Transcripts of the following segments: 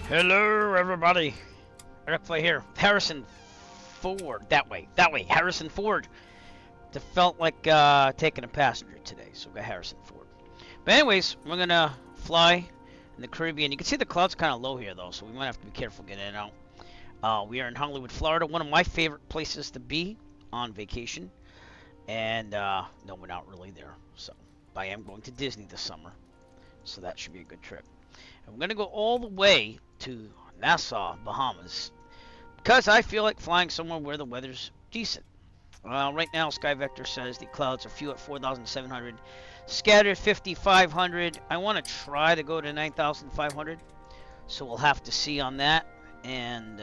Hello, everybody. MSFS here. Harrison Ford. That way. Harrison Ford. It felt like taking a passenger today, so we got Harrison Ford. But anyways, we're going to fly in the Caribbean. You can see the clouds kind of low here, though, so we might have to be careful getting in and out. We are in Hollywood, Florida, one of my favorite places to be on vacation. And, no, we're not really there. So, I am going to Disney this summer, so that should be a good trip. And we're going to go all the way to Nassau, Bahamas, because I feel like flying somewhere where the weather's decent. Right now, Sky Vector says the clouds are few at 4,700. Scattered 5,500. I want to try to go to 9,500. So we'll have to see on that. And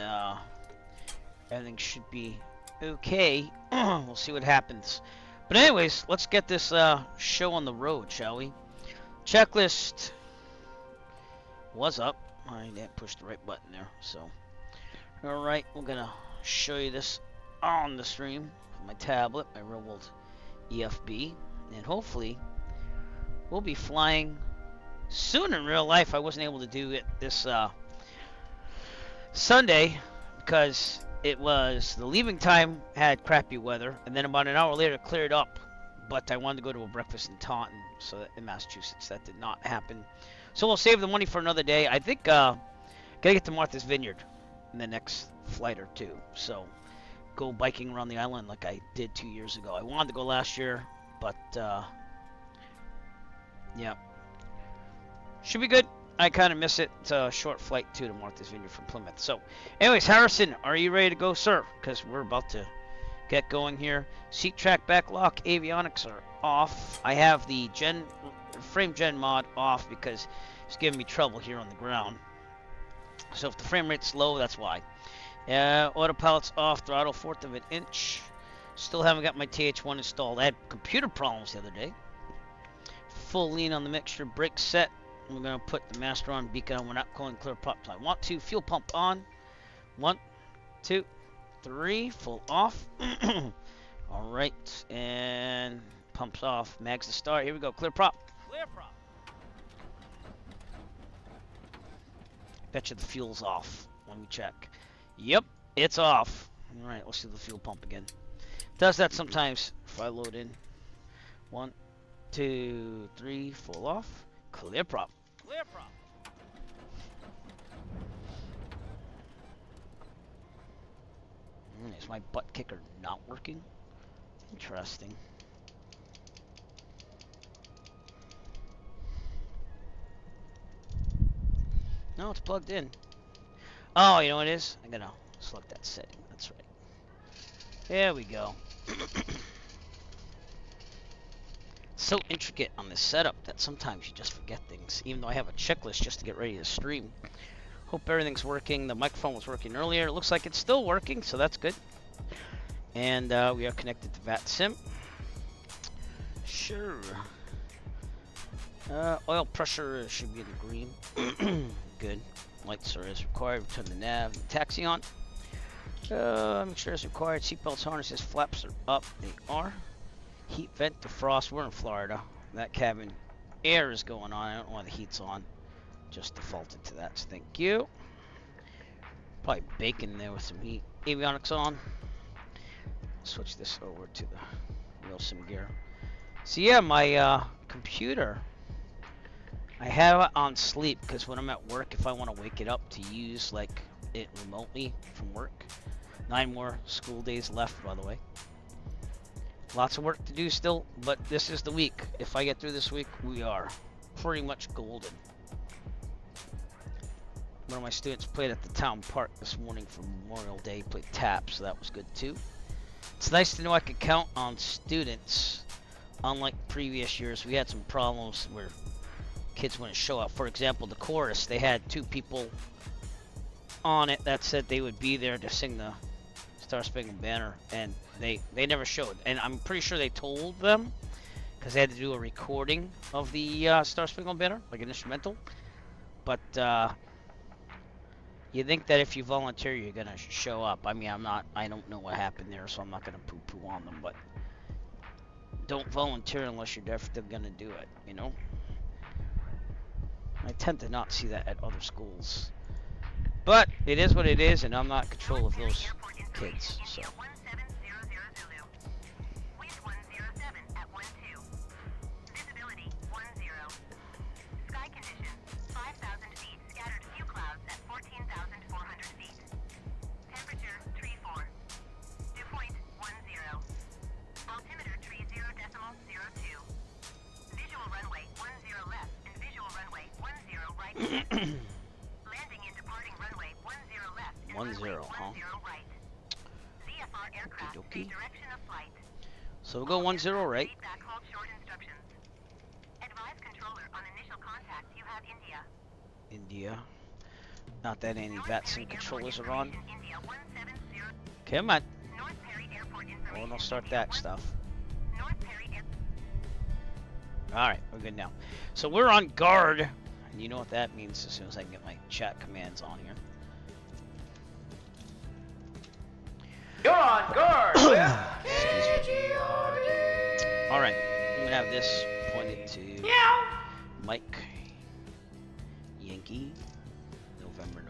everything should be okay. We'll see what happens. But anyways, let's get this show on the road, shall we? Checklist was up. I didn't push the right button there. So, alright, we're going to show you this on the stream. My tablet, my real world EFB, and hopefully we'll be flying soon in real life. I wasn't able to do it this Sunday because it was the leaving time had crappy weather, and then about an hour later it cleared up. But I wanted to go to a breakfast in Taunton, so in Massachusetts. That did not happen. So we'll save the money for another day. I think gotta get to Martha's Vineyard in the next flight or two. So go biking around the island like I did 2 years ago. I wanted to go last year, but yeah, should be good. I kind of miss it. It's a short flight too to Martha's Vineyard from Plymouth. So anyways, Harrison, are you ready to go, sir? Because we're about to get going here. Seat track backlock avionics are off. I have the frame gen mod off because it's giving me trouble here on the ground. So if the frame rate's low, that's why. Autopilot's off, throttle 1/4 of an inch. Still haven't got my TH1 installed. I had computer problems the other day. Full lean on the mixture, brake set. We're going to put the master on, beacon on. We're not going clear pop. I want to. Fuel pump on. 1, 2, 3. Full off. Alright. And pumps off. Mags to start. Here we go. Clear prop. Clear prop. Bet you the fuel's off. Let me check. Yep, it's off. Alright, let's do the fuel pump again. Does that sometimes if I load in. 1, 2, 3, full off. Clear prop. Clear prop. Is my butt kicker not working? Interesting. No, it's plugged in. Oh, you know what it is? I'm gonna select that setting. That's right. There we go. So intricate on this setup that sometimes you just forget things, even though I have a checklist just to get ready to stream. Hope everything's working. The microphone was working earlier. It looks like it's still working, so that's good. And we are connected to VATSIM. Sure. Oil pressure should be in the green. Good. Lights are as required. Turn the nav and taxi on. Make sure as required. Seatbelts, harnesses, flaps are up. They are. Heat vent, defrost. We're in Florida. That cabin air is going on. I don't know why the heat's on. Just defaulted to that. So thank you. Probably baking there with some heat. Avionics on. Switch this over to the real sim gear. So yeah, my computer, I have it on sleep because when I'm at work, if I want to wake it up to use like it remotely from work. 9 more school days left, by the way. Lots of work to do still, but this is the week. If I get through this week, we are pretty much golden. One of my students played at the town park this morning for Memorial Day. Played tap, so that was good too. It's nice to know I can count on students. Unlike previous years, we had some problems where kids wouldn't show up. For example, the chorus, they had 2 people on it that said they would be there to sing the Star Spangled Banner, and they never showed. And I'm pretty sure they told them because they had to do a recording of the Star Spangled Banner, like an instrumental. But you think that if you volunteer, you're gonna show up. I mean, I don't know what happened there, so I'm not gonna poo-poo on them. But don't volunteer unless you're definitely gonna do it. You know. I tend to not see that at other schools. But it is what it is, and I'm not in control of those kids. So. Landing and departing runway 10 left and 10, runway huh? 10 right. VFR aircraft, Okey-dokey. direction of flight. So we'll go 10 right. Feedback, hold short instructions. Advise controller on initial contact. You have India. India. Not that any North VATSIM Perry controllers Airport are on. information, India 170. Come on. North Perry Airport Oh, information. don't start India that 1. stuff. North Perry Air Alright, we're good now. So we're on guard. And you know what that means as soon as I can get my chat commands on here. You're on guard! Alright, I'm gonna have this pointed to Mike Yankee, November.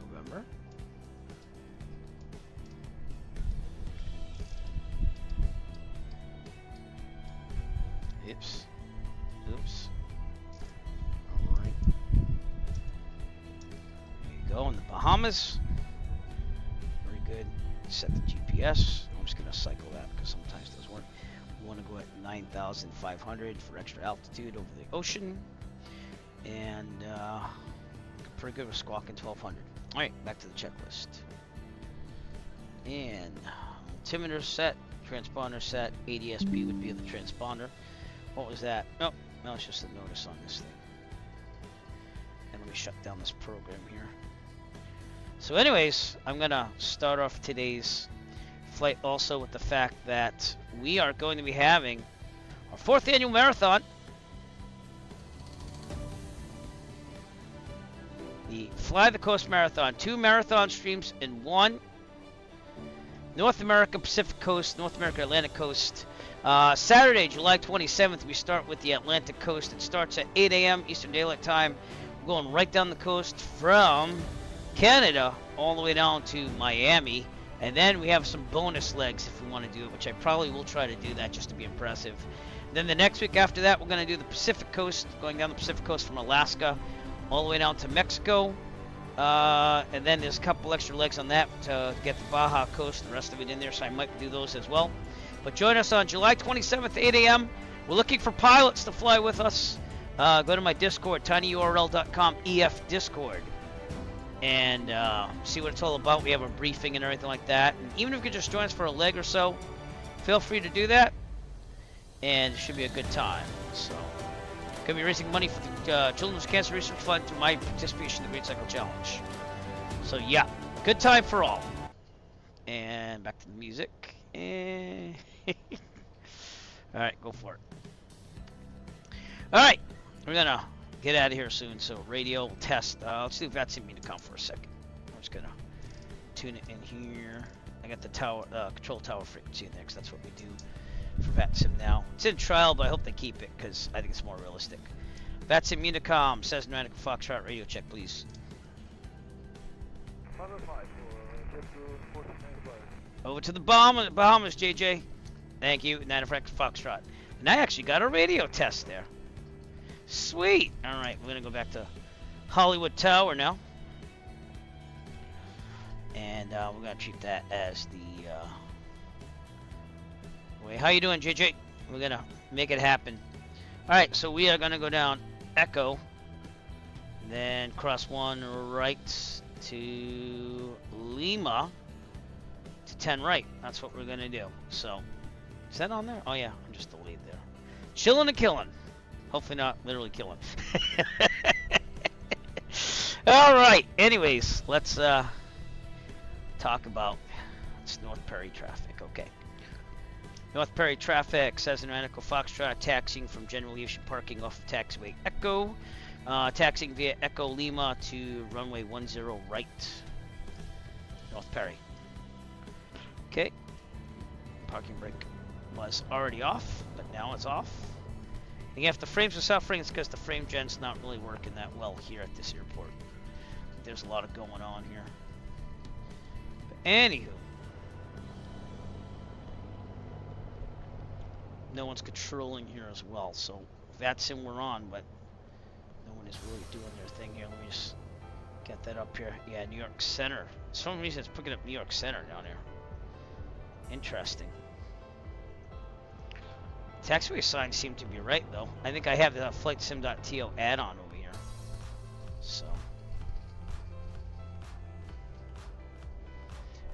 Oops. Alright. There you go, in the Bahamas. Very good. Set the GPS. I'm just gonna cycle that because sometimes it doesn't work. We want to go at 9,500 for extra altitude over the ocean. And pretty good with squawking 1200. Alright, back to the checklist. And altimeter set, transponder set, ADSB would be the transponder. What was that? Oh, no, it's just a notice on this thing. And let me shut down this program here. So anyways, I'm gonna start off today's flight also with the fact that we are going to be having our 4th annual marathon. The Fly the Coast Marathon. 2 marathon streams in one. North America Pacific Coast, North America Atlantic Coast. Saturday, July 27th, we start with the Atlantic Coast. It starts at 8 a.m. Eastern Daylight Time. We're going right down the coast from Canada all the way down to Miami. And then we have some bonus legs if we want to do it, which I probably will try to do that just to be impressive. Then the next week after that, we're going to do the Pacific Coast, going down the Pacific Coast from Alaska all the way down to Mexico. And then there's a couple extra legs on that to get the Baja Coast, the rest of it in there, so I might do those as well. But join us on July 27th, 8 a.m. We're looking for pilots to fly with us. Go to my Discord, tinyurl.com EF Discord, and see what it's all about. We have a briefing and everything like that. And even if you could just join us for a leg or so, feel free to do that. And it should be a good time. So, going to be raising money for the Children's Cancer Research Fund through my participation in the Great Cycle Challenge. So yeah, good time for all. And back to the music. And alright, go for it. Alright, we're gonna get out of here soon. So radio test. Let's do VATSIM Unicom for a second. I'm just gonna tune it in here. I got the tower control tower frequency in there because that's what we do for VATSIM now. It's in trial, but I hope they keep it because I think it's more realistic. VATSIM Unicom says Atlantic Foxtrot radio check, please. Over to the Bahamas, JJ. Thank you, Atlantic Foxtrot. And I actually got a radio test there. Sweet. All right, we're gonna go back to Hollywood Tower now, and we're gonna treat that as the way. How you doing, JJ? We're gonna make it happen. All right, so we are gonna go down Echo, then cross one right to Lima to 10 right. That's what we're gonna do. So, is that on there? Oh yeah, I'm just delayed there. Chilling and killing. Hopefully not literally killing. All right. Anyways, let's talk about North Perry traffic. Okay. North Perry traffic says in Atlantic Foxtrot taxiing from General Aviation parking off of taxiway Echo, taxiing via Echo Lima to runway 10 right. North Perry. Okay. Parking brake was already off, but now it's off. And if the frames are suffering, it's because the frame gen's not really working that well here at this airport. There's a lot of going on here. But anywho, no one's controlling here as well, so VATSIM we're on, but no one is really doing their thing here. Let me just get that up here. Yeah, New York Center. For some reason it's picking up New York Center down here. Interesting. Taxiway signs seem to be right, though. I think I have the FlightSim.to add-on over here. So.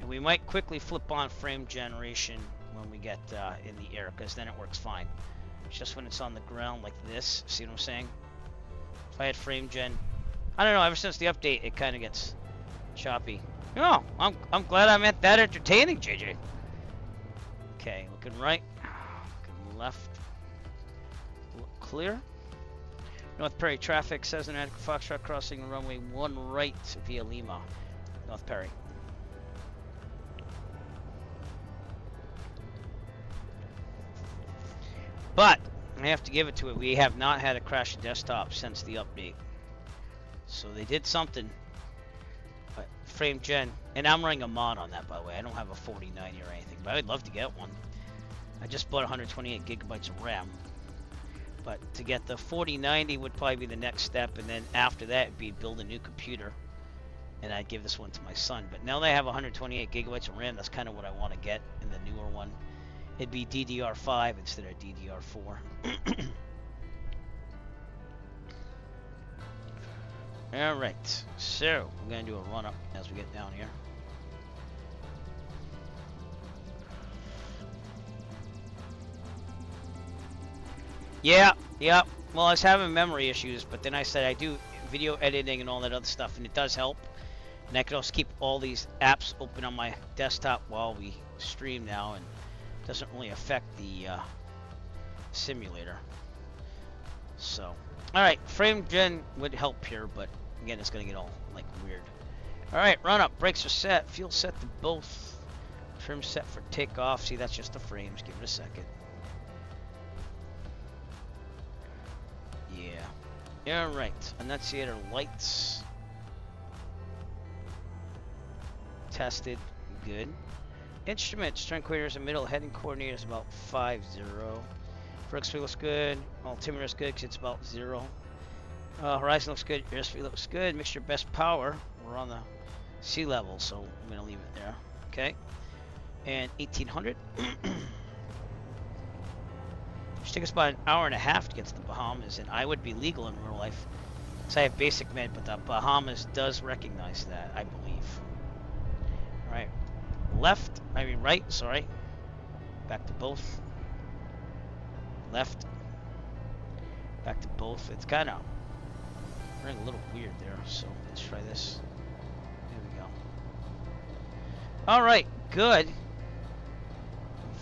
And we might quickly flip on frame generation when we get in the air, because then it works fine. It's just when it's on the ground like this. See what I'm saying? If I had frame gen, I don't know. Ever since the update, it kind of gets choppy. No, I'm glad I'm at that entertaining, JJ. Okay, looking right, looking left. Look clear. North Perry traffic says an adequate Foxtrot crossing runway 1 right via Lima. North Perry. But I have to give it to it. We have not had a crash desktop since the update. So they did something. But frame gen, and I'm running a mod on that, by the way. I don't have a 4090 or anything, but I would love to get one. I just bought 128 gigabytes of RAM. But to get the 4090 would probably be the next step, and then after that it'd be build a new computer, and I'd give this one to my son. But now that I have 128 gigabytes of RAM, that's kind of what I want to get in the newer one. It'd be DDR5 instead of DDR4. Alright, so we're going to do a run up as we get down here. Yeah. Well, I was having memory issues, but then I said I do video editing and all that other stuff, and it does help. And I can also keep all these apps open on my desktop while we stream now, and it doesn't really affect the simulator. So, alright, frame gen would help here, but again, it's going to get all like weird. Alright, run up, brakes are set, fuel set to both, trim set for takeoff. See, that's just the frames. Give it a second. Yeah. Alright, annunciator lights. Tested. Good. Instruments, strength coordinators and middle heading coordinators about 5-0. Vertical looks good. Altimeter is good because it's about 0. Horizon looks good. Airspeed looks good. Mixture best power. We're on the sea level, so I'm going to leave it there. Okay. And 1800. Should take us about an hour and a half to get to the Bahamas, and I would be legal in real life. So I have basic med, but the Bahamas does recognize that, I believe. Alright. Right, sorry. Back to both. Left. Back to both. It's kind of running a little weird there, so let's try this. There we go. Alright, good.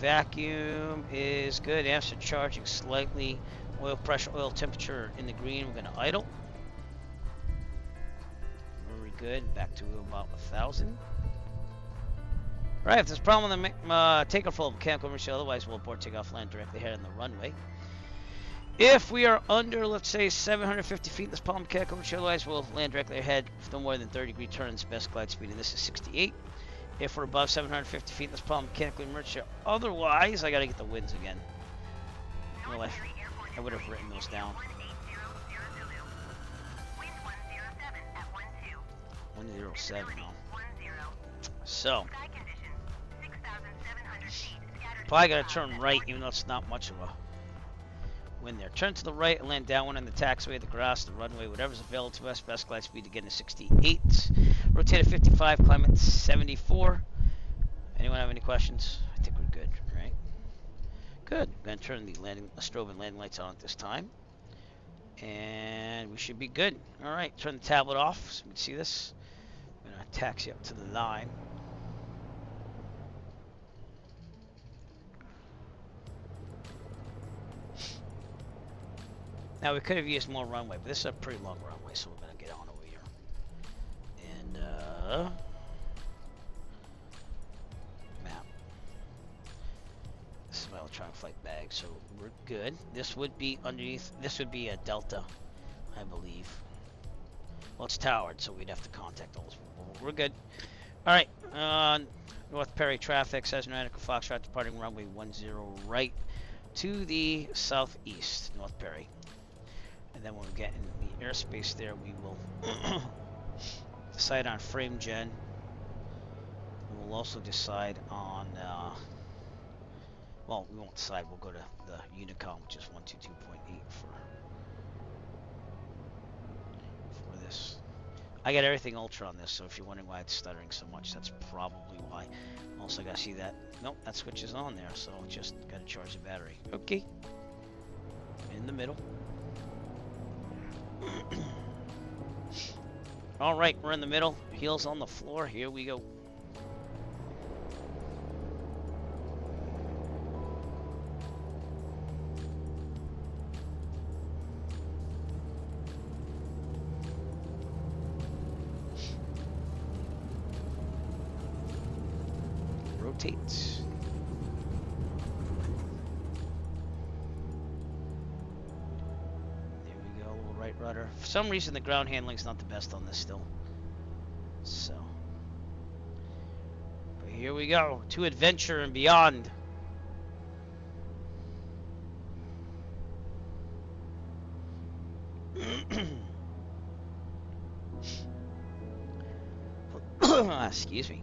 Vacuum is good. Amps are charging slightly. Oil pressure, oil temperature in the green. We're going to idle. Very good. Back to about 1,000. Alright, if there's a problem with the takeoff full of mechanical emergency, otherwise we'll abort takeoff, land directly ahead on the runway. If we are under, let's say, 750 feet, this problem mechanical emergency, otherwise we'll land directly ahead with no more than 30-degree turns, best glide speed, and this is 68. If we're above 750 feet, this problem mechanically emergency, otherwise I gotta get the winds again. Well, I would have written those down. 107, no. So, probably gotta turn right, even though it's not much of a wind there. Turn to the right and land downwind on the taxiway, the grass, the runway, whatever's available to us. Best glide speed to get into 68. Rotate at 55, climb at 74. Anyone have any questions? I think we're good, right? Good. I'm gonna turn the strobe and landing lights on at this time. And we should be good. Alright, turn the tablet off so we can see this. I'm gonna taxi up to the line. Now we could have used more runway, but this is a pretty long runway, so we're gonna get on over here. And map. This is my electronic flight bag, so we're good. This would be underneath. This would be a Delta, I believe. Well, it's towered, so we'd have to contact all those people. We're good. All right. North Perry traffic says United Foxtrot departing runway 10 right to the southeast, North Perry. And then when we get in the airspace there, we will decide on frame gen. And we'll also decide on, well, we won't decide. We'll go to the Unicom, which is 122.8 for this. I got everything ultra on this, so if you're wondering why it's stuttering so much, that's probably why. Also, gotta see that. Nope, that switch is on there, so just gotta charge the battery. Okay. In the middle. Alright, we're in the middle. Heels on the floor. Here we go. Rotates. There we go, little right rudder. For some reason the ground handling's not the best on this still. So. But here we go. To adventure and beyond. Excuse me.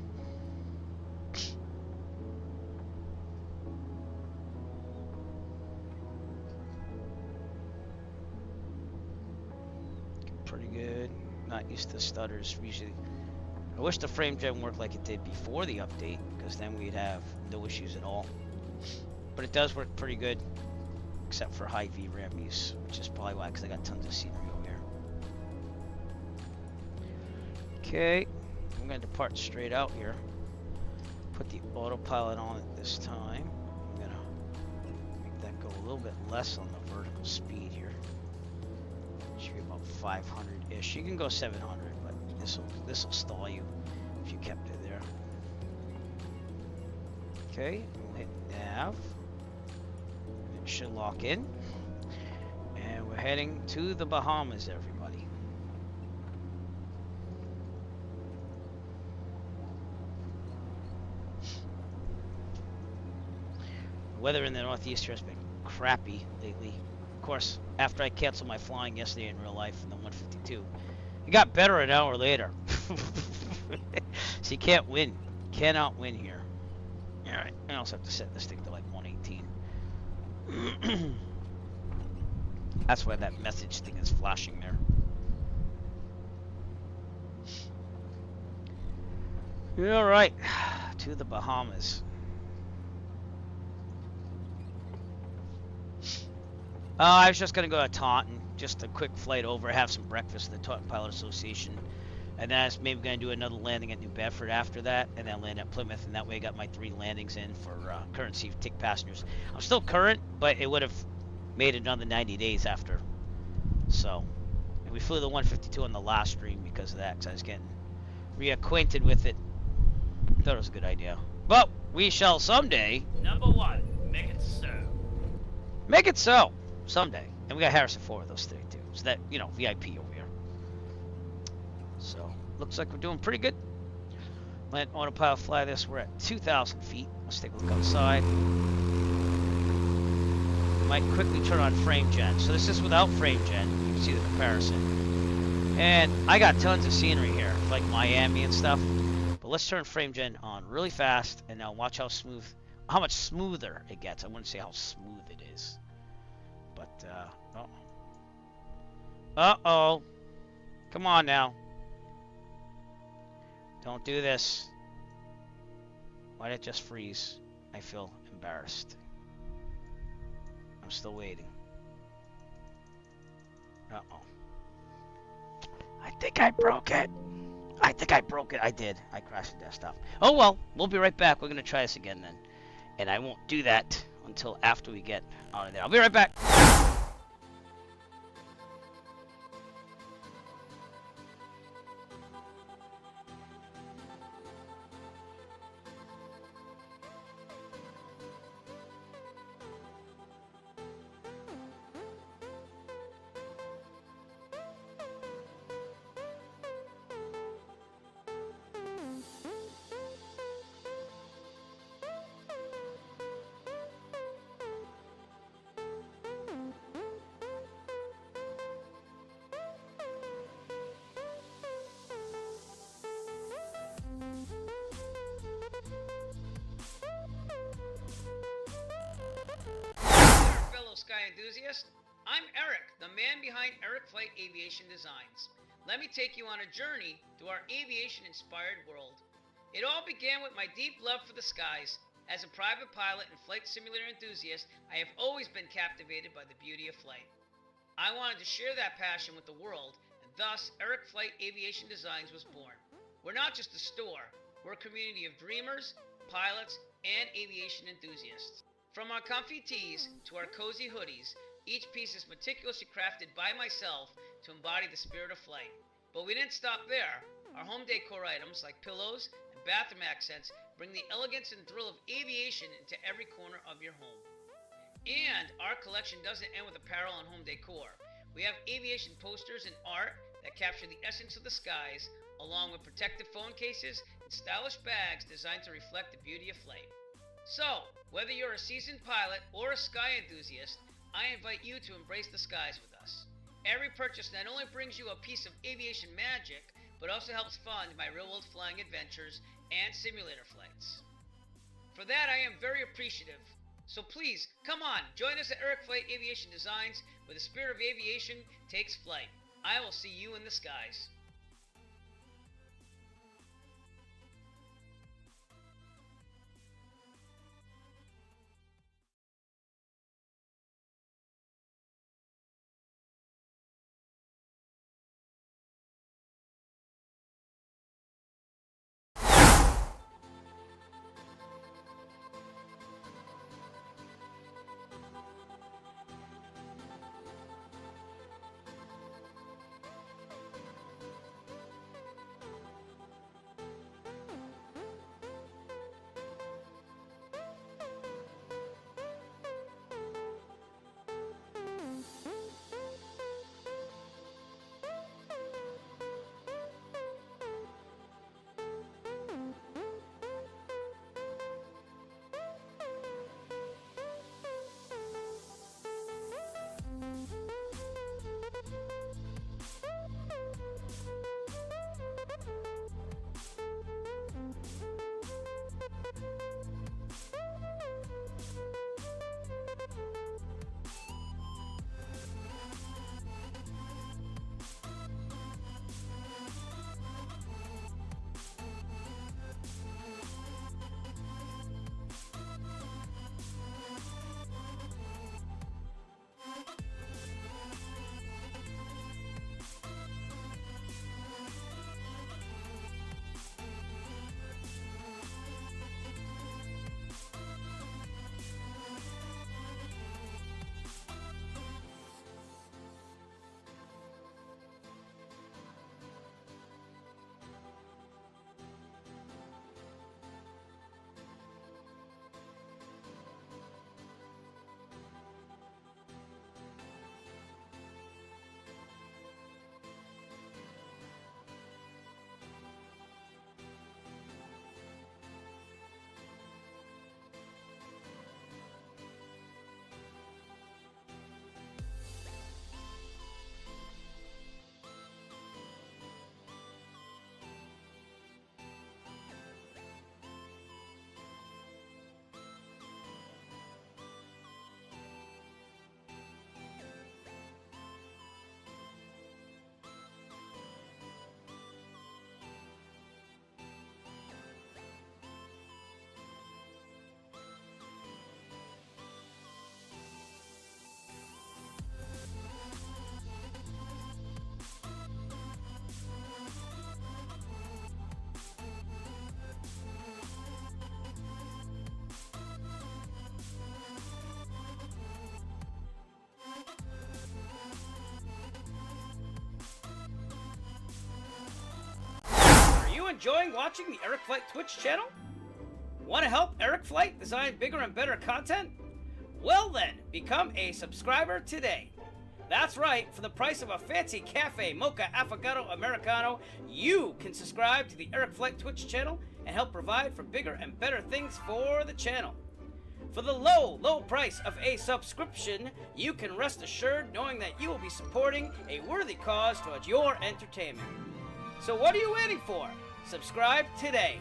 Pretty good. Not used to stutters usually. I wish the frame gen worked like it did before the update, because then we'd have no issues at all. But it does work pretty good, except for high VRAM use, which is probably why, because I got tons of scenery over here. Okay, I'm going to depart straight out here. Put the autopilot on it this time. I'm going to make that go a little bit less on the vertical speed here. Should be about 500-ish. You can go 700, but this will stall you if you kept it there. Okay, we'll hit nav. It should lock in. And we're heading to the Bahamas, everybody. The weather in the Northeast here has been crappy lately. Of course, after I canceled my flying yesterday in real life in the 152, it got better an hour later. So you can't win. Cannot win here. Alright, I also have to set this thing to like 118. That's why that message thing is flashing there. Alright, to the Bahamas. I was just going to go to Taunton, just a quick flight over, have some breakfast at the Taunton Pilot Association, and then I was maybe going to do another landing at New Bedford after that, and then land at Plymouth, and that way I got my 3 landings in for currency tick passengers. I'm still current, but it would have made another 90 days after. So, and we flew the 152 on the last stream because of that, because I was getting reacquainted with it. Thought it was a good idea. But we shall someday. Number 1, make it so. Make it so. Someday. And we got Harrison Ford with those 3 too. So that, you know, VIP over here. So, looks like we're doing pretty good. Land autopilot fly this. We're at 2,000 feet. Let's take a look outside. Might quickly turn on frame gen. So this is without frame gen. You can see the comparison. And I got tons of scenery here, like Miami and stuff. But let's turn frame gen on really fast, and now watch how much smoother it gets. I wouldn't say how smooth it is. But, uh-oh. Come on now. Don't do this. Why did it just freeze? I feel embarrassed. I'm still waiting. Uh-oh. I think I broke it. I did. I crashed the desktop. Oh well, we'll be right back. We're going to try this again then. And I won't do that until after we get out of there. I'll be right back. Fellow Sky enthusiast, I'm Eric, the man behind Eric Flight Aviation Designs. let me take you on a journey through our aviation-inspired world. It all began with my deep love for the skies. As a private pilot and flight simulator enthusiast, I have always been captivated by the beauty of flight. I wanted to share that passion with the world, and thus Eric Flight Aviation Designs was born. We're not just a store, we're a community of dreamers, pilots, and aviation enthusiasts. From our comfy tees to our cozy hoodies, each piece is meticulously crafted by myself to embody the spirit of flight. But we didn't stop there. Our home decor items like pillows and bathroom accents bring the elegance and thrill of aviation into every corner of your home. And our collection doesn't end with apparel and home decor. We have aviation posters and art that capture the essence of the skies, along with protective phone cases and stylish bags designed to reflect the beauty of flight. So, whether you're a seasoned pilot or a sky enthusiast, I invite you to embrace the skies with us. Every purchase not only brings you a piece of aviation magic, but also helps fund my real-world flying adventures and simulator flights. For that, I am very appreciative. So please, come on, join us at Eric Flight Aviation Designs, where the spirit of aviation takes flight. I will see you in the skies. You enjoying watching the Eric Flight Twitch channel? Want to help Eric Flight design bigger and better content? Well then, become a subscriber today. That's right, for the price of a fancy cafe, mocha, affogato, americano, you can subscribe to the Eric Flight Twitch channel and help provide for bigger and better things for the channel. For the low price of a subscription, you can rest assured knowing that you will be supporting a worthy cause towards your entertainment. So what are you waiting for? Subscribe today.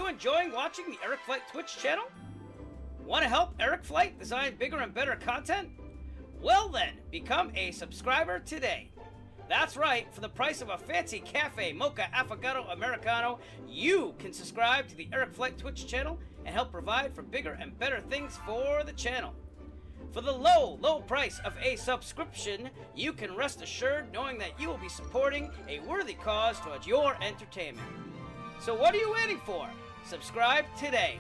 you enjoying watching the Eric Flight Twitch channel? Want to help Eric Flight design bigger and better content? Well then, become a subscriber today. That's right, for the price of a fancy cafe, mocha, affogato, americano, you can subscribe to the Eric Flight Twitch channel and help provide for bigger and better things for the channel. For the low price of a subscription, you can rest assured knowing that you will be supporting a worthy cause towards your entertainment. So what are you waiting for? Subscribe today.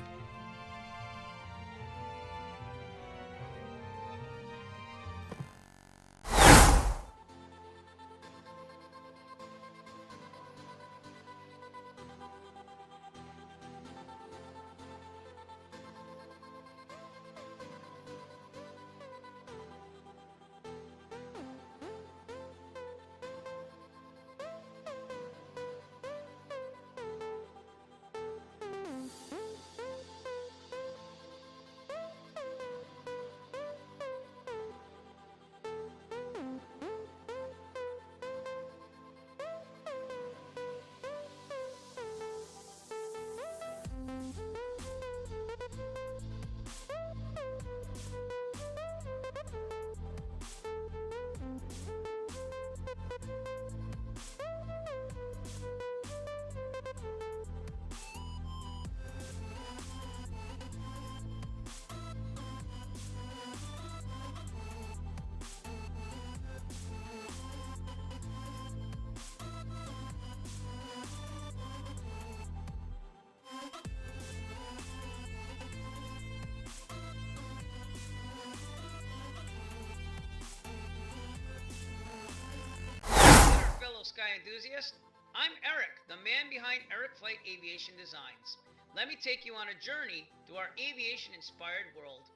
Fellow sky enthusiasts, I'm Eric, the man behind Eric Flight Aviation Designs. Let me take you on a journey through our aviation-inspired world.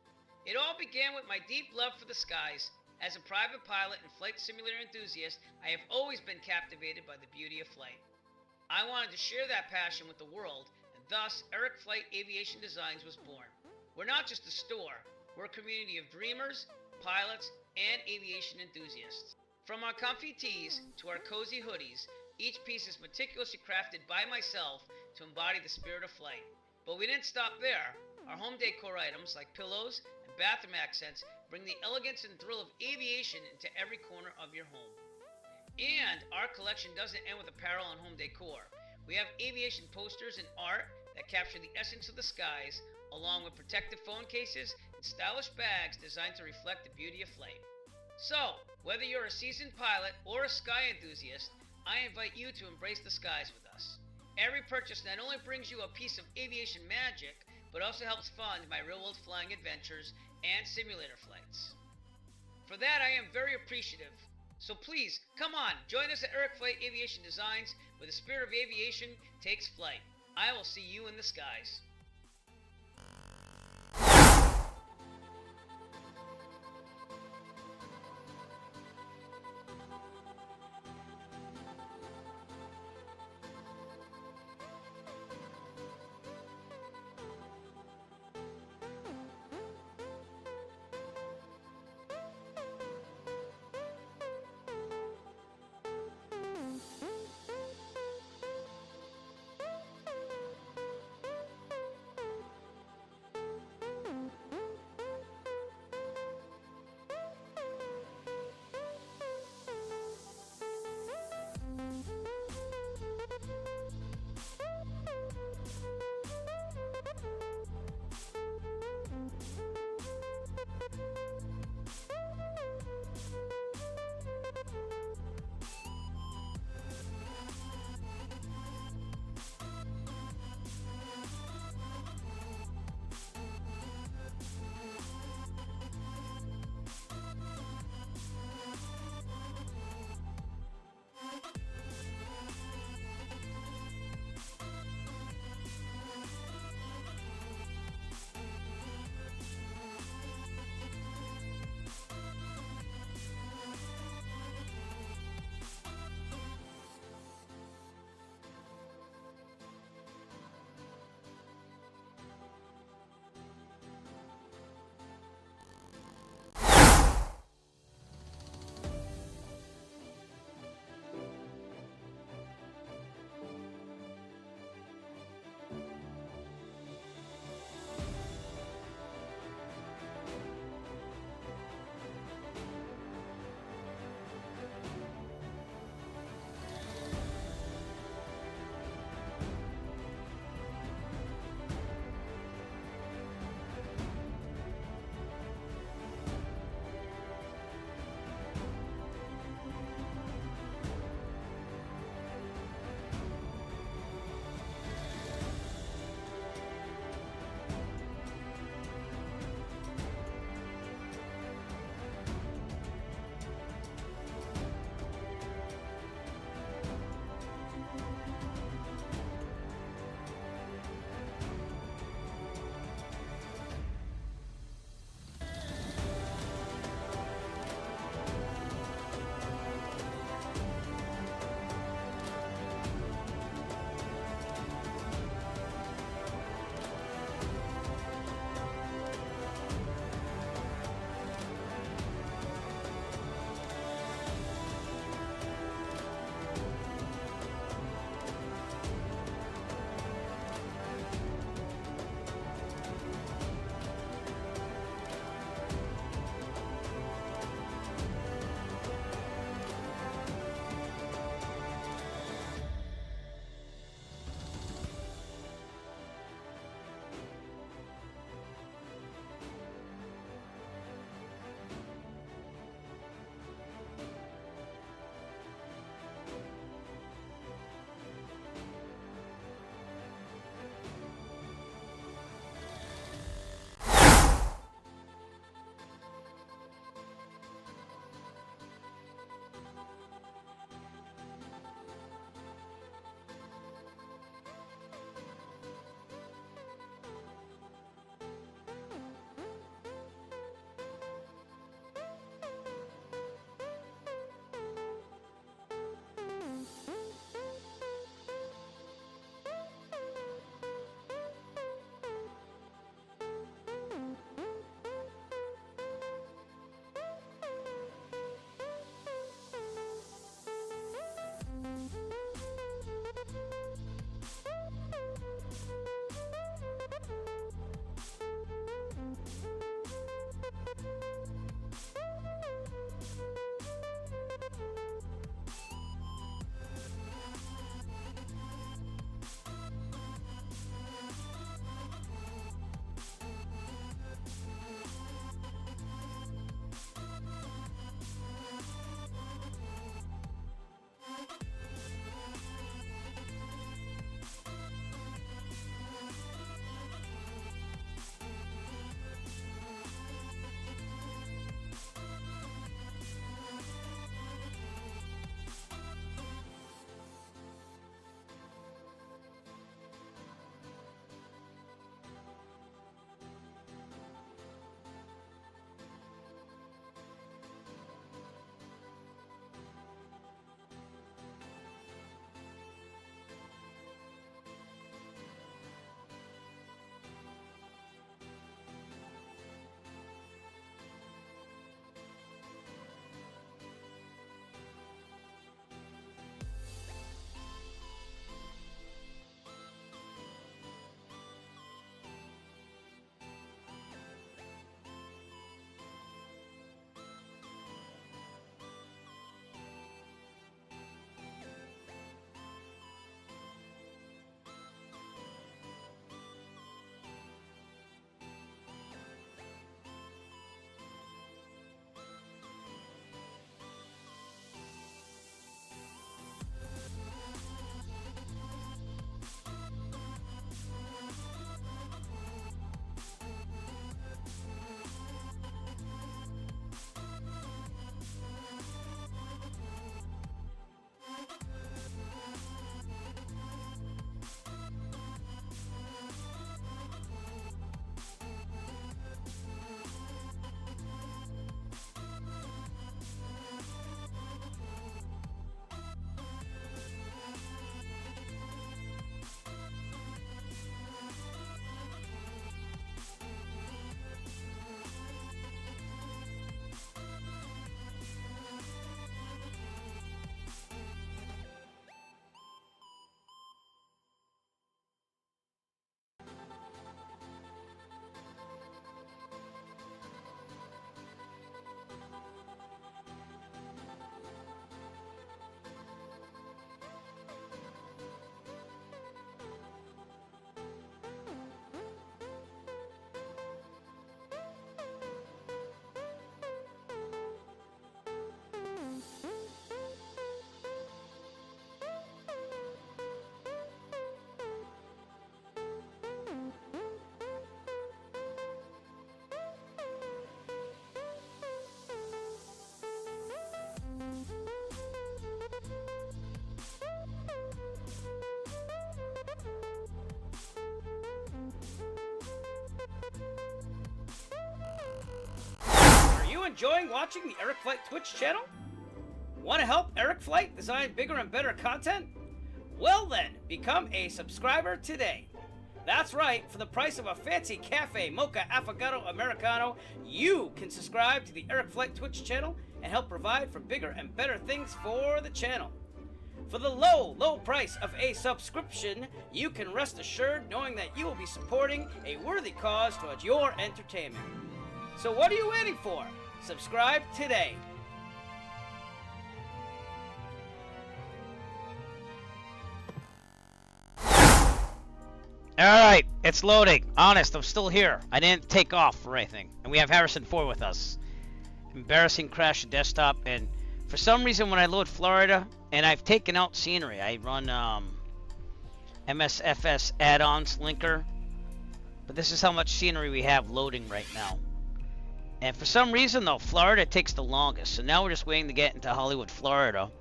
It all began with my deep love for the skies. As a private pilot and flight simulator enthusiast, I have always been captivated by the beauty of flight. I wanted to share that passion with the world, and thus Eric Flight Aviation Designs was born. We're not just a store, we're a community of dreamers, pilots, and aviation enthusiasts. From our comfy tees to our cozy hoodies, each piece is meticulously crafted by myself to embody the spirit of flight. But we didn't stop there. Our home decor items like pillows and bathroom accents bring the elegance and thrill of aviation into every corner of your home. And our collection doesn't end with apparel and home decor. We have aviation posters and art that capture the essence of the skies, along with protective phone cases and stylish bags designed to reflect the beauty of flight. So, whether you're a seasoned pilot or a sky enthusiast, I invite you to embrace the skies with us. Every purchase not only brings you a piece of aviation magic, but also helps fund my real-world flying adventures and simulator flights. For that, I am very appreciative. So please, come on, join us at Eric Flight Aviation Designs, where the spirit of aviation takes flight. I will see you in the skies. enjoying watching the Eric Flight Twitch channel? Want to help Eric Flight design bigger and better content? Well then, become a subscriber today. That's right, for the price of a fancy cafe, mocha, affogato, americano, you can subscribe to the Eric Flight Twitch channel and help provide for bigger and better things for the channel. For the low price of a subscription, you can rest assured knowing that you will be supporting a worthy cause towards your entertainment. So what are you waiting for? Subscribe today. Alright, it's loading. Honest, I'm still here. I didn't take off or anything. And we have Harrison Ford with us. Embarrassing crash of desktop, and for some reason when I load Florida, and I've taken out scenery, I run MSFS add-ons linker, but this is how much scenery we have loading right now. And for some reason though, Florida takes the longest, so now we're just waiting to get into Hollywood, Florida.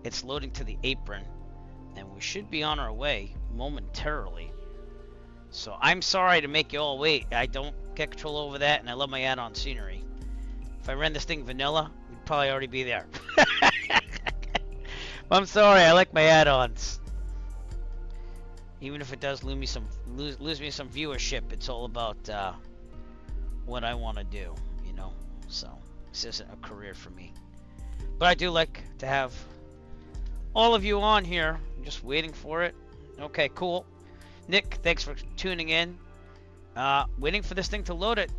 It's loading to the apron, and we should be on our way momentarily. So I'm sorry to make you all wait. I don't get control over that, and I love my add-on scenery. If I ran this thing vanilla, we'd probably already be there. I'm sorry, I like my add-ons. Even if it does lose me some viewership, it's all about what I want to do, you know. So this isn't a career for me, but I do like to have all of you on here. I'm just waiting for it. Okay, cool. Nick, thanks for tuning in. Waiting for this thing to load at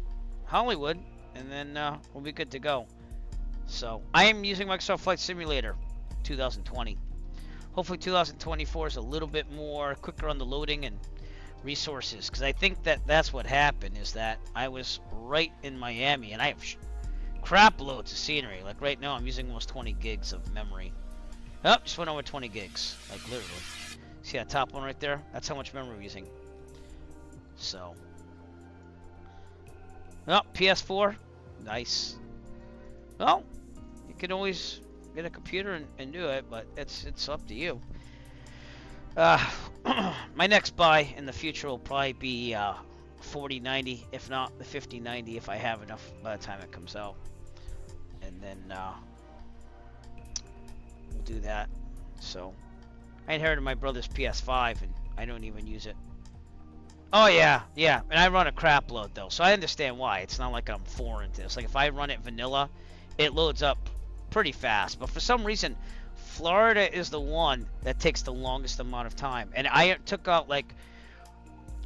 Hollywood, and then we'll be good to go. So I am using Microsoft Flight Simulator 2020. Hopefully 2024 is a little bit more quicker on the loading and resources, because I think that that's what happened, is that I was right in Miami and I have crap loads of scenery. Like right now I'm using almost 20 gigs of memory. Oh, just went over 20 gigs, like literally. See that top one right there? That's how much memory we're using. So, oh, PS4, nice. Well, you can always get a computer and do it, but it's up to you. My next buy in the future will probably be 4090, if not the 5090, if I have enough by the time it comes out. And then we'll do that. So I inherited my brother's PS5 and I don't even use it. Oh yeah, and I run a crap load though, so I understand why. It's not like I'm foreign to this. Like if I run it vanilla, it loads up pretty fast. But for some reason, Florida is the one that takes the longest amount of time. And I took out, like,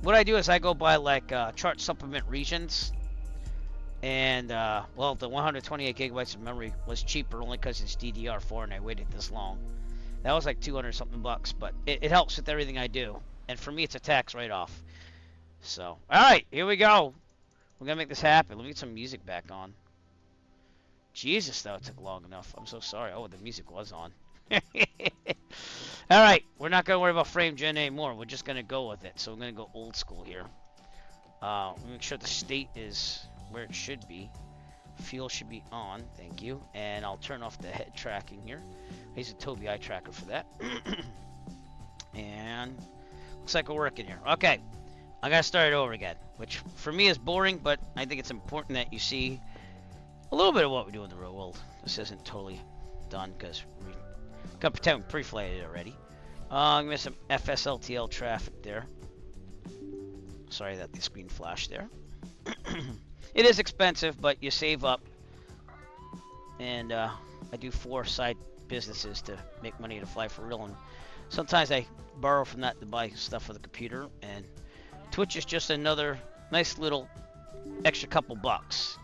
what I do is I go by like chart supplement regions. And well, the 128 gigabytes of memory was cheaper only because it's DDR4 and I waited this long. That was like 200 something bucks, but it helps with everything I do. And for me, it's a tax write-off. So, alright, here we go. We're gonna make this happen. Let me get some music back on. Jesus, though, it took long enough. I'm so sorry. Oh, the music was on. Alright, we're not gonna worry about frame gen anymore. We're just gonna go with it. So we're gonna go old school here. Make sure the state is where it should be. Fuel should be on, thank you. And I'll turn off the head tracking here. I use a Tobii eye tracker for that. And looks like we're working here. Okay, I gotta start it over again, which for me is boring, but I think it's important that you see a little bit of what we do in the real world. This isn't totally done because we gotta pretend we pre-flighted it already. I'm gonna some FSLTL traffic there. Sorry that the screen flashed there. It is expensive, but you save up. And I do 4 side businesses to make money to fly for real. And sometimes I borrow from that to buy stuff for the computer. And Twitch is just another nice little extra couple bucks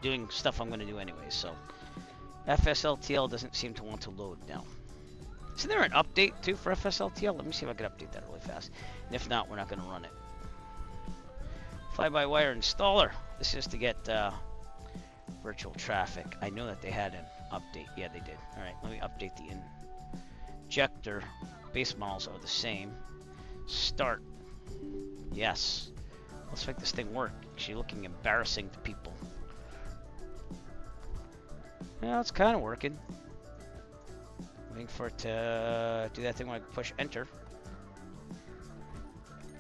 doing stuff I'm going to do anyway. So FSLTL doesn't seem to want to load now. Isn't there an update too for FSLTL? Let me see if I can update that really fast. And if not, we're not going to run it. Fly-by-wire installer. This is to get virtual traffic. I know that they had an update. Yeah, they did. All right, let me update the injector. Base models are the same. Start. Yes. Let's make this thing work. Actually looking embarrassing to people. Yeah, it's kind of working. Waiting for it to do that thing when I push enter.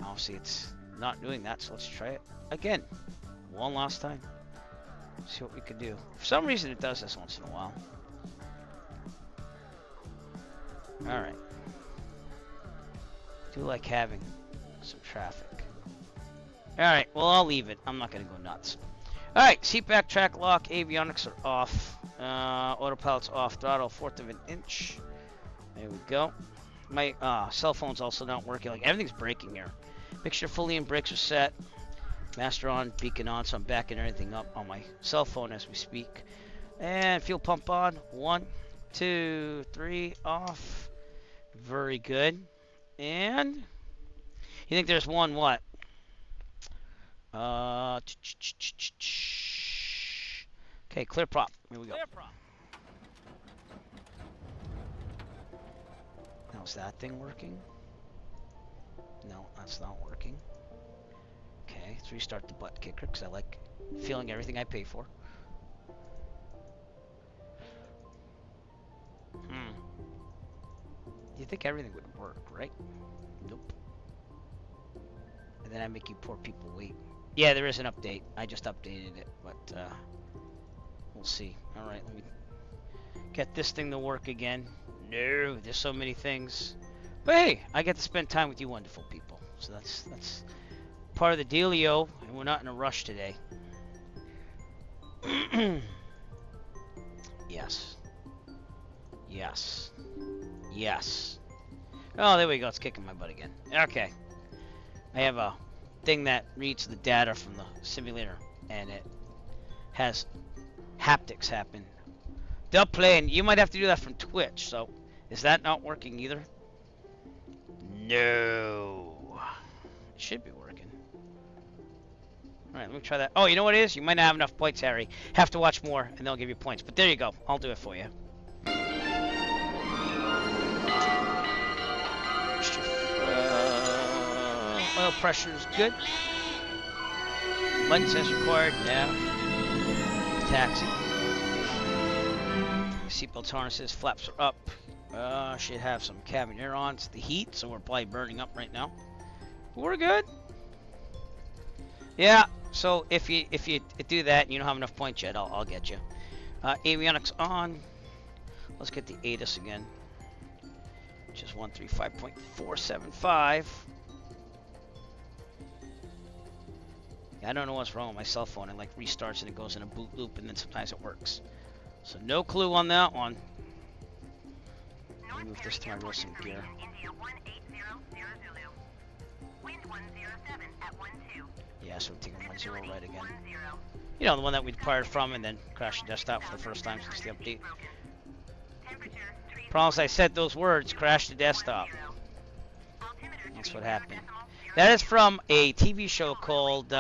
Obviously, it's not doing that, so let's try it again. One last time. See what we can do. For some reason, it does this once in a while. All right. Do like having some traffic. All right. Well, I'll leave it. I'm not gonna go nuts. All right. Seat back, track lock, avionics are off. Autopilot's off. Throttle 1/4 of an inch. There we go. My cell phone's also not working. Like everything's breaking here. Mixture fully in, brakes are set. Master on, beacon on, so I'm backing everything up on my cell phone as we speak. And fuel pump on. 1, 2, 3, off. Very good. And you think there's one what? Okay, clear prop. Here we go. Now is that thing working? No, that's not working. Okay, let's restart the butt kicker because I like feeling everything I pay for. You think everything would work, right? Nope. And then I make you poor people wait. Yeah, there is an update. I just updated it, but we'll see. All right, let me get this thing to work again. No, there's so many things. But hey, I get to spend time with you wonderful people. So that's part of the dealio, and we're not in a rush today. Yes. Yes. Yes. Oh, there we go. It's kicking my butt again. Okay. I have a thing that reads the data from the simulator, and it has haptics happen. They'll play, and you might have to do that from Twitch. So, is that not working either? No. It should be working. Alright, let me try that. Oh, you know what it is? You might not have enough points, Harry. Have to watch more, and they'll give you points. But there you go. I'll do it for you. Oil pressure is good. Lights as required. Now. Taxi. Seatbelt harnesses. Flaps are up. Should have some cabin air on. It's the heat, so we're probably burning up right now. We're good. Yeah. So if you do that and you don't have enough points yet, I'll get you. Avionics on. Let's get the ATIS again. Which is 135.475. I don't know what's wrong with my cell phone. It like restarts and it goes in a boot loop, and then sometimes it works. So no clue on that one. Let me move this to my real sim gear. Yeah, so we're taking 10 right again. You know, the one that we departed from and then crashed the desktop for the first time since the update. Promise I said those words, crash the desktop. That's what happened. That is from a TV show called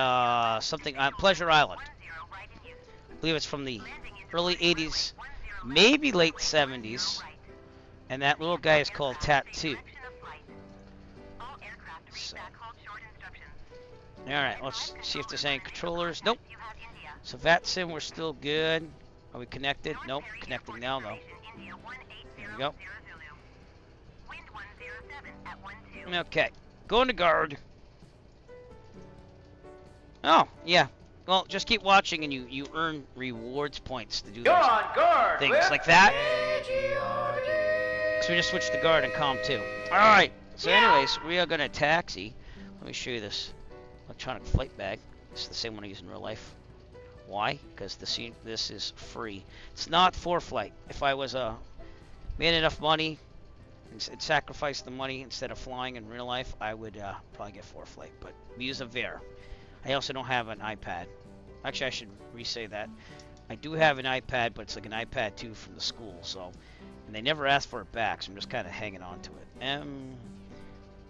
something on Pleasure Island. I believe it's from the early 80s, maybe late 70s. And that little guy is called Tattoo. So. Alright, let's see if there's any controllers. Nope. So VATSIM, we're still good. Are we connected? Nope. Connecting now, though. There we go. Okay. Going to guard. Oh, yeah. Well, just keep watching and you earn rewards points to do You're those on guard, things Whip. like that. So we just switched to guard and comm too. Alright. So anyways, we are going to taxi. Let me show you this electronic flight bag. It's the same one I use in real life. Why? Because this is free. It's not for flight. If I was made enough money and sacrificed the money instead of flying in real life, I would probably get for flight. But we use a VAR. I also don't have an iPad. Actually, I should re-say that. I do have an iPad, but it's like an iPad 2 from the school. So, and they never asked for it back, so I'm just kind of hanging on to it.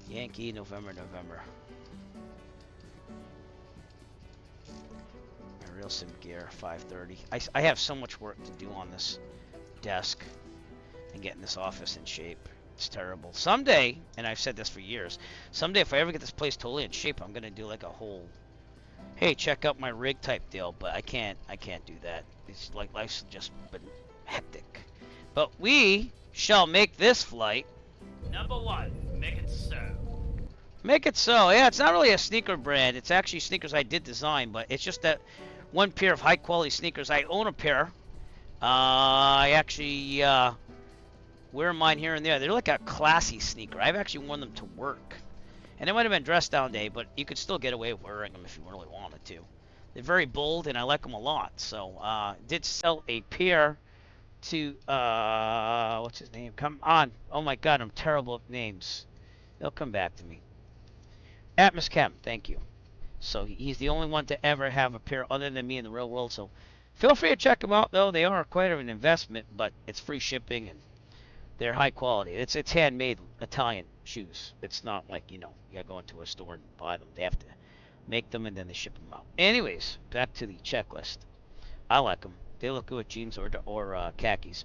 Yankee, November. My real sim gear, 530. I have so much work to do on this desk and getting this office in shape. It's terrible. Someday, and I've said this for years, someday if I ever get this place totally in shape, I'm gonna do like a whole, hey, check out my rig type deal. But I can't do that. It's like life's just been hectic. But we shall make this flight. Number 1, make it so. Make it so. Yeah, it's not really a sneaker brand. It's actually sneakers I did design, but it's just that one pair of high quality sneakers. I own a pair. I actually wear mine here and there. They're like a classy sneaker. I've actually worn them to work. And it might have been dress down day, but you could still get away with wearing them if you really wanted to. They're very bold, and I like them a lot. So, did sell a pair to, what's his name? Come on. Oh my God, I'm terrible at names. They'll come back to me. Atmos Chem, thank you. So, he's the only one to ever have a pair other than me in the real world. So, feel free to check them out, though. They are quite an investment, but it's free shipping, and they're high quality. It's handmade Italian shoes. It's not like, you know, you gotta go into a store and buy them. They have to make them and then they ship them out. Anyways, back to the checklist. I like them. They look good with jeans or khakis.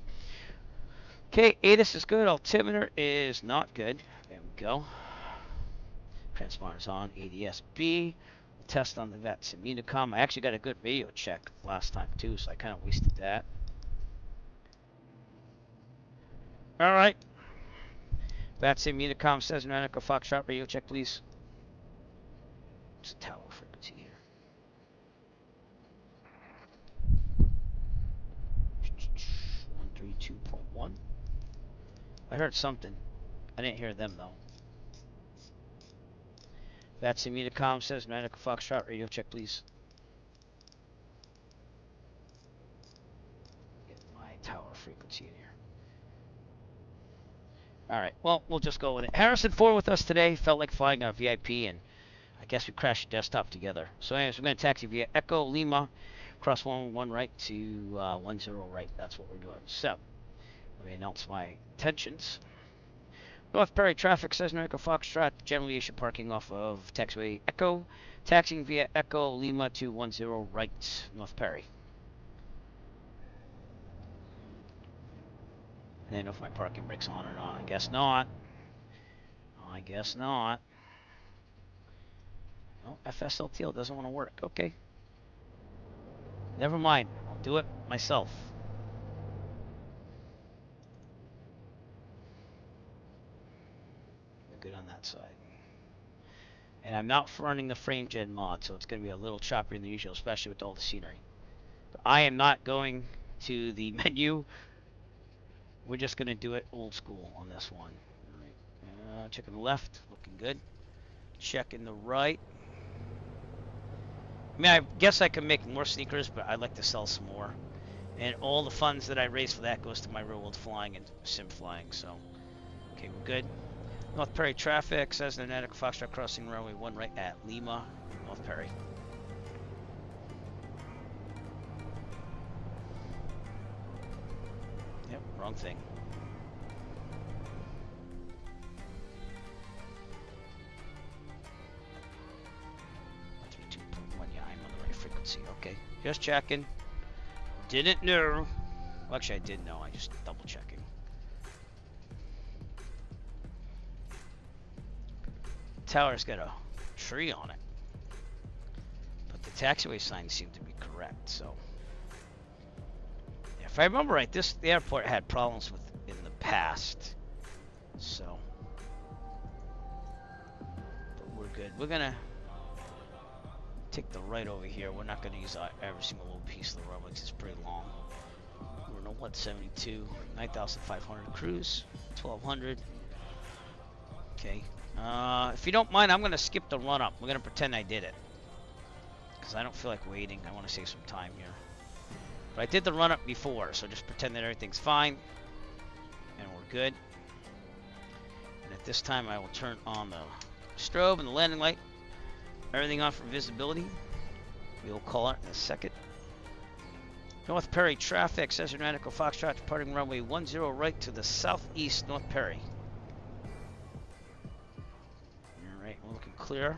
Okay, ATIS is good. Altimeter is not good. There we go. Transponders on. ADS-B. Test on the VATSIM Unicom. I actually got a good video check last time too, so I kind of wasted that. Alright. VATSIM Unicom says Echo Foxtrot radio check, please. What's the tower frequency here? 132.1. I heard something. I didn't hear them though. VATSIM Unicom says Echo Foxtrot radio check, please. Get my tower frequency in here. Alright, well, we'll just go with it. Harrison 4 with us today. Felt like flying a VIP, and I guess we crashed the desktop together. So anyways, we're going to taxi via Echo Lima, cross 111 right to 10 right. That's what we're doing. So, let me announce my intentions. North Perry traffic says Echo Foxtrot, general aviation parking off of taxiway Echo, taxiing via Echo Lima to 10 right, North Perry. I don't know if my parking brake's on or not. I guess not. I guess not. No, FSLTL doesn't want to work. Okay. Never mind. I'll do it myself. We're good on that side. And I'm not running the frame gen mod, so it's going to be a little choppier than usual, especially with all the scenery. But I am not going to the menu. We're just going to do it old school on this one. All right. Checking the left, looking good. Checking the right. I mean, I guess I could make more sneakers, but I'd like to sell some more. And all the funds that I raise for that goes to my real world flying and sim flying, so. Okay, we're good. North Perry traffic says the Echo Foxtrot crossing runway 1 right at Lima, North Perry. Yep, wrong thing. Yeah, I'm on the right frequency. Okay, just checking. Didn't know. Well, actually, I did know. I just double checking. Tower's got a tree on it, but the taxiway signs seem to be correct. So. If I remember right, the airport had problems with in the past, so but we're good. We're gonna take the right over here. We're not gonna use every single little piece of the runway because it's pretty long. We're in a 172, 9,500 cruise, 1,200. Okay. If you don't mind, I'm gonna skip the run up. We're gonna pretend I did it because I don't feel like waiting. I want to save some time here. But I did the run-up before, so just pretend that everything's fine. And we're good. And at this time, I will turn on the strobe and the landing light. Everything on for visibility. We will call it in a second. North Perry traffic, says Echo Foxtrot, departing runway 10 right to the southeast, North Perry. Alright, we're looking clear.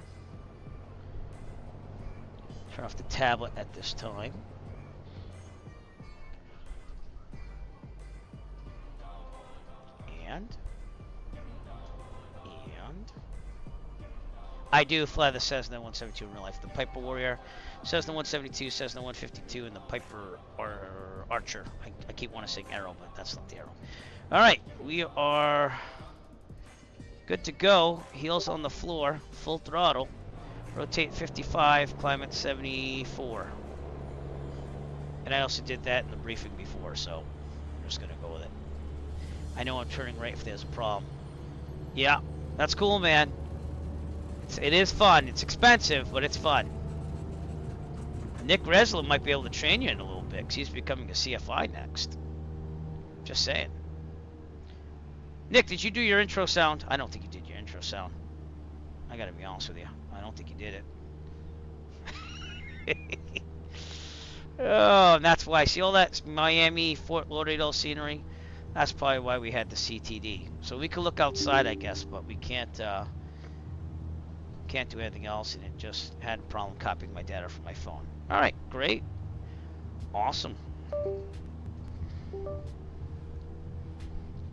Turn off the tablet at this time. And I do fly the Cessna 172 in real life. The Piper Warrior, Cessna 172, Cessna 152, and the Piper Archer. I keep wanting to say Arrow, but that's not the Arrow. All right, we are good to go. Heels on the floor, full throttle. Rotate 55, climb at 74. And I also did that in the briefing before, so I'm just gonna go with it. I know I'm turning right if there's a problem. Yeah, that's cool, man. It is fun. It's expensive, but it's fun. Nick Resler might be able to train you in a little bit, because he's becoming a CFI next. Just saying. Nick, did you do your intro sound? I don't think you did your intro sound. I gotta be honest with you. I don't think you did it. Oh, and that's why. See all that Miami, Fort Lauderdale scenery? That's probably why we had the CTD. So we could look outside, I guess, but we can't do anything else, and it just had a problem copying my data from my phone. All right, great. Awesome.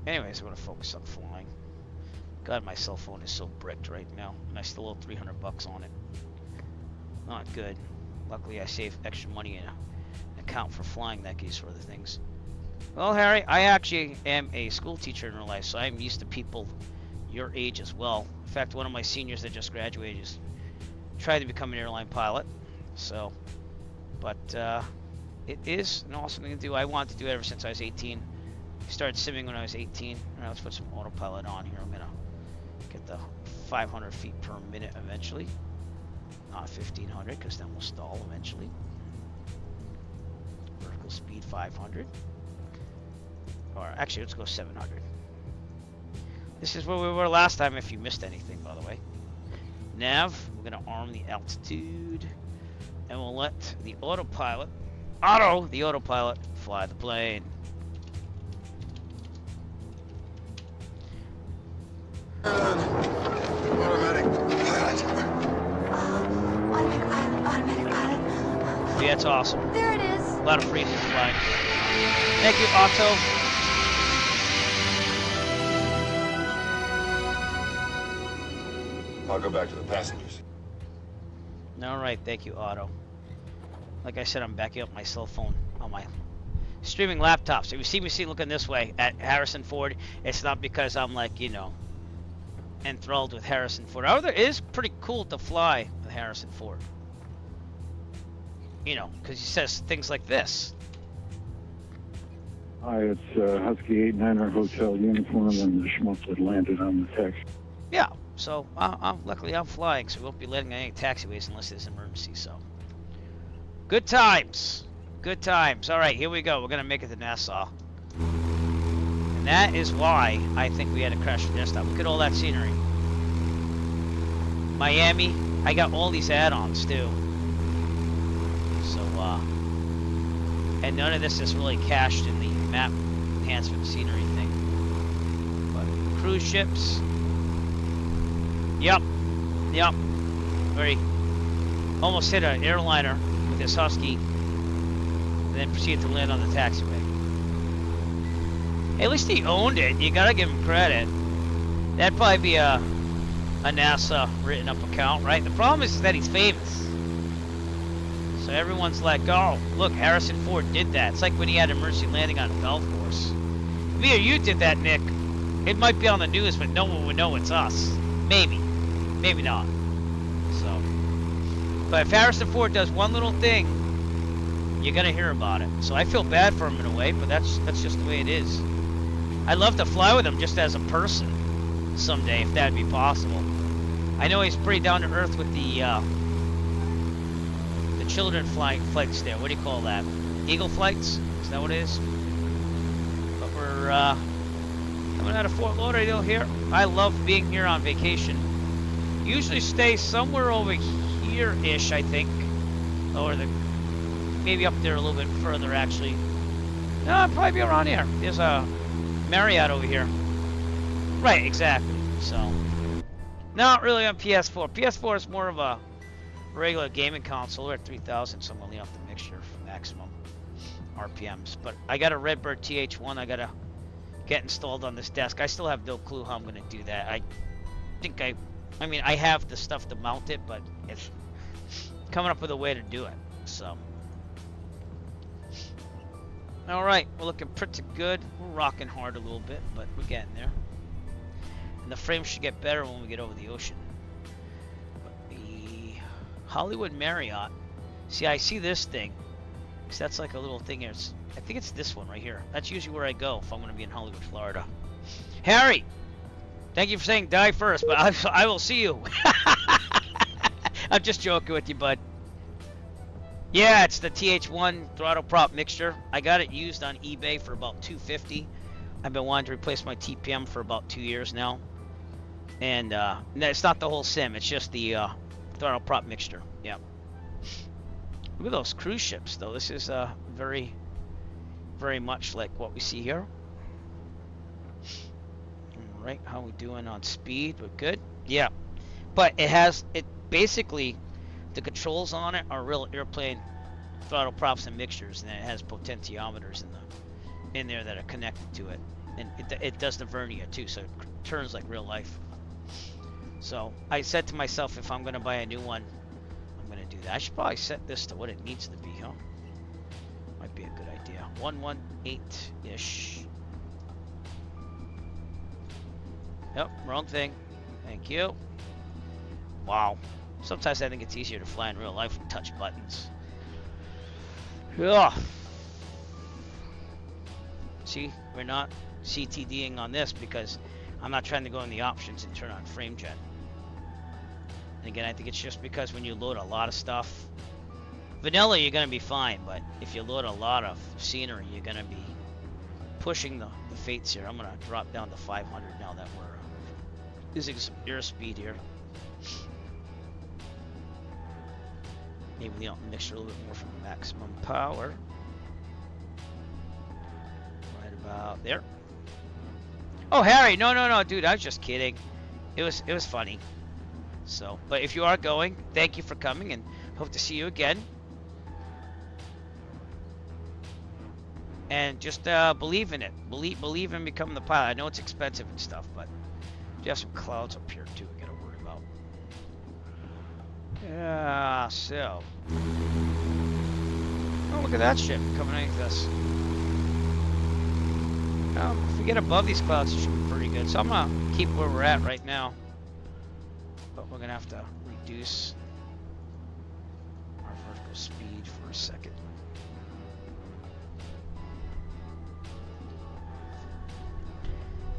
Anyways, I'm going to focus on flying. God, my cell phone is so bricked right now, and I still owe $300 on it. Not good. Luckily, I saved extra money in an account for flying that these sort of things. Well, Harry, I actually am a school teacher in real life, so I'm used to people your age as well. In fact, one of my seniors that just graduated is trying to become an airline pilot. So, but it is an awesome thing to do. I wanted to do it ever since I was 18. I started simming when I was 18. Now let's put some autopilot on here. I'm gonna get the 500 feet per minute eventually, not 1500, because then we'll stall eventually. Vertical speed 500, or actually let's go 700. This is where we were last time, if you missed anything, by the way. Nav, we're gonna arm the altitude, and we'll let the autopilot, fly the plane. Automatic pilot. Automatic pilot. Yeah, it's awesome. There it is. A lot of freedom in flying. Thank you, Otto. I'll go back to the passengers. All right, thank you, Otto. Like I said, I'm backing up my cell phone on my streaming laptop. So if you see me looking this way at Harrison Ford, it's not because I'm like, you know, enthralled with Harrison Ford. Although it is pretty cool to fly with Harrison Ford. You know, because he says things like this. Hi, it's Husky 89er Hotel uniform and the schmuck that landed on the taxi. Yeah, so luckily I'm flying, so we won't be letting any taxiways unless there's an emergency, so. Good times. Good times. All right, here we go. We're going to make it to Nassau. And that is why I think we had to crash the desktop. Look at all that scenery. Miami. I got all these add-ons, too. So, and none of this is really cached in the map enhancement scenery thing. But cruise ships. Yep. Very. Almost hit an airliner with this Husky. And then proceeded to land on the taxiway. At least he owned it. You gotta give him credit. That'd probably be a NASA written up account, right? The problem is that he's famous. So everyone's like, oh, look, Harrison Ford did that. It's like when he had emergency landing on a golf course. If me or you did that, Nick, it might be on the news, but no one would know it's us. Maybe. Maybe not. So. But if Harrison Ford does one little thing, you're gonna hear about it. So I feel bad for him in a way, but that's just the way it is. I'd love to fly with him just as a person someday, if that'd be possible. I know he's pretty down to earth with the children flying flights there. What do you call that? Eagle flights? Is that what it is? But we're coming out of Fort Lauderdale here. I love being here on vacation. Usually stay somewhere over here-ish, I think. Or maybe up there a little bit further, actually. No, I'd probably be around here. There's a Marriott over here. Right, exactly. So, not really on PS4. PS4 is more of a regular gaming console. We're at 3,000, so I'm gonna leave off the mixture for maximum RPMs. But I got a Redbird TH1 I gotta get installed on this desk. I still have no clue how I'm gonna do that. I think I mean, I have the stuff to mount it, but it's coming up with a way to do it. So, all right, we're looking pretty good. We're rocking hard a little bit, but we're getting there. And the frame should get better when we get over the ocean. But the Hollywood Marriott. See, I see this thing 'Cause that's like a little thing here. I think it's this one right here. That's usually where I go if I'm going to be in Hollywood, Florida. Harry! Thank you for saying die first, but I will see you. I'm just joking with you, bud. Yeah, it's the TH1 throttle prop mixture. I got it used on eBay for about $250. I've been wanting to replace my TPM for about 2 years now. And it's not the whole sim, it's just the throttle prop mixture. Yeah. Look at those cruise ships, though. This is very, very much like what we see here. All right, how we doing on speed? We're good. Yeah, but it basically, the controls on it are real airplane throttle props and mixtures, and then it has potentiometers in there that are connected to it, and it does the vernier too, so it turns like real life. So I said to myself, if I'm gonna buy a new one, I'm gonna do that. I should probably set this to what it needs to be, huh? Might be a good idea. 118-ish. Yep, wrong thing. Thank you. Wow. Sometimes I think it's easier to fly in real life with touch buttons. Ugh. See, we're not CTDing on this because I'm not trying to go in the options and turn on frame gen. And again, I think it's just because when you load a lot of stuff, vanilla you're going to be fine, but if you load a lot of scenery, you're going to be pushing the fates here. I'm going to drop down to 500 now that we're using some airspeed here. Maybe we don't mix a little bit more from maximum power. Right about there. Oh, Harry, no, dude, I was just kidding. It was funny. So, but if you are going, thank you for coming, and hope to see you again. And just believe in it. Believe in becoming the pilot. I know it's expensive and stuff, but you have some clouds up here too we gotta worry about. Yeah, so. Oh, look at that ship coming underneath us. If we get above these clouds, it should be pretty good. So I'm gonna keep where we're at right now. But we're gonna have to reduce our vertical speed for a second.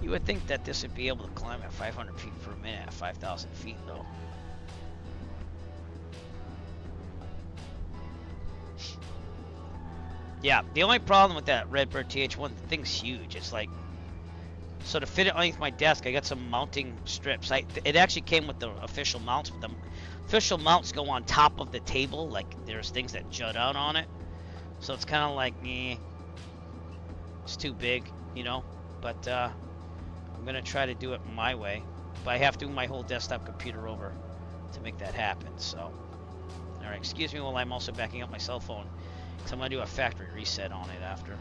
You would think that this would be able to climb at 500 feet per minute at 5,000 feet, though. Yeah, the only problem with that Redbird TH1, the thing's huge. It's like, so to fit it underneath my desk, I got some mounting strips. It actually came with the official mounts, but the official mounts go on top of the table. Like, there's things that jut out on it. So it's kind of like, it's too big, you know? But, I'm going to try to do it my way. But I have to move my whole desktop computer over to make that happen, so. Alright, excuse me while I'm also backing up my cell phone. Because I'm going to do a factory reset on it after.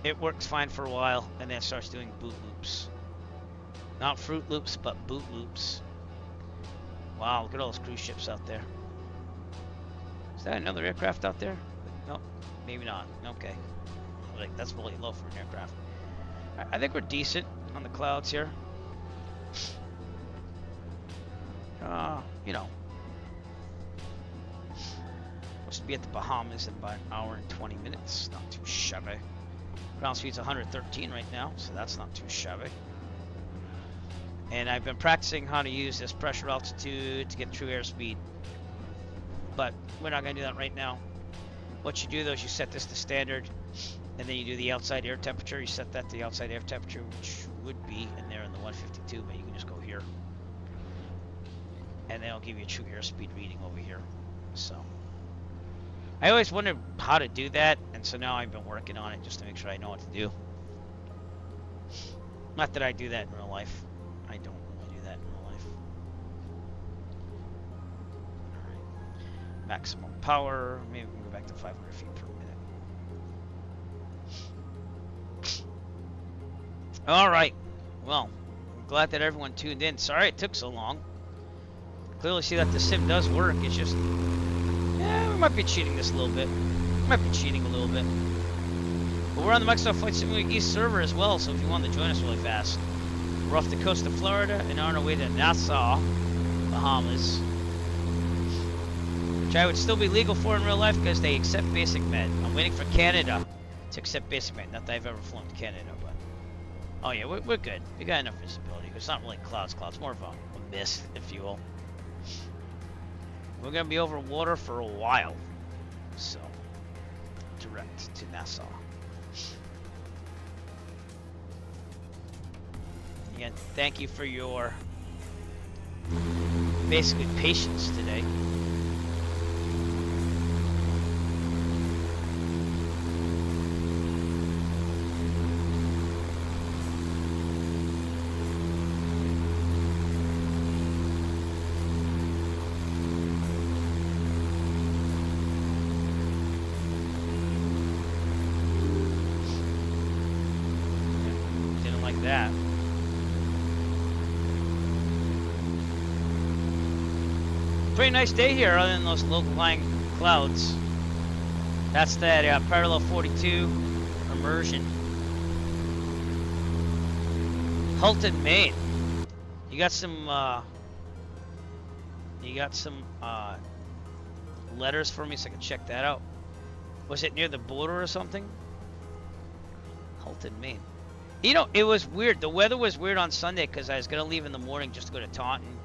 It works fine for a while, and then it starts doing boot loops. Not Fruit Loops, but boot loops. Wow, look at all those cruise ships out there. Is that another aircraft out there? Nope, maybe not. Okay. Like, that's really low for an aircraft. I think we're decent on the clouds here. You know. Supposed to be at the Bahamas in about an hour and 20 minutes. Not too shabby. Ground speed's 113 right now, so that's not too shabby. And I've been practicing how to use this pressure altitude to get true airspeed. But we're not going to do that right now. What you do, though, is you set this to standard. And then you do the outside air temperature. You set that to the outside air temperature, which would be in there in the 152, but you can just go here. And then it'll give you a true airspeed reading over here. So I always wondered how to do that, and so now I've been working on it just to make sure I know what to do. Not that I do that in real life. I don't really do that in real life. Alright. Maximum power. Maybe we can go back to 500 feet per minute. Alright, well, I'm glad that everyone tuned in. Sorry it took so long. Clearly see that the sim does work. It's just, we might be cheating this a little bit. Might be cheating a little bit. But we're on the Microsoft Flight Simulator East server as well, so if you want to join us really fast. We're off the coast of Florida and on our way to Nassau, Bahamas. which I would still be legal for in real life because they accept basic med. I'm waiting for Canada to accept basic med. Not that I've ever flown to Canada, but oh yeah, we're good. We got enough visibility. It's not really clouds, more of a mist, if you will. We're gonna be over water for a while, so direct to Nassau. Again, thank you for your basically patience today. Didn't like that. Pretty nice day here, other than those low-lying clouds. That's that parallel 42 immersion. Halton, Maine. You got some letters for me so I can check that out. Was it near the border or something? Halton, Maine. You know, it was weird. The weather was weird on Sunday because I was gonna leave in the morning just to go to Taunton,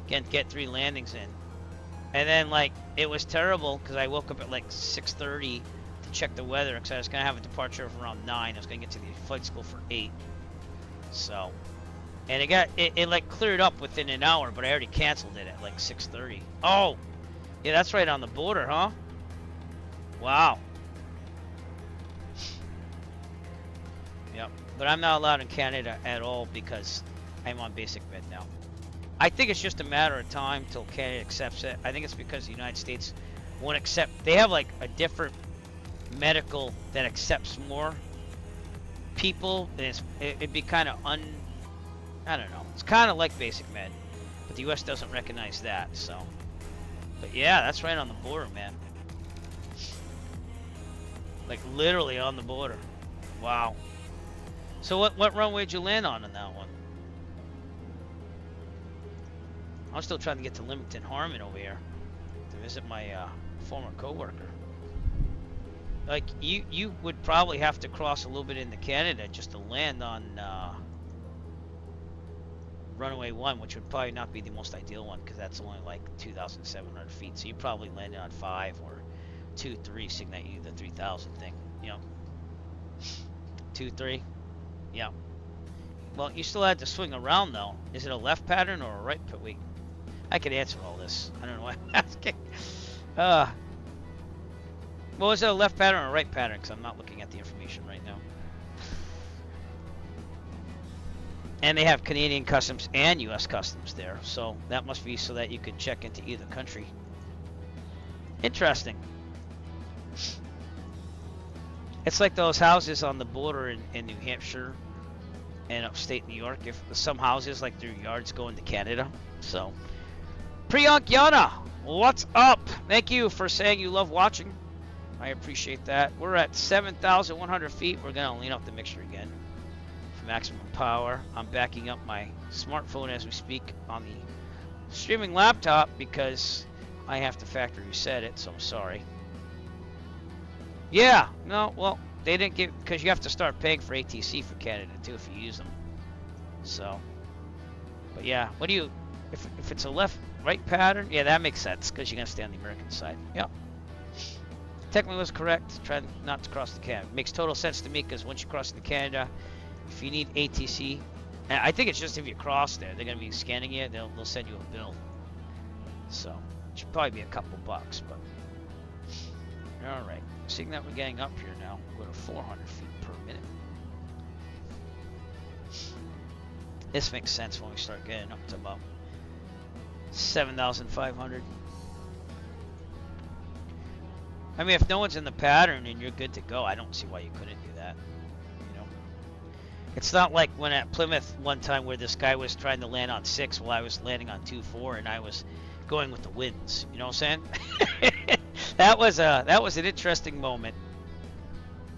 get 3 landings in. And then, like, it was terrible because I woke up at like 6:30 to check the weather because I was going to have a departure of around 9. I was going to get to the flight school for 8. So, and it like cleared up within an hour, but I already canceled it at like 6:30. Oh, yeah, that's right on the border, huh? Wow. Yep, but I'm not allowed in Canada at all because I'm on basic med now. I think it's just a matter of time till Canada accepts it. I think it's because the United States won't accept. They have like a different medical that accepts more people. And it'd be kind of I don't know. It's kind of like basic med, but the U.S. doesn't recognize that. So, but yeah, that's right on the border, man. Like literally on the border. Wow. So what runway did you land on in that one? I'm still trying to get to Leamington Harmon over here to visit my former coworker. Like you would probably have to cross a little bit into Canada just to land on runway 1, which would probably not be the most ideal one because that's only like 2,700 feet. So you probably landed on 5 or 2-3, seeing that you the 3,000 thing. You know, 2-3. Yeah. Well, you still had to swing around though. Is it a left pattern or a right? Wait. I could answer all this. I don't know why I'm asking. Well, is it a left pattern or a right pattern? Because I'm not looking at the information right now. And they have Canadian Customs and U.S. Customs there. So that must be so that you can check into either country. Interesting. It's like those houses on the border in New Hampshire and upstate New York. If some houses, like their yards, go into Canada. So... Priyank Yana, what's up? Thank you for saying you love watching. I appreciate that. We're at 7,100 feet. We're going to lean up the mixture again for maximum power. I'm backing up my smartphone as we speak on the streaming laptop because I have to factory reset it, so I'm sorry. Yeah, no, well, they didn't give, because you have to start paying for ATC for Canada too if you use them. So, but yeah, what do you, if it's a right pattern, yeah, that makes sense because you're gonna stay on the American side. Yep. Technically was correct. Try not to cross the Canada. Makes total sense to me because once you cross into Canada, if you need ATC, and I think it's just if you cross there, they're gonna be scanning you. They'll send you a bill. So it should probably be a couple bucks, but all right. Seeing that we're getting up here now, we're at 400 feet per minute. This makes sense when we start getting up to about 7,500. I mean, if no one's in the pattern and you're good to go, I don't see why you couldn't do that. You know, it's not like when at Plymouth one time where this guy was trying to land on 6 while I was landing on 2-4 and I was going with the winds. You know what I'm saying? that was an interesting moment.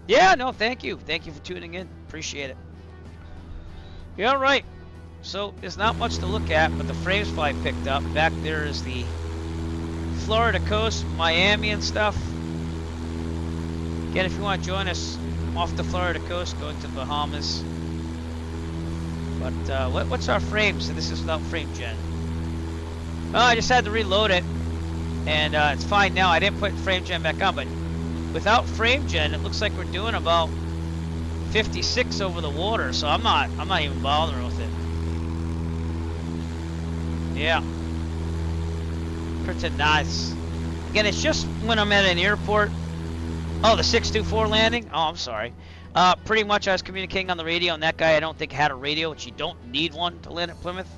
Yeah, no, thank you for tuning in. Appreciate it. Yeah, right. So there's not much to look at, but the frames fly picked up. Back there is the Florida coast, Miami and stuff. Again, if you want to join us off the Florida coast, going to Bahamas. But what's our frame? So this is without frame gen. Well, I just had to reload it, and it's fine now. I didn't put frame gen back on, but without frame gen, it looks like we're doing about 56 over the water. So I'm not even bothering with it. Yeah, pretty nice. Again, it's just when I'm at an airport. Oh, the 624 landing? Oh, I'm sorry. Pretty much I was communicating on the radio, and that guy I don't think had a radio, which you don't need one to land at Plymouth.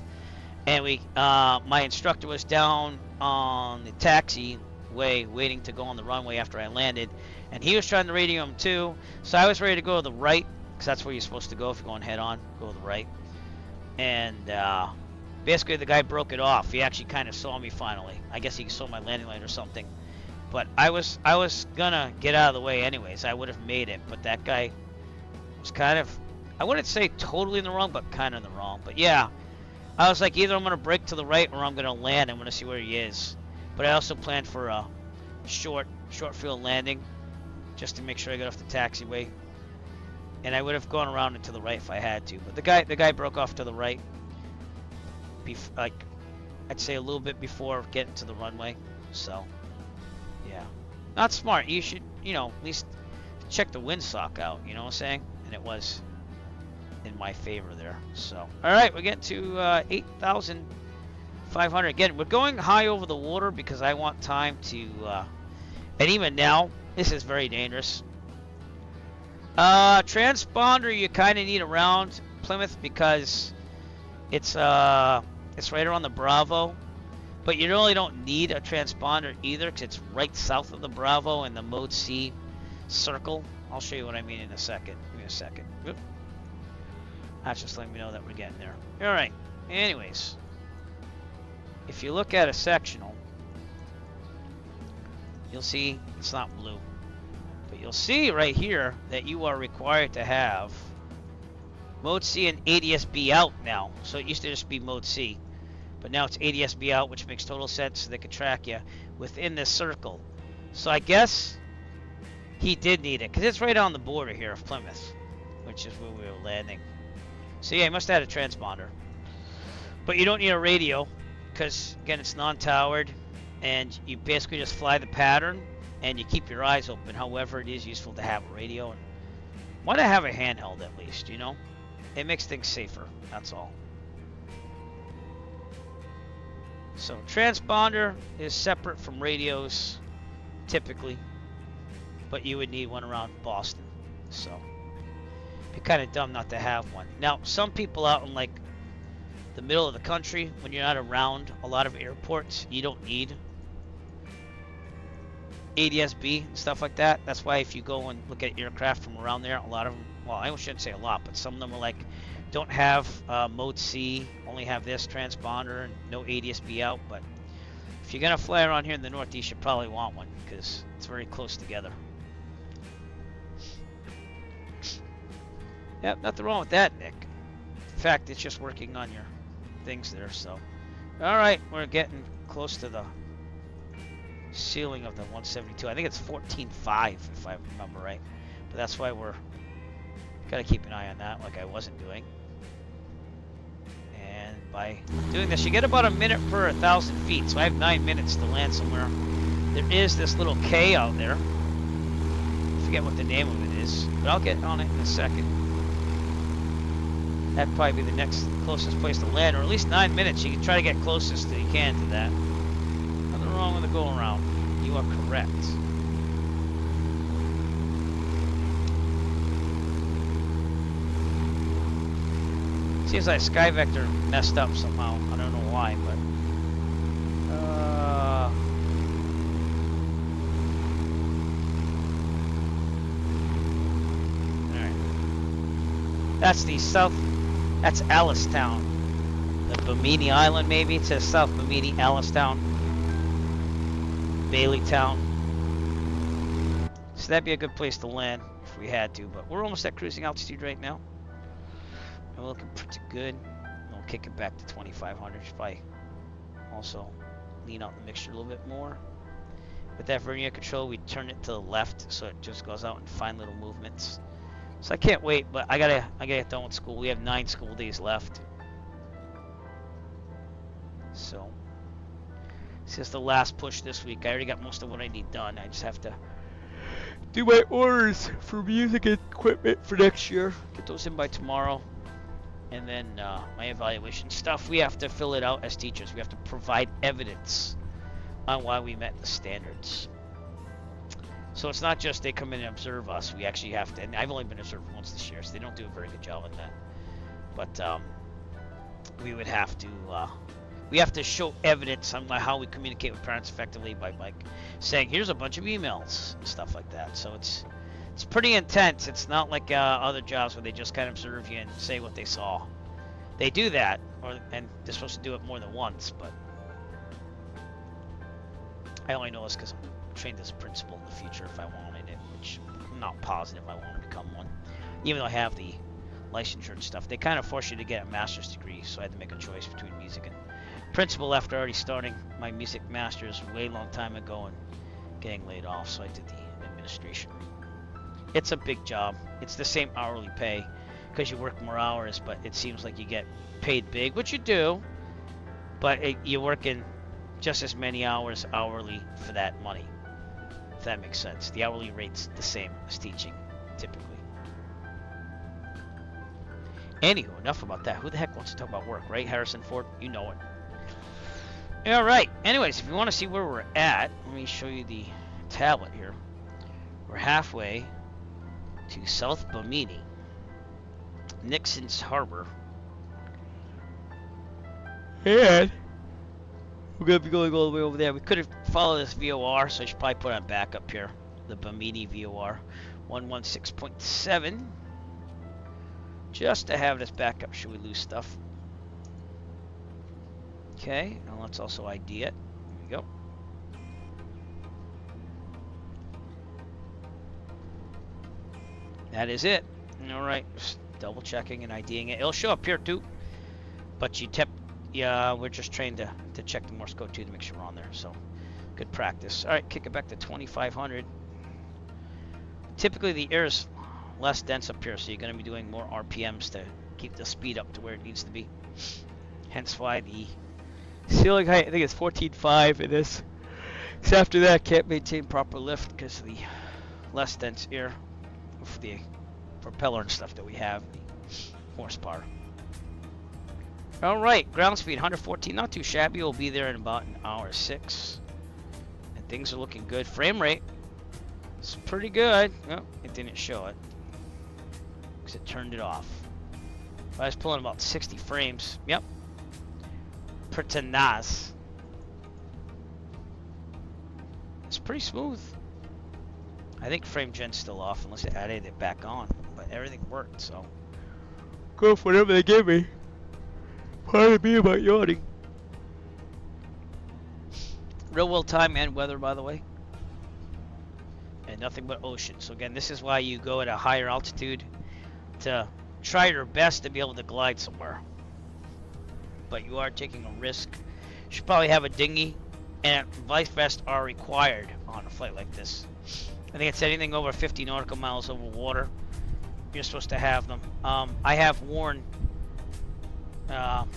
And my instructor was down on the taxiway waiting to go on the runway after I landed, and he was trying to radio him too. So I was ready to go to the right, because that's where you're supposed to go if you're going head on. Go to the right. And basically the guy broke it off. He actually kind of saw me finally. I guess he saw my landing light or something. But I was gonna get out of the way anyways. I would have made it, but that guy was kind of, I wouldn't say totally in the wrong, but kind of in the wrong. But yeah, I was like, either I'm gonna break to the right or I'm gonna land. I'm gonna see where he is. But I also planned for a short field landing, just to make sure I got off the taxiway. And I would have gone around and to the right if I had to. But the guy broke off to the right, like I'd say a little bit before getting to the runway. So. Yeah, not smart. You should, at least check the windsock out, you know what I'm saying? And it was in my favor there. So, all right, we're getting to 8,500. Again, we're going high over the water because I want time to, and even now, this is very dangerous. Transponder you kind of need around Plymouth because it's right around the Bravo. But you really don't need a transponder either because it's right south of the Bravo in the Mode C circle. I'll show you what I mean in a second. Give me a second. Oop. That's just letting me know that we're getting there. Alright. Anyways. If you look at a sectional, you'll see it's not blue. But you'll see right here that you are required to have Mode C and ADS-B out now. So it used to just be Mode C. But now it's ADS-B out, which makes total sense so they could track you within this circle. So I guess he did need it, because it's right on the border here of Plymouth, which is where we were landing. So yeah, he must have had a transponder. But you don't need a radio, because again, it's non-towered, and you basically just fly the pattern, and you keep your eyes open. However, it is useful to have a radio, and want to have a handheld at least, It makes things safer, that's all. So transponder is separate from radios, typically, but you would need one around Boston. So it'd be kind of dumb not to have one. Now, some people out in like the middle of the country, when you're not around a lot of airports, you don't need ADS-B and stuff like that. That's why if you go and look at aircraft from around there, a lot of them, well, I shouldn't say a lot, but some of them are like, don't have Mode C, only have this transponder and no ADS-B out. But if you're gonna fly around here in the Northeast, you probably want one because it's very close together. Yep, nothing wrong with that, Nick. In fact, it's just working on your things there. So, all right, we're getting close to the ceiling of the 172. I think it's 14.5 if I remember right. But that's why we're gotta keep an eye on that, like I wasn't doing. And by doing this, you get about a minute per 1,000 feet. So I have 9 minutes to land somewhere. There is this little K out there. I forget what the name of it is, but I'll get on it in a second. That'd probably be the next closest place to land, or at least 9 minutes. You can try to get closest that you can to that. Nothing wrong with the go around. You are correct. Seems like Sky Vector messed up somehow. I don't know why, but all right. That's the south. That's Alistown, the Bimini Island. Maybe it says South Bimini, Alistown, Baileytown. So that'd be a good place to land if we had to. But we're almost at cruising altitude right now. We're looking pretty good. We'll kick it back to 2,500. Should probably also lean out the mixture a little bit more. With that vernier control, we turn it to the left so it just goes out in fine little movements. So I can't wait, but I gotta get done with school. We have 9 school days left. So this is the last push this week. I already got most of what I need done. I just have to do my orders for music and equipment for next year. Get those in by tomorrow. And then my evaluation stuff, we have to fill it out as teachers. We have to provide evidence on why we met the standards. So it's not just they come in and observe us. We actually have to, and I've only been observed once this year, so they don't do a very good job on that. But we would have to, we have to show evidence on how we communicate with parents effectively by like saying, here's a bunch of emails and stuff like that. So it's pretty intense. It's not like other jobs where they just kind of observe you and say what they saw. They do that, and they're supposed to do it more than once, but I only know this because I'm trained as a principal in the future if I wanted it, which I'm not positive I want to become one. Even though I have the licensure and stuff, they kind of force you to get a master's degree, so I had to make a choice between music and principal after already starting my music master's way long time ago and getting laid off, so I did the administration. It's a big job. It's the same hourly pay because you work more hours, but it seems like you get paid big, which you do, but you're working just as many hours hourly for that money, if that makes sense. The hourly rate's the same as teaching, typically. Anywho, enough about that. Who the heck wants to talk about work, right? Harrison Ford, you know it. All right. Anyways, if you want to see where we're at, let me show you the tablet here. We're halfway to South Bimini, Nixon's Harbor, and we're going to be going all the way over there. We could have followed this VOR, so I should probably put on backup here. The Bimini VOR 116.7. Just to have this backup should we lose stuff. Okay, and let's also ID it. There we go. That is it. Alright, just double checking and IDing it. It'll show up here too. But we're just trained to check the Morse code too to make sure we're on there. So good practice. Alright, kick it back to 2500. Typically the air is less dense up here, so you're going to be doing more RPMs to keep the speed up to where it needs to be. Hence why the ceiling height, I think it's 14.5 in this. So after that, can't maintain proper lift because of the less dense air of the propeller and stuff that we have, the horsepower. Alright, ground speed 114, not too shabby. We'll be there in about an hour 6. And things are looking good. Frame rate, it's pretty good. Oh, it didn't show it because it turned it off. I was pulling about 60 frames. Yep. Pertinaz. It's pretty smooth. I think frame gen's still off unless I added it back on, but everything worked, so go for whatever they give me. Pardon me about yawning. Real world time and weather, by the way, and nothing but ocean. So again, this is why you go at a higher altitude to try your best to be able to glide somewhere, but you are taking a risk. You should probably have a dinghy, and life vests are required on a flight like this. I think it's anything over 50 nautical miles over water, you're supposed to have them. I have worn, and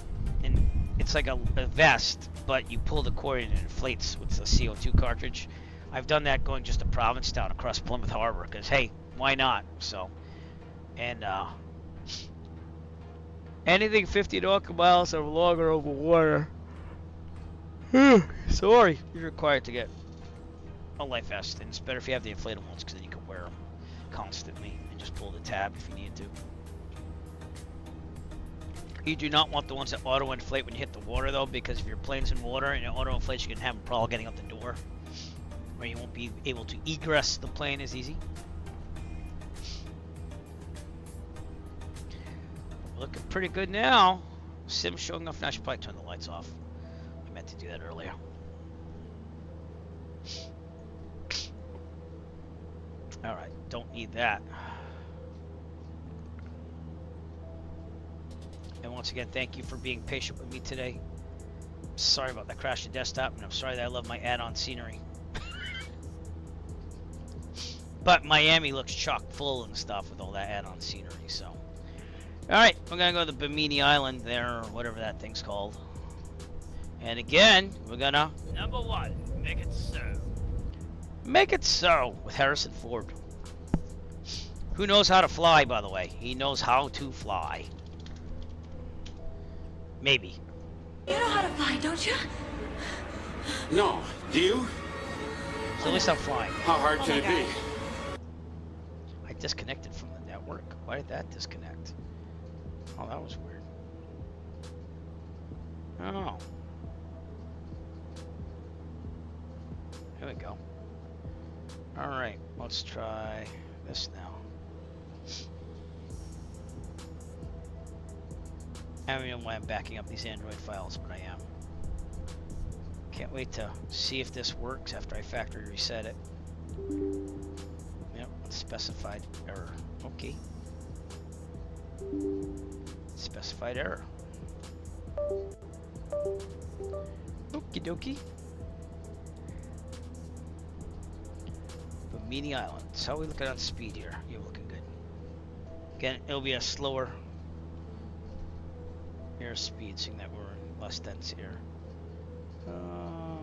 it's like a vest, but you pull the cord and it inflates with the CO2 cartridge. I've done that going just to Provincetown across Plymouth Harbor, because hey, why not? So, and anything 50 nautical miles or longer over water, sorry, you're required to get a life vest, and it's better if you have the inflatable ones because then you can wear them constantly and just pull the tab if you need to. You do not want the ones that auto inflate when you hit the water though, because if your plane's in water and it auto inflates, you can have a problem getting out the door, where you won't be able to egress the plane as easy. Looking pretty good now. Sim's showing off now. I should probably turn the lights off. I meant to do that earlier. Alright, don't need that. And once again, thank you for being patient with me today. Sorry about that crash of desktop, and I'm sorry that I love my add-on scenery. But Miami looks chock full and stuff with all that add-on scenery, so. Alright, we're gonna go to Bimini Island there, or whatever that thing's called. And again, we're gonna Number 1, make it so. make it so with Harrison Ford. Who knows how to fly, by the way? He knows how to fly. Maybe. You know how to fly, don't you? No. Do you? So at least I'm flying. How hard can it be? I disconnected from the network. Why did that disconnect? Oh, that was weird. Oh. Here we go. Alright, let's try this now. I don't even know why I'm backing up these Android files, but I am. Can't wait to see if this works after I factory reset it. Yep, specified error. Okay. Specified error. Okie dokie. Bimini Island. So how are we looking on speed here? You're looking good. Again, it'll be a slower airspeed, seeing that we're in less dense air.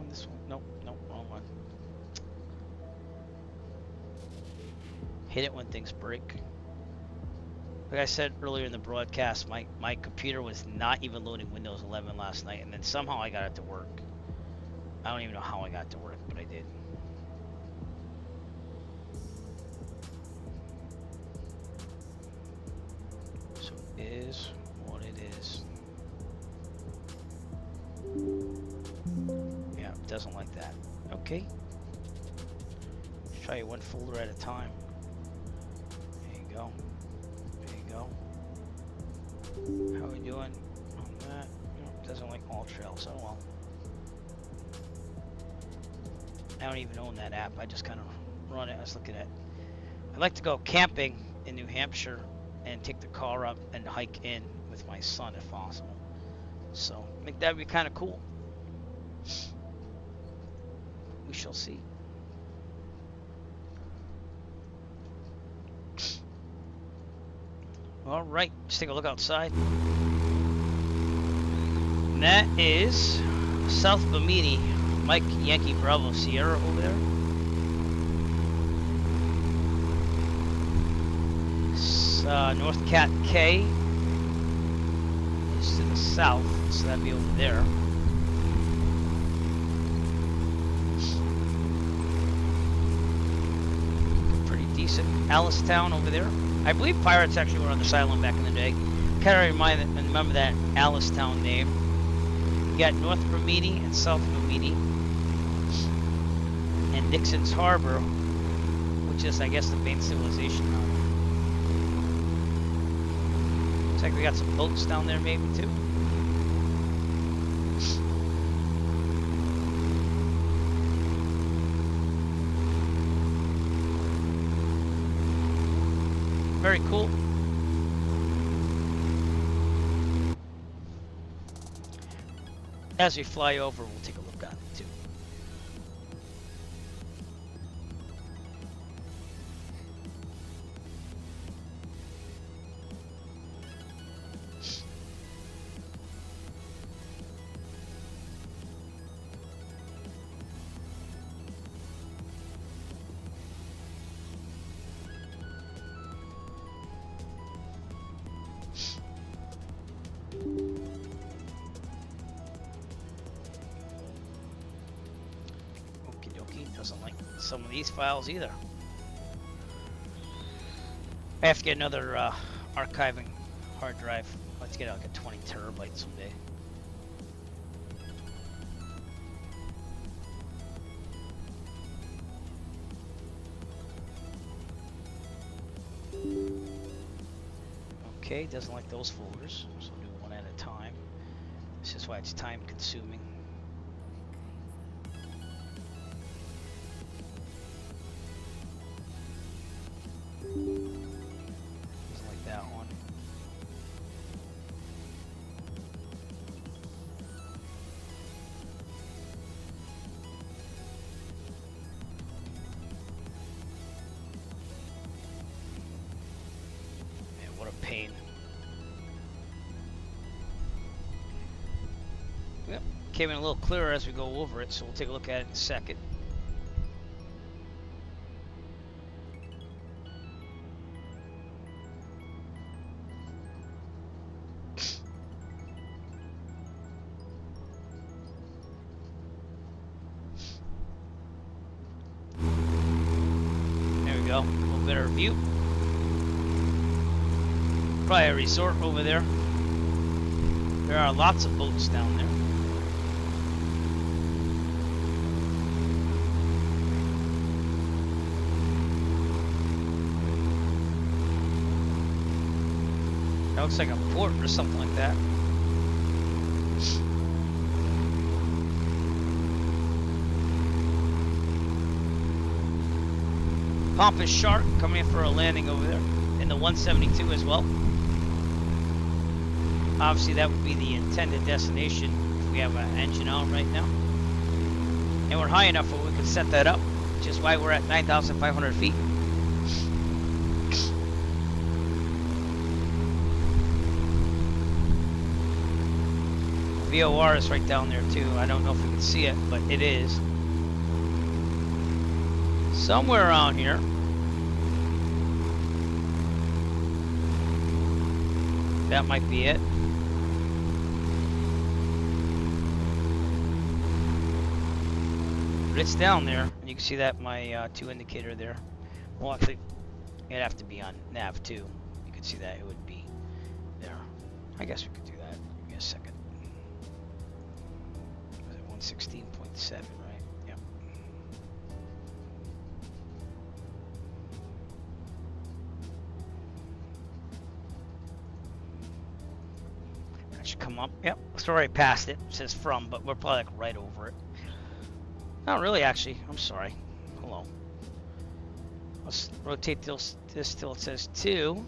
This one. Nope, nope, wrong one. Hit it when things break. Like I said earlier in the broadcast, my computer was not even loading Windows 11 last night, and then somehow I got it to work. I don't even know how I got it to work, but I did. So it is what it is. Yeah, it doesn't like that. Okay. Let's try it one folder at a time. There you go. There you go. How are we doing on that? Nope, doesn't like all trails. Oh well. I don't even own that app. I just kind of run it. I was looking at. I'd like to go camping in New Hampshire and take the car up and hike in with my son if possible. So I think that'd be kind of cool. We shall see. All right, let's take a look outside. And that is South Bimini, Mike Yankee Bravo Sierra over there. North Cat K is to the south, so that'd be over there. Pretty decent. Alistown over there. I believe pirates actually were on this island back in the day. Kind of remember that Alistown name. You got North Bimini and South Bimini, and Dixon's Harbor, which is, I guess, the main civilization now. Looks like we got some boats down there, maybe too. Very cool. As we fly over, we'll take a look at it too. Doesn't like some of these files either. I have to get another archiving hard drive. Let's get like a 20 terabyte someday. Okay, doesn't like those folders, so we'll do one at a time. This is why it's time consuming. Doesn't like that one. pain. Yep, came in a little clearer as we go over it, so we'll take a look at it in a second. There we go, a little better view. Probably a resort over there. There are lots of boats down there. That looks like a port or something like that. Pompous Shark coming in for a landing over there in the 172 as well. Obviously that would be the intended destination if we have an engine on right now. And we're high enough where we can set that up, which is why we're at 9,500 feet. VOR is right down there too. I don't know if you can see it, but it is. Somewhere around here. That might be it. But it's down there, and you can see that my 2 indicator there. Well, actually, it'd have to be on nav 2. You can see that it would be there. I guess we could do that. Give me a second. Was it 116.7, right? Yep. That should come up. Yep, it's already past it. It says from, but we're probably like right over it. Not really, actually. I'm sorry. Hello. Let's rotate this till it says 2,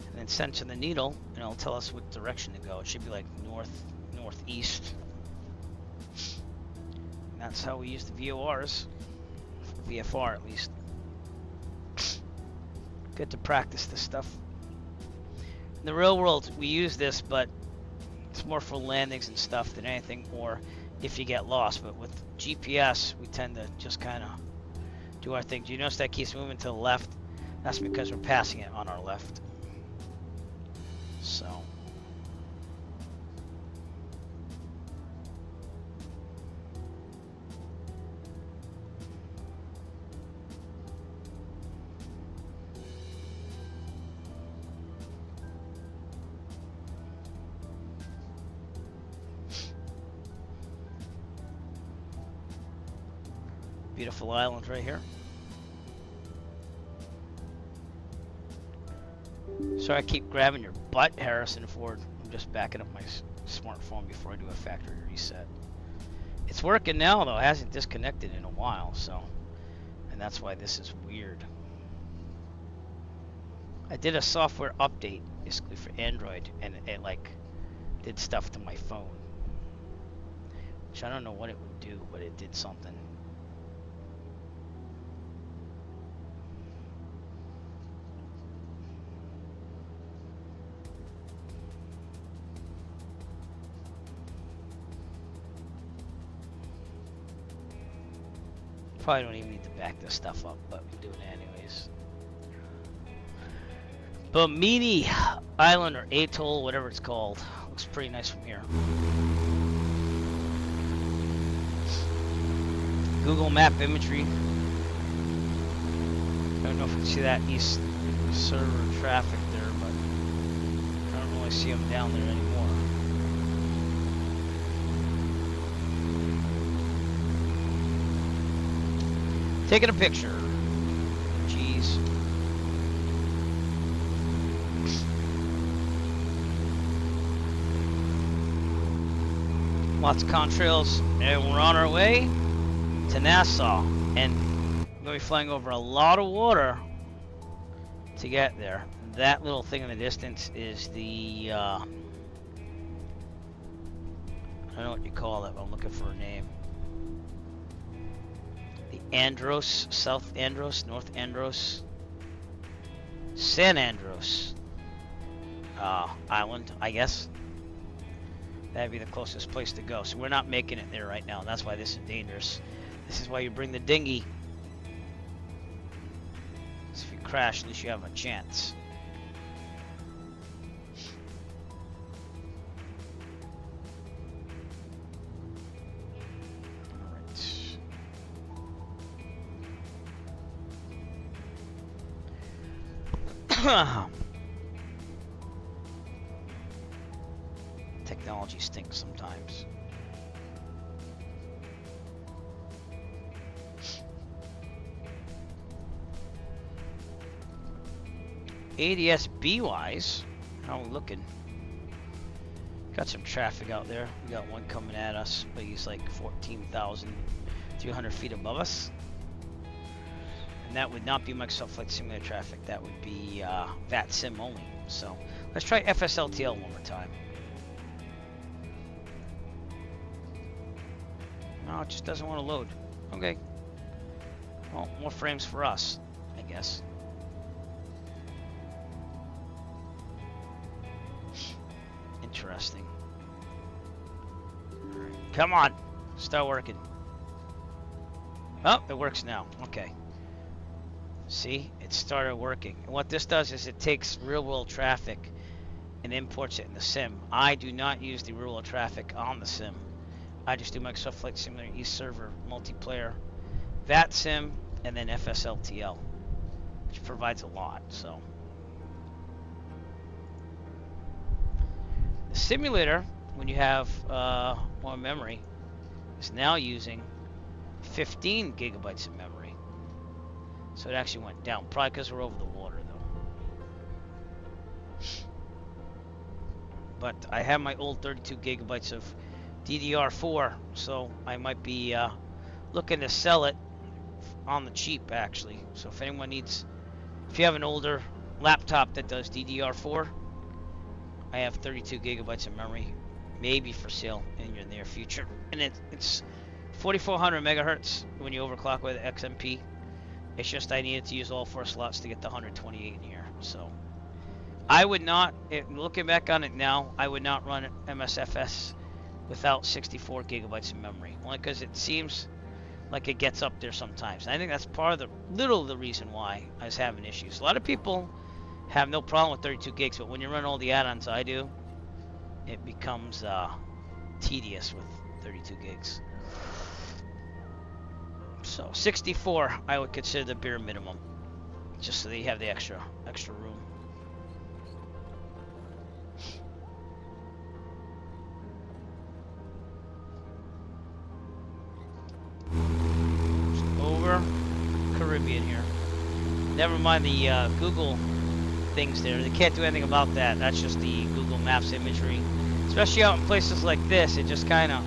and then center the needle, and it'll tell us what direction to go. It should be like northeast. And that's how we use the VORs, VFR at least. Good to practice this stuff. In the real world, we use this, but it's more for landings and stuff than anything, or if you get lost. But with GPS, we tend to just kind of do our thing. Do you notice that keeps moving to the left? That's because we're passing it on our left. So beautiful island right here. So I keep grabbing your butt, Harrison Ford. I'm just backing up my smartphone before I do a factory reset. It's working now though. It hasn't disconnected in a while, so, and that's why this is weird. I did a software update basically for Android, and it like did stuff to my phone, which I don't know what it would do, but it did something. Probably don't even need to back this stuff up, but we do it anyways. MYNN Island or Atoll, whatever it's called. Looks pretty nice from here. Google Map imagery. I don't know if you can see that east server traffic there, but I don't really see them down there anymore. Taking a picture. Jeez. Lots of contrails, and we're on our way to Nassau. And we're going to be flying over a lot of water to get there. That little thing in the distance is the, I don't know what you call it, but I'm looking for a name. Andros, South Andros, North Andros, San Andros. island, I guess. That'd be the closest place to go. So we're not making it there right now. That's why this is dangerous. This is why you bring the dinghy. So if you crash, at least you have a chance. Alright. Technology stinks sometimes. ADS-B wise, how are we looking? Got some traffic out there. We got one coming at us, but he's like 14,300 feet above us. And that would not be Microsoft Flight Simulator traffic. That would be VATSIM only. So let's try FSLTL one more time. No, it just doesn't want to load. Okay. Well, more frames for us, I guess. Interesting. Alright. Come on. Start working. Oh, it works now. Okay. See? It started working. And what this does is it takes real-world traffic and imports it in the sim. I do not use the real-world traffic on the sim. I just do Microsoft Flight Simulator eServer, Multiplayer, VATSIM, and then FSLTL, which provides a lot. So the simulator, when you have more memory, is now using 15 gigabytes of memory. So it actually went down, probably because we're over the water, though. But I have my old 32 gigabytes of DDR4, so I might be looking to sell it on the cheap, actually. So if anyone needs, if you have an older laptop that does DDR4, I have 32 gigabytes of memory, maybe for sale in your near future. And it's 4400 megahertz when you overclock with XMP. It's just I needed to use all 4 slots to get the 128 in here. So I would not, looking back on it now, I would not run MSFS without 64 gigabytes of memory, only because it seems like it gets up there sometimes. And I think that's part of the reason why I was having issues. A lot of people have no problem with 32 gigs, but when you run all the add-ons I do, it becomes tedious with 32 gigs. So 64 I would consider the bare minimum, just so that you have the extra room. Over Caribbean here. Never mind the Google things there. They can't do anything about that. That's just the Google Maps imagery. Especially out in places like this, it just kind of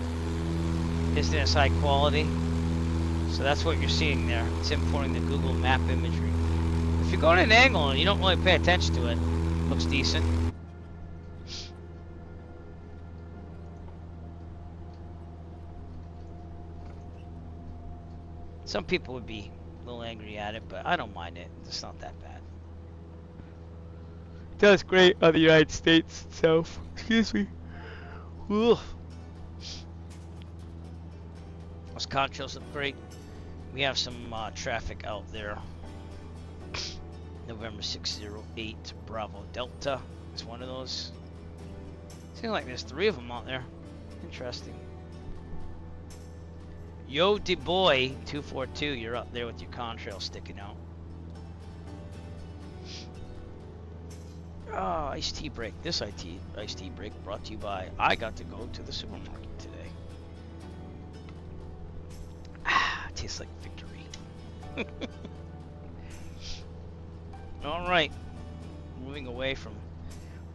isn't as high quality. So that's what you're seeing there. It's importing the Google Map imagery. If you go at an angle and you don't really pay attention to it, it looks decent. Some people would be a little angry at it, but I don't mind it. It's not that bad. It does great on the United States itself. Excuse me. Ugh. Those contrails look great. We have some traffic out there. November 608 Bravo Delta is one of those. Seems like there's 3 of them out there. Interesting. Yo, de boy 242, you're up there with your contrail sticking out. Oh, iced tea break. This iced tea break brought to you by I got to go to the supermarket today. Tastes like victory. All right, moving away from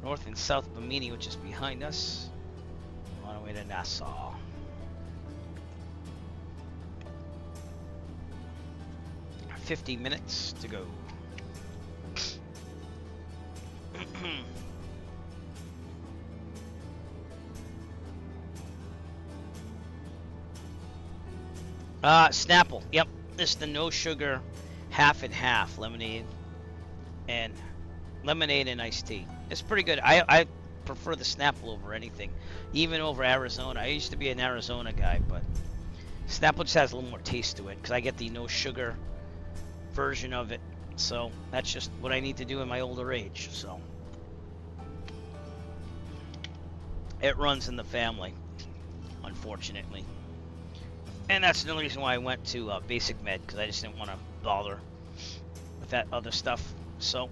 North and South Bimini, which is behind us, on our way to Nassau. $50 minutes to go. Snapple. Yep, this is the no sugar half and half lemonade and lemonade and iced tea. It's pretty good. I prefer the Snapple over anything, even over Arizona. I used to be an Arizona guy, but Snapple just has a little more taste to it because I get the no sugar version of it. So that's just what I need to do in my older age. So it runs in the family, unfortunately. And that's the reason why I went to basic med, because I just didn't want to bother with that other stuff. So,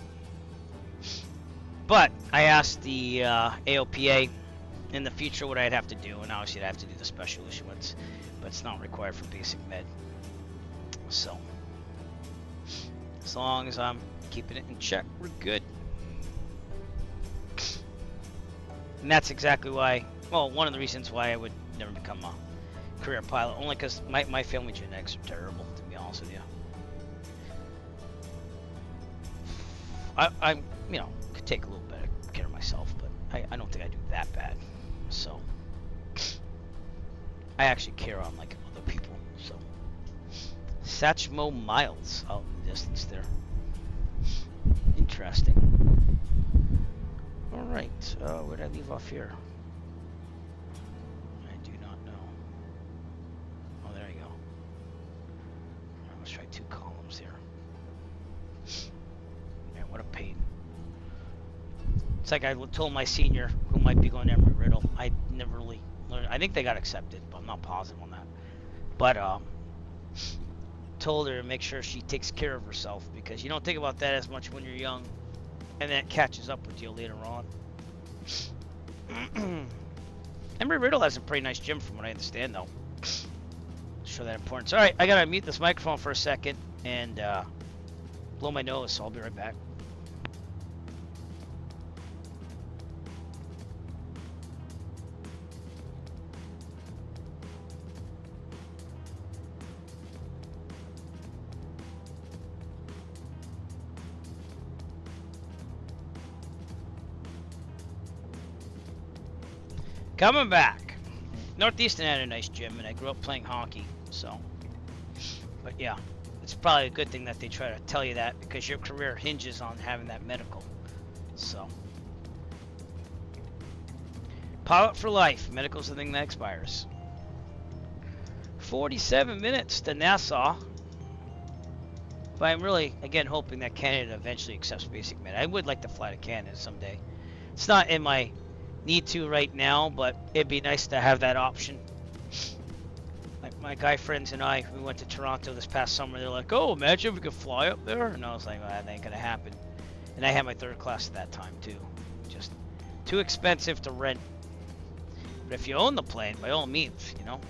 but I asked the AOPA in the future what I'd have to do, and obviously I'd have to do the special issuance, but it's not required for basic med. So, as long as I'm keeping it in check, we're good. And that's exactly why, well, one of the reasons why I would never become a career pilot, only because my family genetics are terrible, to be honest with you. I you know, could take a little better care of myself, but I don't think I do that bad. So I actually care on like other people. So Satchmo Miles out in the distance there. Interesting. All right, where did I leave off here? I do not know. Oh, there you go. Let's try 2 columns here. Man, what a pain. It's like I told my senior, who might be going to Embry-Riddle, I never really learned. I think they got accepted, but I'm not positive on that. But told her to make sure she takes care of herself, because you don't think about that as much when you're young, and then it catches up with you later on. Embry-Riddle has a pretty nice gym from what I understand, though. Show that importance. Alright, I gotta mute this microphone for a second and blow my nose, so I'll be right back. Coming back. Northeastern had a nice gym, and I grew up playing hockey, so. But yeah, it's probably a good thing that they try to tell you that, because your career hinges on having that medical. So. Pilot for life. Medical's the thing that expires. 47 minutes to Nassau. But I'm really, again, hoping that Canada eventually accepts basic med. I would like to fly to Canada someday. It's not in my need to right now, but it'd be nice to have that option. Like my guy friends and I, we went to Toronto this past summer. They're like, "Oh, imagine if we could fly up there," and I was like, well, "That ain't gonna happen." And I had my 3rd class at that time too. Just too expensive to rent. But if you own the plane, by all means, you know.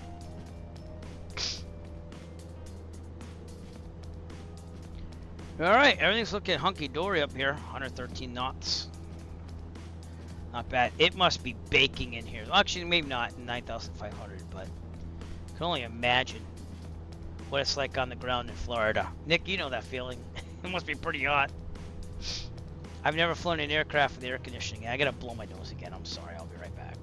All right, everything's looking hunky-dory up here. 113 knots. Not bad. It must be baking in here. Actually, maybe not in 9,500, but I can only imagine what it's like on the ground in Florida. Nick, you know that feeling. It must be pretty hot. I've never flown an aircraft with air conditioning. I gotta blow my nose again. I'm sorry. I'll be right back.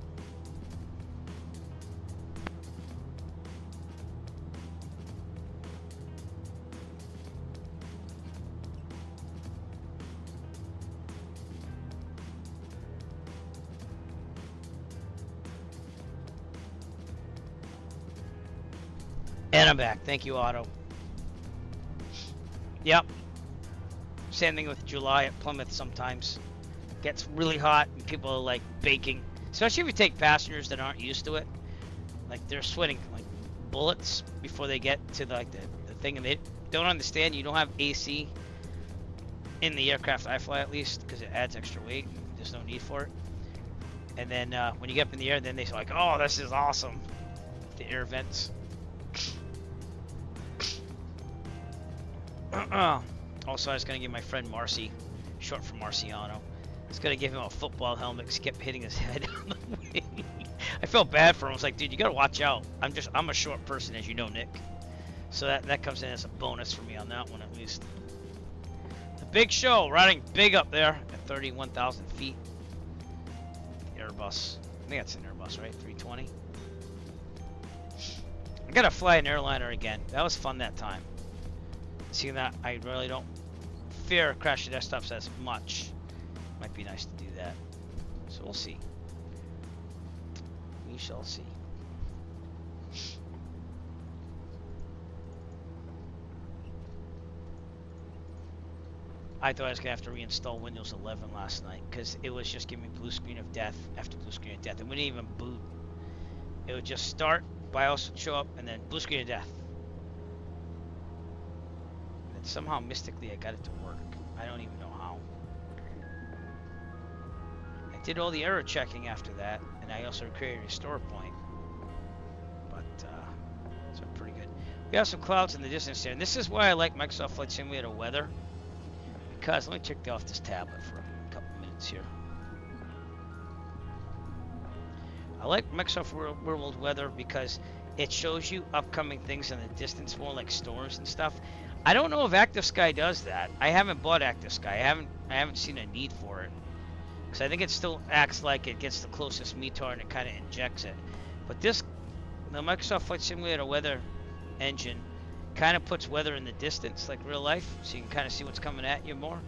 And I'm back. Thank you, Otto. Yep. Same thing with July at Plymouth sometimes. Gets really hot and people are like baking. Especially if you take passengers that aren't used to it. Like they're sweating like bullets before they get to the thing, and they don't understand you don't have AC in the aircraft I fly, at least, because it adds extra weight. There's no need for it. And then when you get up in the air, then they're like, "Oh, this is awesome." The air vents. Also, I was going to give my friend Marcy, short for Marciano, I was going to give him a football helmet because he kept hitting his head on the wing. I felt bad for him. I was like, dude, you got to watch out. I'm a short person, as you know, Nick. So that comes in as a bonus for me on that one, at least. The Big Show, riding big up there at 31,000 feet. Airbus. I think that's an Airbus, right? 320. I got to fly an airliner again. That was fun that time. Seeing that, I really don't fear crashing desktops as much Might be nice to do that. So we'll see. We shall see. I thought I was going to have to reinstall Windows 11 last night because it was just giving me blue screen of death after blue screen of death. It wouldn't even boot. It would just start, BIOS would show up, and then blue screen of death. And then somehow, mystically, I got it to work. I don't even know how. I did all the error checking after that, and I also created a store point. But, it's been pretty good. We have some clouds in the distance there, and this is why I like Microsoft Flight Simulator weather. Because, let me check off this tablet for a couple minutes here. I like Microsoft World Weather because it shows you upcoming things in the distance, more like storms and stuff. I don't know if Active Sky does that. I haven't bought Active Sky. I haven't seen a need for it. Because I think it still acts like it gets the closest METAR and it kind of injects it. But the Microsoft Flight Simulator weather engine kind of puts weather in the distance, like real life, so you can kind of see what's coming at you more.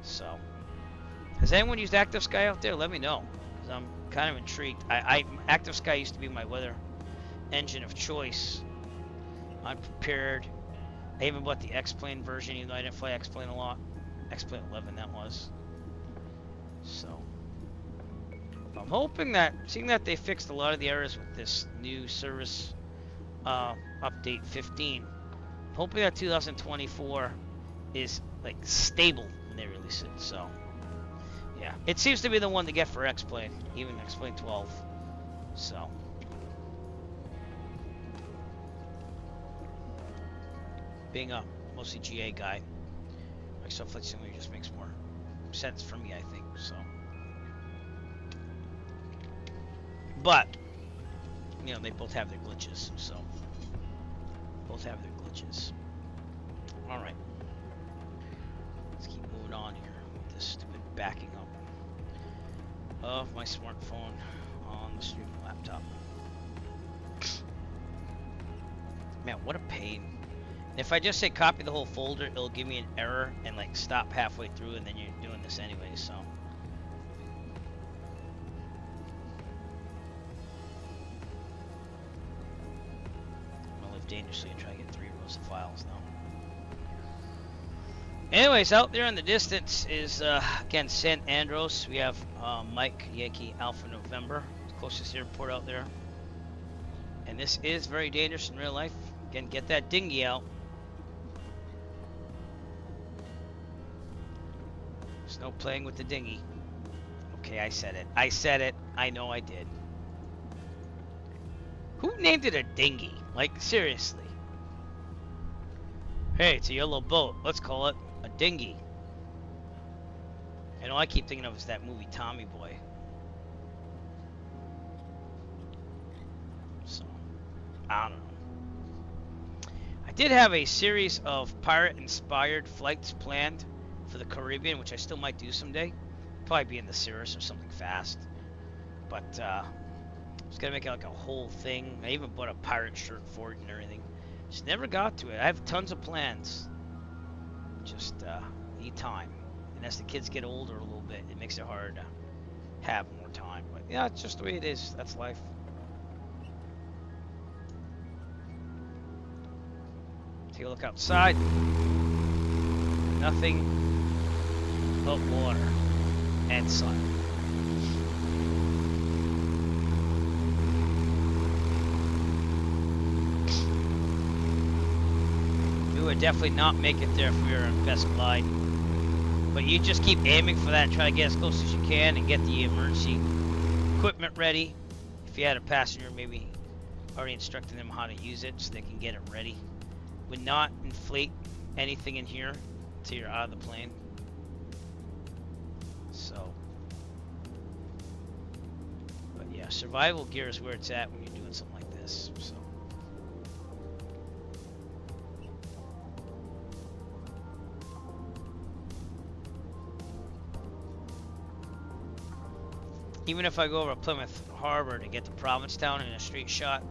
So, has anyone used Active Sky out there? Let me know, because I'm kind of intrigued. Active Sky used to be my weather engine of choice. Unprepared. I even bought the X-Plane version, even though I didn't fly X-Plane a lot. X-Plane 11, that was. So, I'm hoping that, seeing that they fixed a lot of the errors with this new service update 15, I'm hoping that 2024 is like stable when they release it. So, yeah, it seems to be the one to get for X-Plane, even X-Plane 12. So, being a mostly GA guy, Microsoft Flight Simulator just makes more sense for me, I think. So, but you know, they both have their glitches. So, both have their glitches. All right, let's keep moving on here with this stupid backing up of my smartphone on the streaming laptop. Man, what a pain. If I just say copy the whole folder, it'll give me an error and like stop halfway through, and then you're doing this anyway, so. I'm gonna live dangerously and try to get 3 rows of files now. Anyways, out there in the distance is, again, San Andros. We have Mike Yankee Alpha November, the closest airport out there. And this is very dangerous in real life. Again, get that dinghy out. There's no playing with the dinghy. Okay, I said it. I said it. I know I did. Who named it a dinghy? Like, seriously. Hey, it's a yellow boat. Let's call it a dinghy. And all I keep thinking of is that movie Tommy Boy. So, I don't know. I did have a series of pirate-inspired flights planned for the Caribbean, which I still might do someday. Probably be in the Cirrus or something fast. But I was gonna make it like a whole thing. I even bought a pirate shirt for it and everything. Just never got to it. I have tons of plans. Just need time. And as the kids get older a little bit, it makes it hard to have more time. But yeah, it's just the way it is. That's life. Take a look outside. Nothing but water and sun. We would definitely not make it there if we were on best glide. But you just keep aiming for that and try to get as close as you can and get the emergency equipment ready. If you had a passenger, maybe already instructing them how to use it so they can get it ready. Would not inflate anything in here until you're out of the plane. So, but yeah, survival gear is where it's at when you're doing something like this. So, even if I go over Plymouth Harbor to get to Provincetown in a straight shot,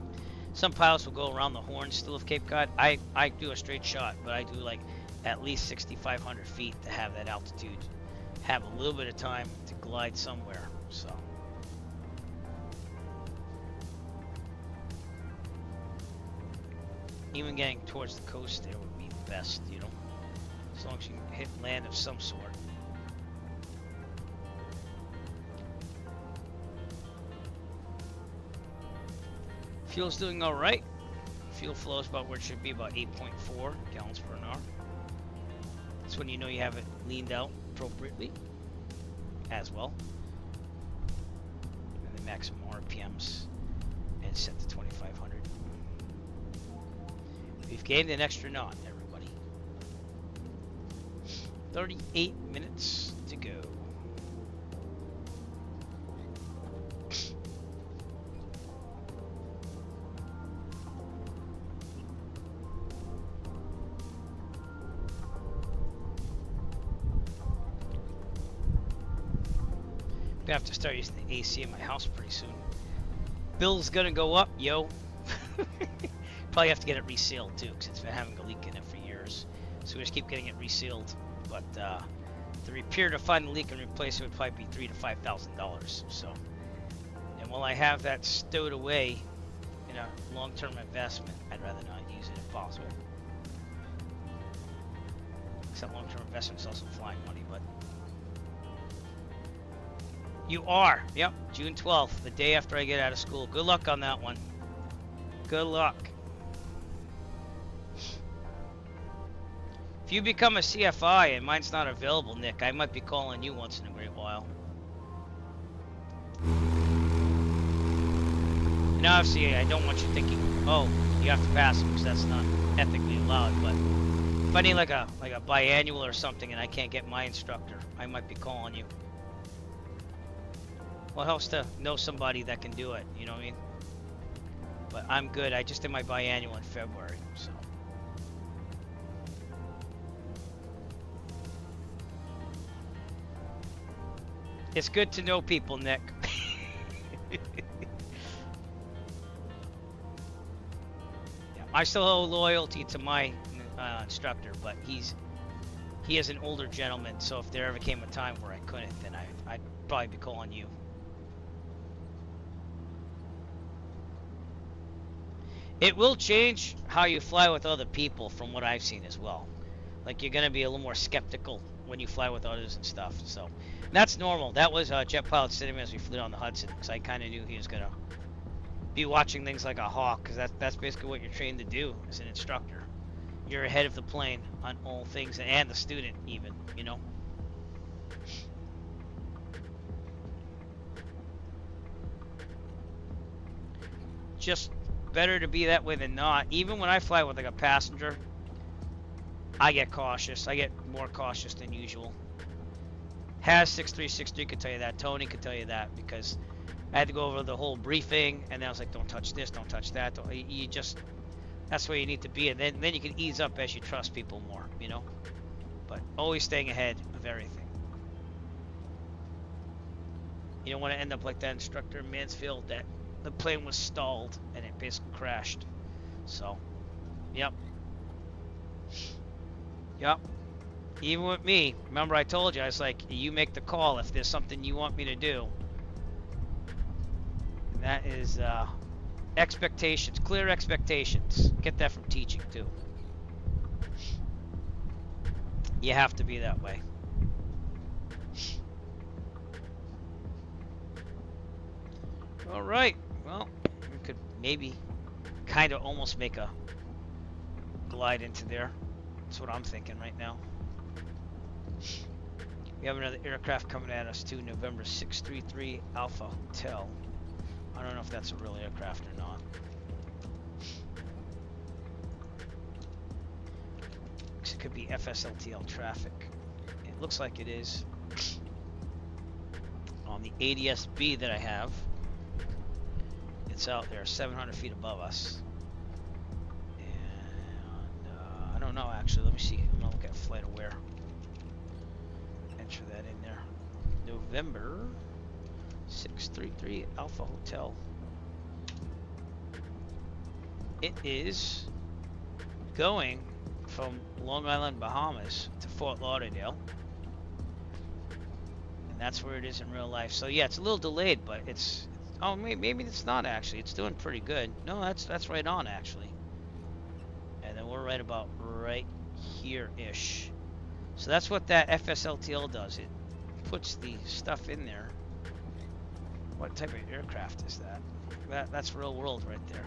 some pilots will go around the horn still of Cape Cod. I do a straight shot, but I do like at least 6,500 feet to have that altitude have a little bit of time to glide somewhere. So. Even getting towards the coast there would be the best, you know, as long as you can hit land of some sort. Fuel's doing all right. Fuel flow is about where it should be, about 8.4 gallons per hour. That's when you know you have it leaned out appropriately as well. And the maximum RPMs and set to 2,500. We've gained an extra knot, everybody. 38 minutes to go. I'm gonna have to start using the AC in my house pretty soon. Bill's gonna go up, yo. Probably have to get it resealed too, because it's been having a leak in it for years. So we just keep getting it resealed. But the repair to find the leak and replace it would probably be $3,000 to $5,000. So, and while I have that stowed away in a long-term investment, I'd rather not use it if possible. Except long-term investment is also flying money, but. You are. Yep, June 12th, the day after I get out of school. Good luck on that one. Good luck. If you become a CFI and mine's not available, Nick, I might be calling you once in a great while. And obviously, I don't want you thinking, oh, you have to pass it because that's not ethically allowed. But if I need like a biannual or something and I can't get my instructor, I might be calling you. Well, it helps to know somebody that can do it, you know what I mean? But I'm good. I just did my biannual in February, so. It's good to know people, Nick. Yeah, I still owe loyalty to my instructor, but he is an older gentleman, so if there ever came a time where I couldn't, then I'd probably be calling you. It will change how you fly with other people from what I've seen as well. Like, you're going to be a little more skeptical when you fly with others and stuff. So, and that's normal. That was Jet Pilot sitting as we flew down the Hudson, because I kind of knew he was going to be watching things like a hawk, because that's basically what you're trained to do as an instructor. You're ahead of the plane on all things, and the student even, you know. Just better to be that way than not. Even when I fly with like a passenger, I get cautious. I get more cautious than usual. Has 6363 could tell you that. Tony could tell you that, because I had to go over the whole briefing, and then I was like, don't touch this, don't touch that. You just, that's where you need to be, and then you can ease up as you trust people more, you know. But always staying ahead of everything. You don't want to end up like that instructor in Mansfield that the plane was stalled and it basically crashed. So, yep. Yep. Even with me, remember I told you, I was like, you make the call if there's something you want me to do. And that is expectations, clear expectations. Get that from teaching too. You have to be that way. All right. Well, we could maybe kind of almost make a glide into there. That's what I'm thinking right now. We have another aircraft coming at us too, November 633 Alpha Hotel. I don't know if that's a real aircraft or not. It could be FSLTL traffic. It looks like it is. On the ADS-B that I have, it's out there 700 feet above us. And I don't know actually. Let me see. I'm gonna look at flight aware. Enter that in there. November 633 Alpha Hotel. It is going from Long Island, Bahamas to Fort Lauderdale. That's where it is in real life. So yeah, it's a little delayed, but it's... Oh, maybe it's not actually. It's doing pretty good. No, that's right on actually. And then we're right about right here-ish. So that's what that FSLTL does. It puts the stuff in there. What type of aircraft is that? That's real world right there.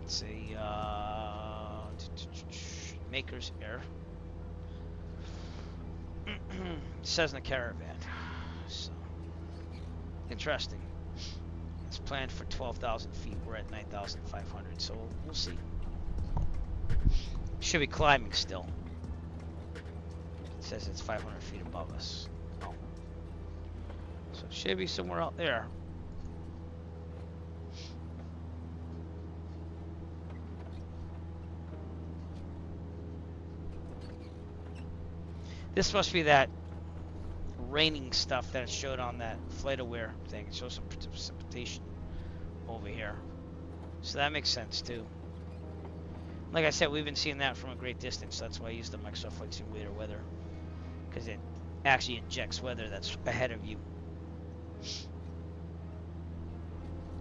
It's a Maker's Air. Cessna Caravan. So interesting. It's planned for 12,000 feet. We're at 9,500, so we'll see. Should be climbing still. It says it's 500 feet above us. Oh. So it should be somewhere out there. This must be that raining stuff that it showed on that FlightAware thing. It shows some precipitation over here. So that makes sense too. Like I said, we've been seeing that from a great distance. That's why I use the Microsoft Flight Simulator weather. Because it actually injects weather that's ahead of you.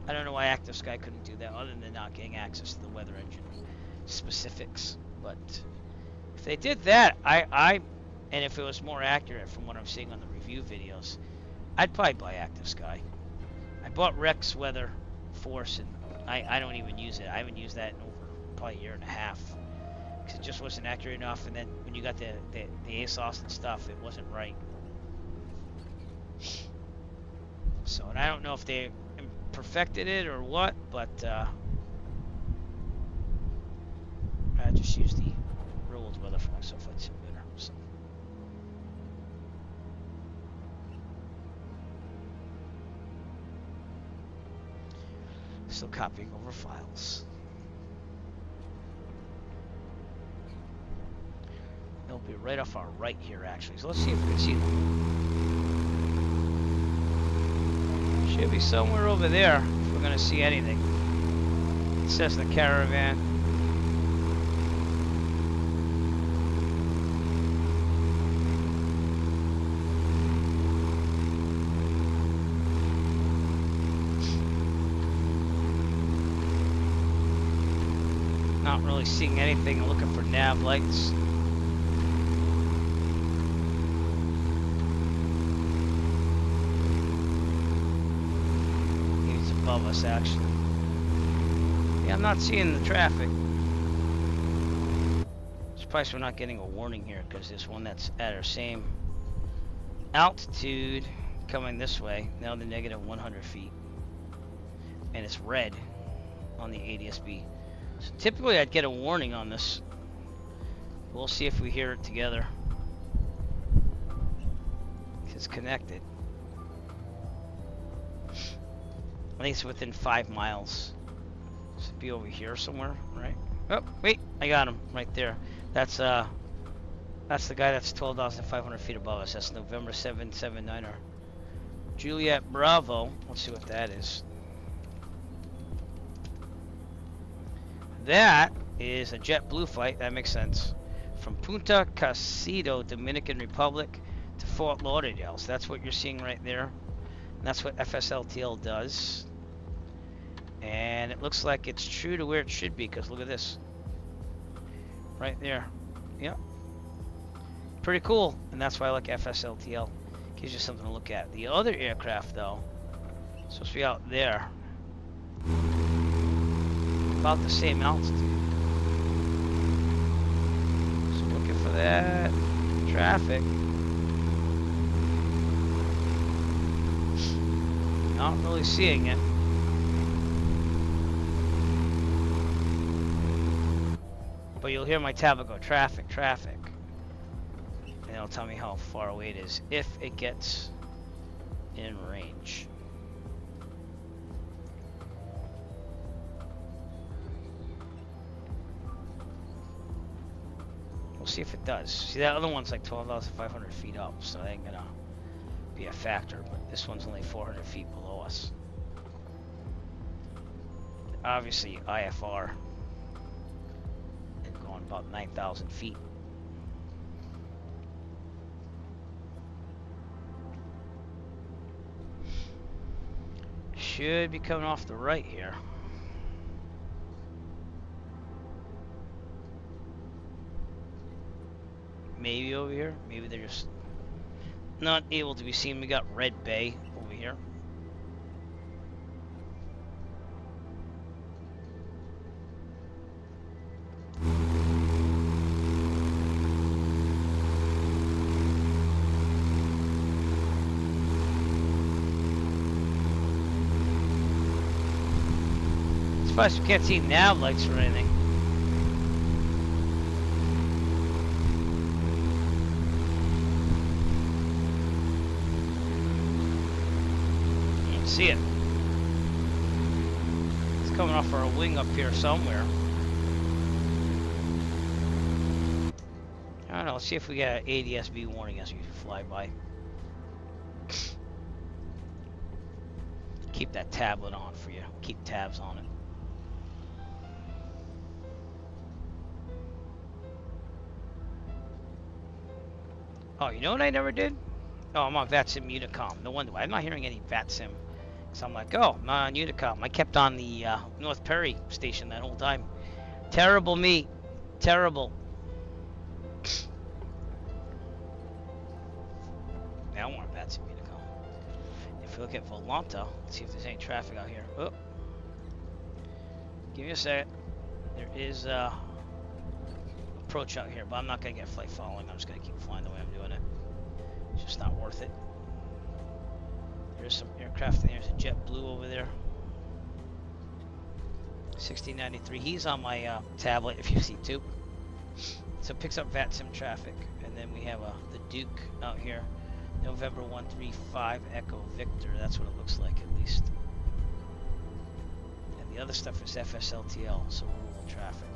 I don't know why Active Sky couldn't do that other than not getting access to the weather engine specifics. But if they did that, and if it was more accurate from what I'm seeing on the review videos, I'd probably buy Active Sky. I bought Rex Weather Force, and I don't even use it. I haven't used that in over probably a year and a half. Because it just wasn't accurate enough, and then when you got the ASOS and stuff, it wasn't right. So, and I don't know if they perfected it or what, but I just used the real world weather for myself. Flight Simulator. So. Still copying over files. They'll be right off our right here, actually. So let's see if we can see them. Should be somewhere over there if we're going to see anything. It says the Caravan. Not really seeing anything. I'm looking for nav lights. It's above us, actually. Yeah, I'm not seeing the traffic. Surprised we're not getting a warning here, because there's one that's at our same altitude coming this way. Now the negative 100 feet. And it's red on the ADSB. So typically I'd get a warning on this. We'll see if we hear it together. It's connected. I think it's within 5 miles. Should be over here somewhere, right? Oh, wait, I got him right there. That's the guy that's 12,500 feet above us. That's November 779er. Juliet Bravo. Let's see what that is. That is a JetBlue flight. That makes sense. From Punta Casido, Dominican Republic to Fort Lauderdale. So that's what you're seeing right there. And that's what FSLTL does. And it looks like it's true to where it should be, because look at this. Right there. Yep. Pretty cool. And that's why I like FSLTL. Gives you something to look at. The other aircraft, though, is supposed to be out there. About the same altitude. So looking for that traffic. Not really seeing it. But you'll hear my tab go traffic, traffic. And it'll tell me how far away it is if it gets in range. We'll see if it does. See, that other one's like 12,500 feet up, so that ain't gonna be a factor. But this one's only 400 feet below us. Obviously, IFR. And going about 9,000 feet. Should be coming off the right here. Maybe over here. Maybe they're just not able to be seen. We got Red Bay over here. As far as we can't see nav lights or anything. See it. It's coming off our wing up here somewhere. I don't know. Let's see if we get an ADS-B warning as we fly by. Keep that tablet on for you. Keep tabs on it. Oh, you know what I never did? Oh, I'm on VATSIM Unicom. No wonder. I'm not hearing any VATSIM. So I'm like, oh, I'm not on Unicom. I kept on the North Perry station that whole time. Terrible me. Terrible. Now I want VATSIM Unicom. If we look at Volanta, let's see if there's any traffic out here. Oh. Give me a second. There is approach out here, but I'm not going to get flight following. I'm just going to keep flying the way I'm doing it. It's just not worth it. There's some aircraft, and there's a JetBlue over there. 1693. He's on my tablet, if you see too. So it picks up VATSIM traffic, and then we have the Duke out here. November 135 Echo Victor. That's what it looks like, at least. And the other stuff is FSLTL, so rural traffic.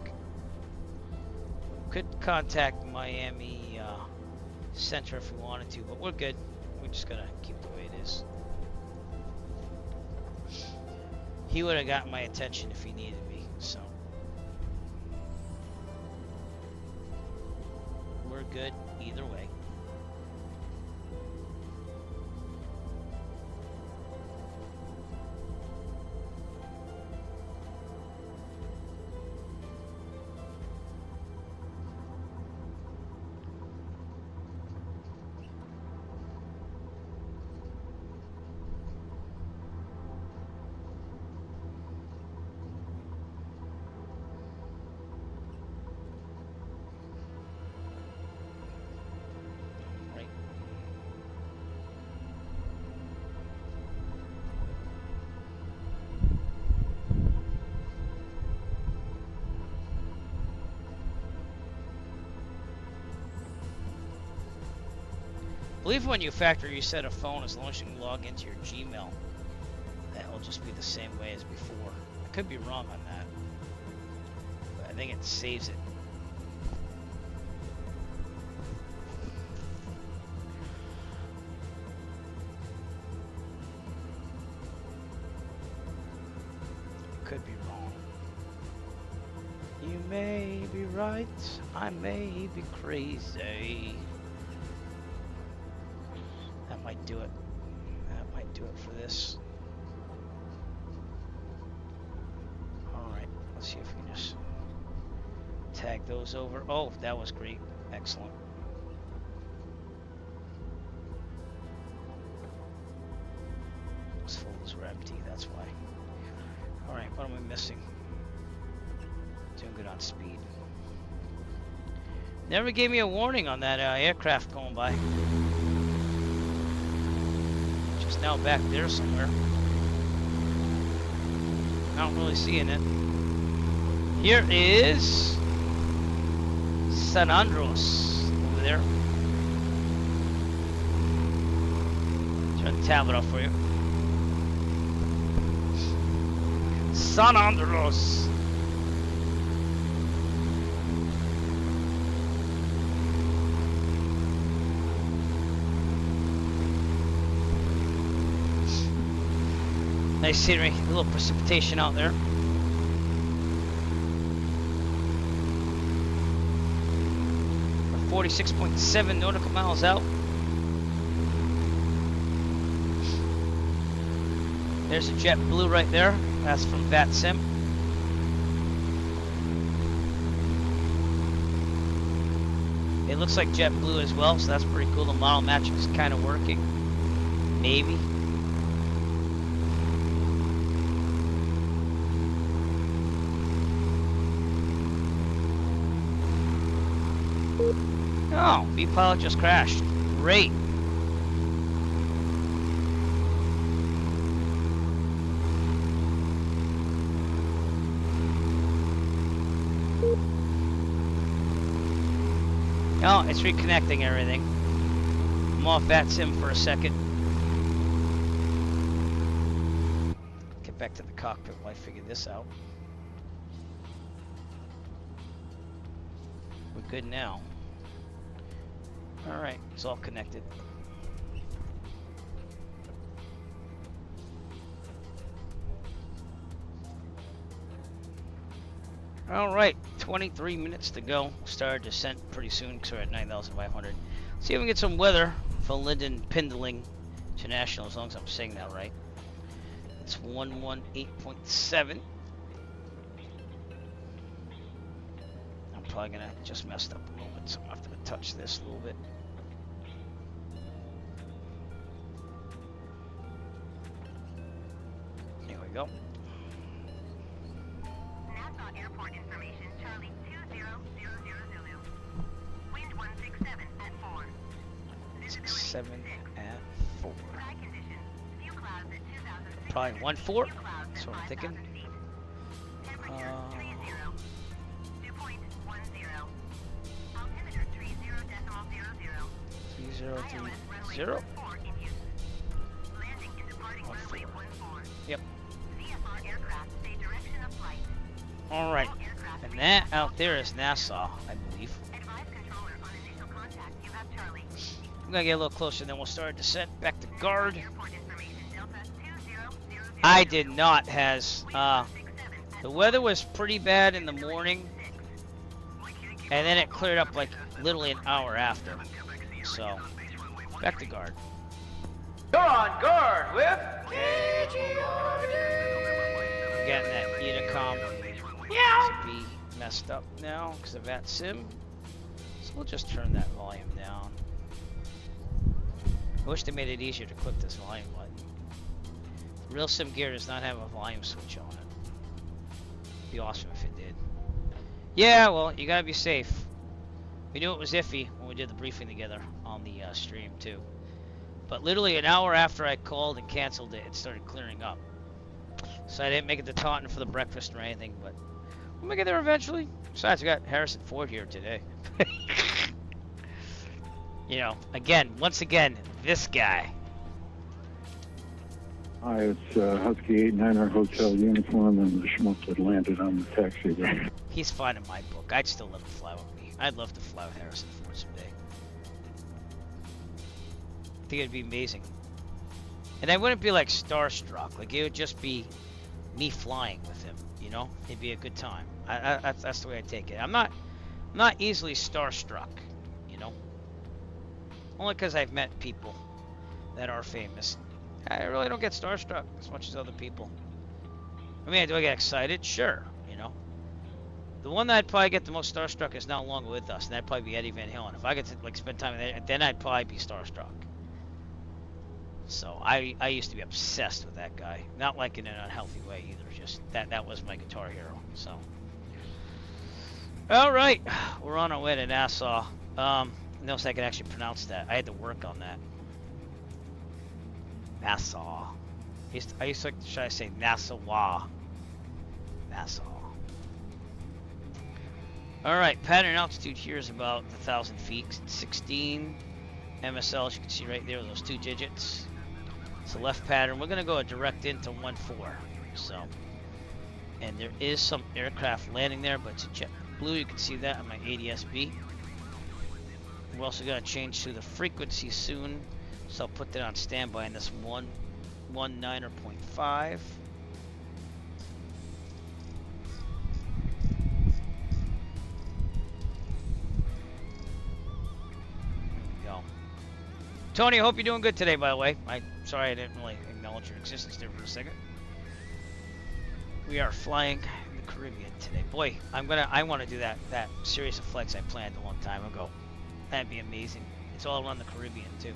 Could contact Miami Center if we wanted to, but we're good. We're just gonna keep the way it is. He would have gotten my attention if he needed me, so we're good either way. I believe when you factory reset a phone, as long as you can log into your Gmail, that will just be the same way as before. I could be wrong on that, but I think it saves it. Could be wrong. You may be right, I may be crazy. That might do it. That might do it for this. Alright, let's see if we can just tag those over. Oh, that was great. Excellent. Those folders were empty, that's why. Alright, what am I missing? Doing good on speed. Never gave me a warning on that aircraft going by. Just now back there somewhere. Not really seeing it. Here is San Andros over there. Turn the tablet off for you. San Andros. Nice scenery, a little precipitation out there. We're 46.7 nautical miles out. There's a JetBlue right there. That's from VATSIM. It looks like JetBlue as well, so that's pretty cool. The model matching is kind of working. Maybe. Oh, V-Pilot just crashed. Great. Oh, it's reconnecting everything. I'm off VATSIM for a second. Get back to the cockpit while I figure this out. We're good now. Alright, it's all connected. Alright, 23 minutes to go. Start descent pretty soon because we're at 9,500. See if we can get some weather for Linden Pindling International, as long as I'm saying that right. It's 118.7. I'm probably gonna just messed up a little bit, so I'm gonna have to touch this a little bit. Here we go. Nassau Airport information, Charlie 2000 Zulu. Wind 167 at 4. Visibility 7 at 4. Sky conditions. Few clouds at 2,000. Probably 1-4. That's what I'm thinking. Temperature 30. Dew point 10. Altimeter 30.00. 3030. Landing and departing runway 14. Yep. VFR aircraft say direction of flight. Alright. And that out there is Nassau, I believe. Advise controller on initial contact. You have Charlie. I'm gonna get a little closer, then we'll start descent back to guard. Airport information, Delta 2000. I did not has the weather was pretty bad in the morning, and then it cleared up like literally an hour after. So back to guard. You're on guard with Getting that Edacom to be messed up now because of that sim. So we'll just turn that volume down. I wish they made it easier to click this volume button. Real sim gear does not have a volume switch on it. It'd be awesome if it did. Yeah, well, you gotta be safe. We knew it was iffy when we did the briefing together on the stream too. But literally an hour after I called and canceled it, it started clearing up. So I didn't make it to Taunton for the breakfast or anything, but we'll make it there eventually. Besides, we got Harrison Ford here today. You know, once again, this guy. Hi, it's Husky 89er Hotel uniform and the schmuck that landed on the taxi there. He's fine in my book. I'd still let him fly with me. I'd love to fly with Harrison Ford someday. I think it'd be amazing. And I wouldn't be like starstruck. Like, it would just be me flying with him, you know? It'd be a good time. That's the way I take it. I'm not easily starstruck, you know? Only because I've met people that are famous. I really don't get starstruck as much as other people. I mean, do I get excited? Sure, you know. The one that I'd probably get the most starstruck is no longer with us, and that'd probably be Eddie Van Halen. If I get to like spend time with Eddie, then I'd probably be starstruck. So I used to be obsessed with that guy. Not like in an unhealthy way either. Just that was my guitar hero. So, all right, we're on our way to Nassau. Notice I can actually pronounce that. I had to work on that. Nassau. I used to like, should I say Nassau? Nassau. Alright, pattern altitude here is about 1,000 feet. 16 MSL, as you can see right there, those 2 digits. It's a left pattern. We're going to go a direct into 1-4. So, and there is some aircraft landing there, but it's a JetBlue. You can see that on my ADS-B. We're also going to change to the frequency soon. So I'll put that on standby in this 119.5. There we go. Tony, I hope you're doing good today, by the way. Sorry I didn't really acknowledge acknowledge your existence there for a second. We are flying in the Caribbean today. Boy, I want to do that series of flights I planned a long time ago. That'd be amazing. It's all around the Caribbean too.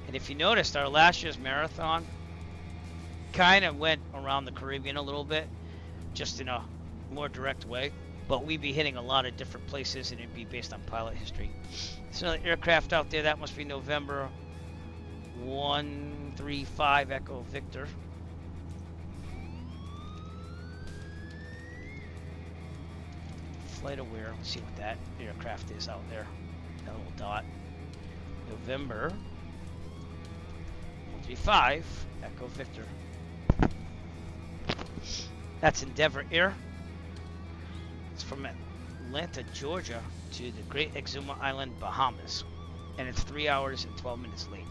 And if you noticed, our last year's marathon kind of went around the Caribbean a little bit, just in a more direct way. But we'd be hitting a lot of different places, and it'd be based on pilot history. There's another aircraft out there. That must be November 135 Echo Victor. Flight aware. Let's see what that aircraft is out there. That little dot. November 135 Echo Victor. That's Endeavour Air. It's from Atlanta, Georgia to the Great Exuma Island, Bahamas. And it's 3 hours and 12 minutes late.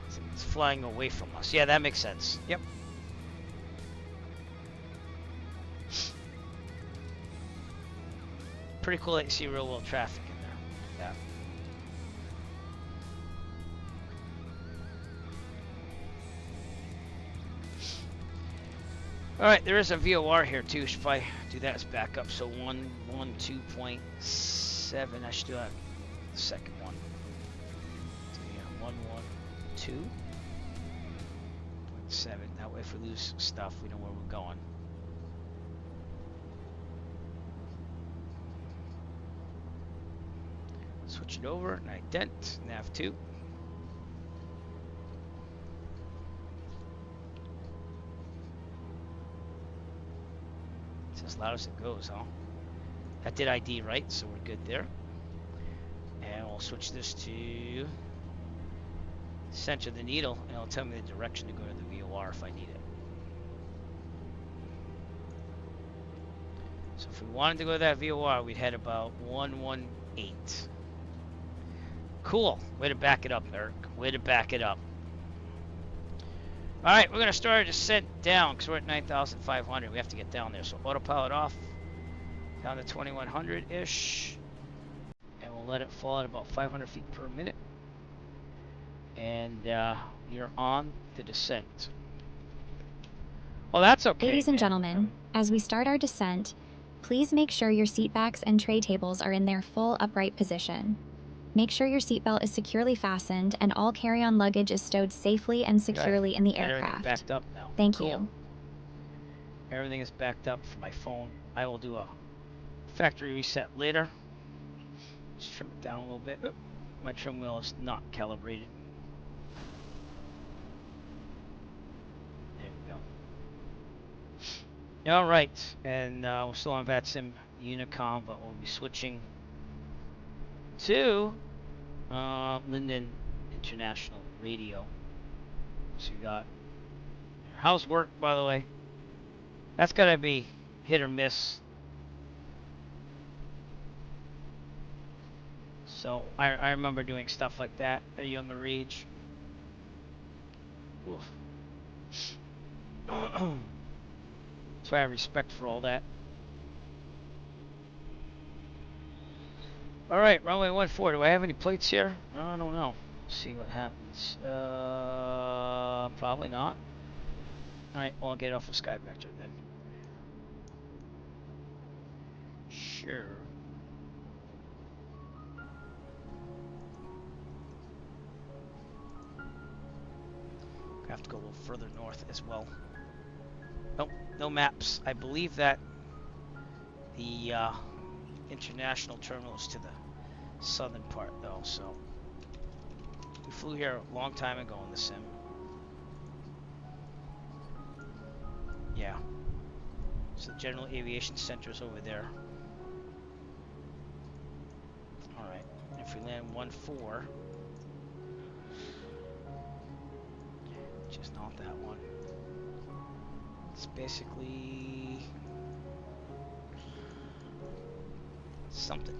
So it's flying away from us. Yeah, that makes sense. Yep. Pretty cool that you see real world traffic in there. Yeah. Alright, there is a VOR here too. If I do that as backup, so 112.7, I should do that the second one. So yeah, 112.7. That way if we lose stuff, we know where we're going. Switch it over, and ident, nav 2. As loud as it goes, huh? That did ID right, so we're good there. And we'll switch this to center the needle, and it'll tell me the direction to go to the VOR if I need it. So if we wanted to go to that VOR, we'd head about 118. Cool. Way to back it up, Eric. Way to back it up. Alright, we're going to start our descent down because we're at 9,500. We have to get down there. So autopilot off. Down to 2,100-ish. And we'll let it fall at about 500 feet per minute. And you're on the descent. Well, that's okay. Ladies and gentlemen, as we start our descent, please make sure your seat backs and tray tables are in their full upright position. Make sure your seatbelt is securely fastened and all carry-on luggage is stowed safely and securely in the aircraft. Backed up now. Thank Cool. you. Everything is backed up for my phone. I will do a factory reset later. Just trim it down a little bit. Oop, my trim wheel is not calibrated. There we go. All right, and we're still on VATSIM Unicom, but we'll be switching to MYNN International Radio. So you got how's work, by the way? That's gotta be hit or miss. So I remember doing stuff like that at a younger age. Oof. That's why I have respect for all that. Alright, runway 14. Do I have any plates here? I don't know. Let's see what happens. Probably not. Alright, well, I'll get off of Sky Vector then. Sure. I have to go a little further north as well. Nope, no maps. I believe that the international terminal is to the southern part though, so we flew here a long time ago in the sim. Yeah. So the General Aviation Center is over there. Alright, if we land 1-4, which is not that one, it's basically something.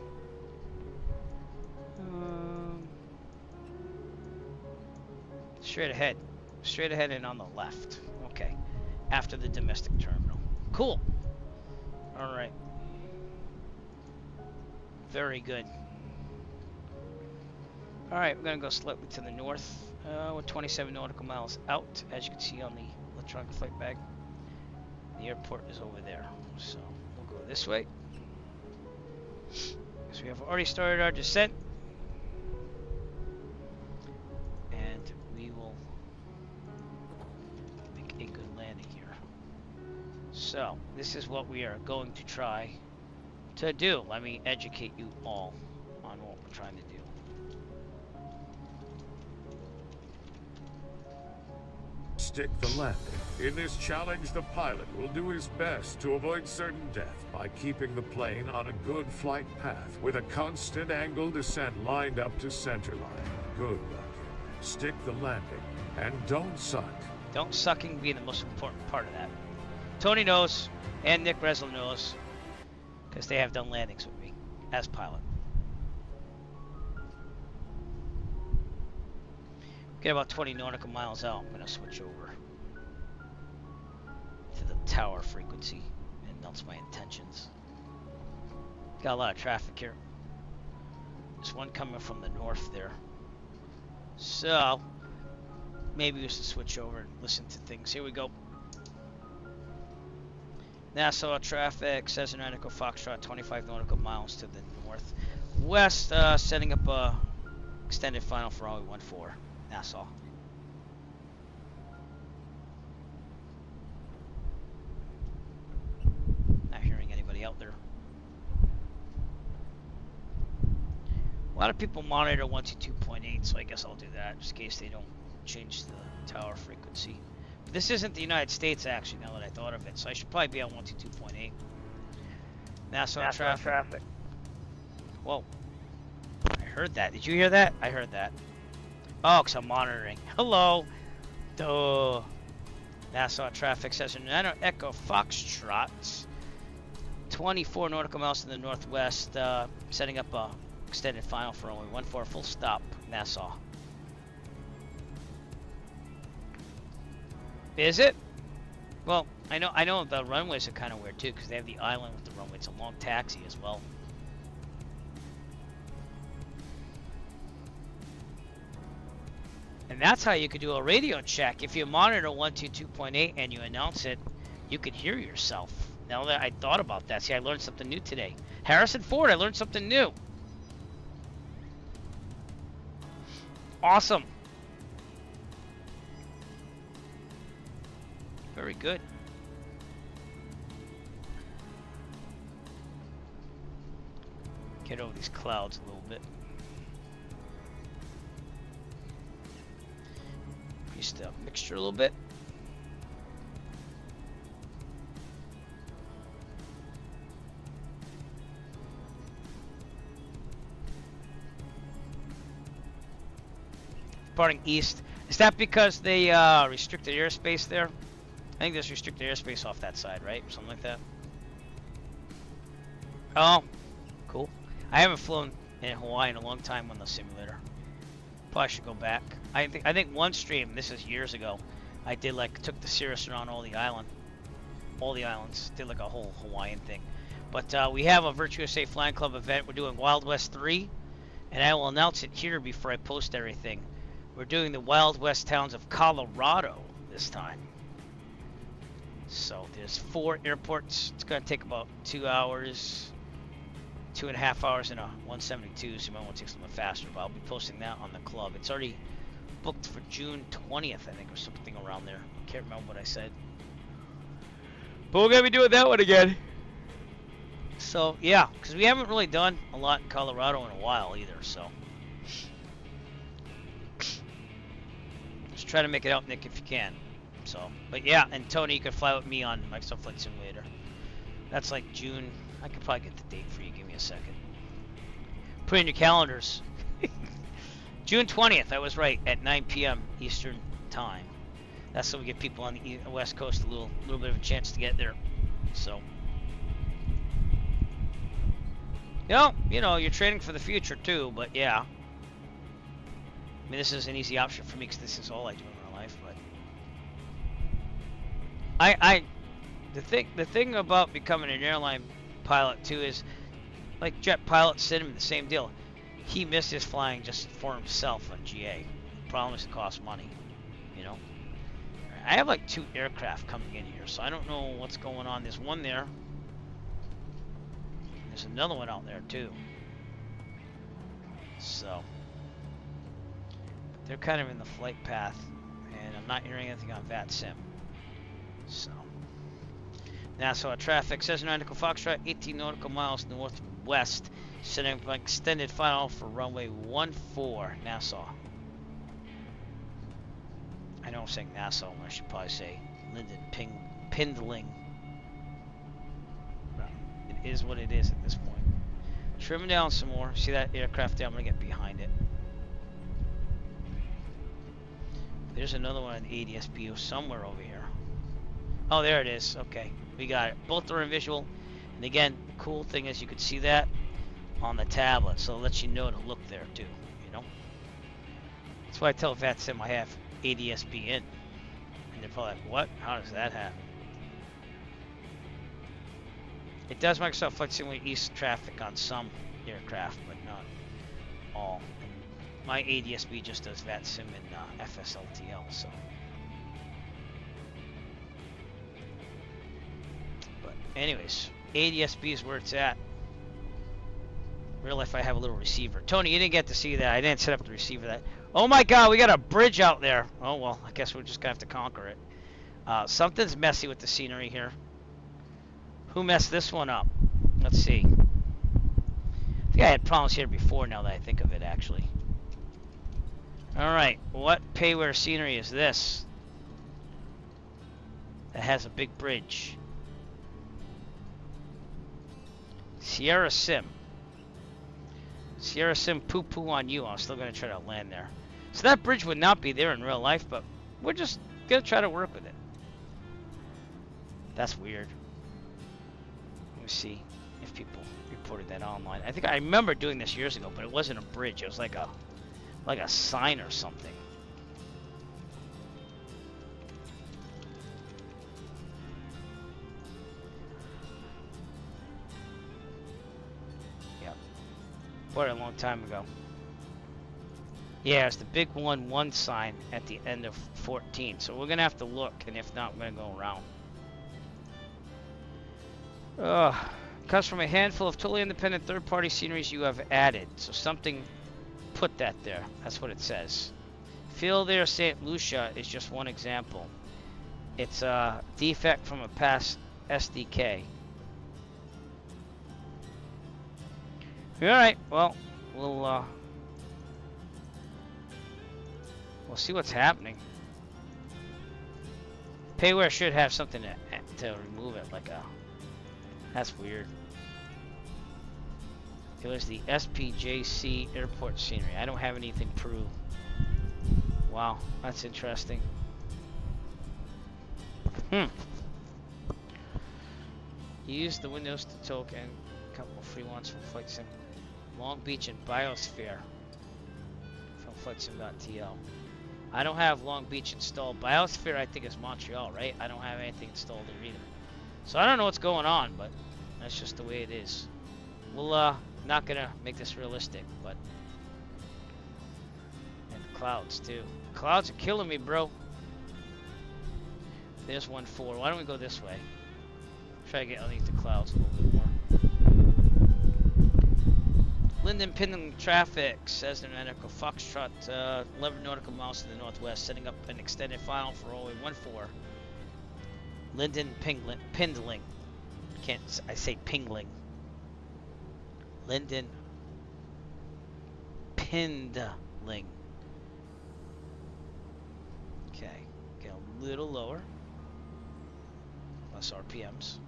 Straight ahead. Straight ahead and on the left. Okay. After the domestic terminal. Cool. Alright. Very good. Alright, we're going to go slightly to the north. We're 27 nautical miles out, as you can see on the electronic flight bag. The airport is over there, so we'll go this way. So we have already started our descent. And we will make a good landing here. So, this is what we are going to try to do. Let me educate you all on what we're trying to do. Stick the landing. In this challenge, the pilot will do his best to avoid certain death by keeping the plane on a good flight path with a constant angle descent lined up to center line. Good luck. Stick the landing and don't suck. Don't sucking be the most important part of that. Tony knows, and Nick Resler knows, because they have done landings with me as pilot. Get about 20 nautical miles out. I'm going to switch over to the tower frequency and announce my intentions. Got a lot of traffic here. There's one coming from the north there. So, maybe we should switch over and listen to things. Here we go. Nassau traffic, Cessna Echo Foxtrot, 25 nautical miles to the northwest, setting up a extended final for Runway 14. Nassau. Not hearing anybody out there. A lot of people monitor 122.8, so I guess I'll do that just in case they don't change the tower frequency. But this isn't the United States, actually, now that I thought of it, so I should probably be on 122.8. Nassau traffic. Whoa. I heard that. Did you hear that? I heard that. Oh, because I'm monitoring. Hello. Duh. Nassau traffic says Echo Foxtrot. 24 nautical miles to the northwest. Setting up a extended final for only 14 full stop. Nassau. Is it? Well, I know the runways are kind of weird too, because they have the island with the runway. It's a long taxi as well. And that's how you could do a radio check. If you monitor 122.8 and you announce it, you could hear yourself. Now that I thought about that, see, I learned something new today. Harrison Ford, I learned something new. Awesome. Very good. Get over these clouds a little bit. Increase the mixture a little bit. Departing east. Is that because they restricted airspace there? I think there's restricted airspace off that side, right? Something like that. Oh, cool. I haven't flown in Hawaii in a long time on the simulator. Probably should go back. I think one stream, this is years ago, I did took the Cirrus around all the islands, did like a whole Hawaiian thing. But we have a Virtuous Safe Flying Club event. We're doing Wild West 3, and I will announce it here before I post everything. We're doing the Wild West towns of Colorado this time. So there's 4 airports. It's going to take about 2 hours, 2.5 hours in a 172, so you might want to take something faster, but I'll be posting that on the club. It's already booked for June 20th, I think, or something around there. I can't remember what I said. But we're going to be doing that one again. So, yeah, because we haven't really done a lot in Colorado in a while either, so. Just try to make it out, Nick, if you can. So, but yeah, and Tony, you can fly with me on Microsoft Flight Simulator. That's like June. I could probably get the date for you. Give me a second. Put in your calendars. June 20th, I was right, at 9 p.m. Eastern Time. That's so we get people on the West Coast a little bit of a chance to get there. So, you know, you're training for the future too. But yeah, I mean, this is an easy option for me because this is all I do in my life. But the thing about becoming an airline pilot too is, like jet pilot syndrome, the same deal. he misses flying just for himself on GA. Problem is it costs money, you know. I have like 2 aircraft coming in here, so I don't know what's going on. There's one there. There's another one out there too. So they're kind of in the flight path, and I'm not hearing anything on VATSIM. So Nassau traffic says nautical Foxtrot 18 nautical miles northwest, setting up an extended final for runway 14 Nassau. I know I'm saying Nassau when I should probably say Linden Pindling. It is what it is at this point. Trim down some more. See that aircraft there? I'm going to get behind it. There's another one in ADSBO somewhere over here. Oh, there it is. Okay, we got it. Both are in visual. And again, the cool thing is you can see that on the tablet. So it lets you know to look there too, you know? That's why I tell VATSIM I have ADSB in. And they're probably like, what? How does that happen? It does Microsoft Flight Simulator East traffic on some aircraft, but not all. And my ADSB just does VATSIM and FSLTL, so. But anyways, ADSB is where it's at. Real life, I have a little receiver. Tony, you didn't get to see that. I didn't set up the receiver that. Oh my God, we got a bridge out there. Oh well, I guess we're just gonna have to conquer it. Something's messy with the scenery here. Who messed this one up? Let's see. I think I had problems here before now that I think of it, actually. Alright, what payware scenery is this? That has a big bridge. Sierra Sim. Sierra Sim poo-poo on you. I'm still going to try to land there. So that bridge would not be there in real life, but we're just going to try to work with it. That's weird. Let me see if people reported that online. I think I remember doing this years ago, but it wasn't a bridge. It was like a sign or something. Yep. Quite a long time ago. Yeah, it's the big 1-1 sign at the end of 14. So we're gonna have to look, and if not, we're gonna go around. Comes from a handful of totally independent third-party sceneries you have added. So something put that there. That's what it says. Phil there, St. Lucia is just one example. It's a defect from a past SDK. Alright, well, we'll see what's happening. Payware should have something to remove it, like a... That's weird. It was the SPJC airport scenery. I don't have anything prove. Wow, that's interesting. Use the Windows to token a couple of free ones from Flight Sim. Long Beach and Biosphere from FlightSim.tl. I don't have Long Beach installed. Biosphere I think is Montreal, right? I don't have anything installed there either. So I don't know what's going on, but that's just the way it is. We'll not gonna make this realistic, but and the clouds too. Clouds are killing me, bro. There's 1-4. Why don't we go this way? Try to get underneath the clouds a little bit more. Linden Pindling traffic says the nautical Foxtrot 11 nautical miles to the northwest, setting up an extended final for runway 14. Linden Pindling. I say Pingling. Linden Pindling. Okay, get a little lower. Less RPMs.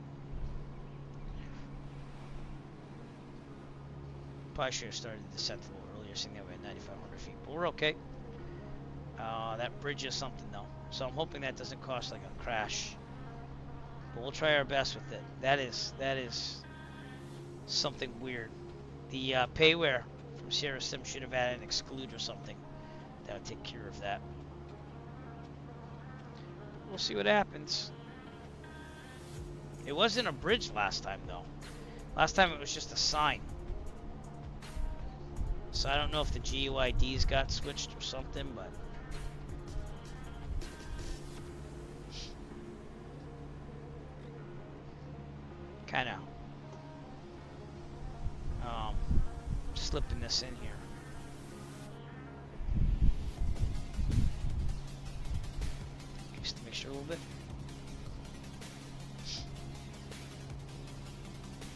Probably should have started the descent a little earlier, seeing that we're at 9,500 feet. But we're okay. That bridge is something though, so I'm hoping that doesn't cost like a crash. But we'll try our best with it. That is something weird. The payware from Sierra Sim should have had an exclude or something that would take care of that. We'll see what happens. It wasn't a bridge last time though. Last time it was just a sign. So I don't know if the GUIDs got switched or something, but kind of slipping this in here. Just to make sure a little bit.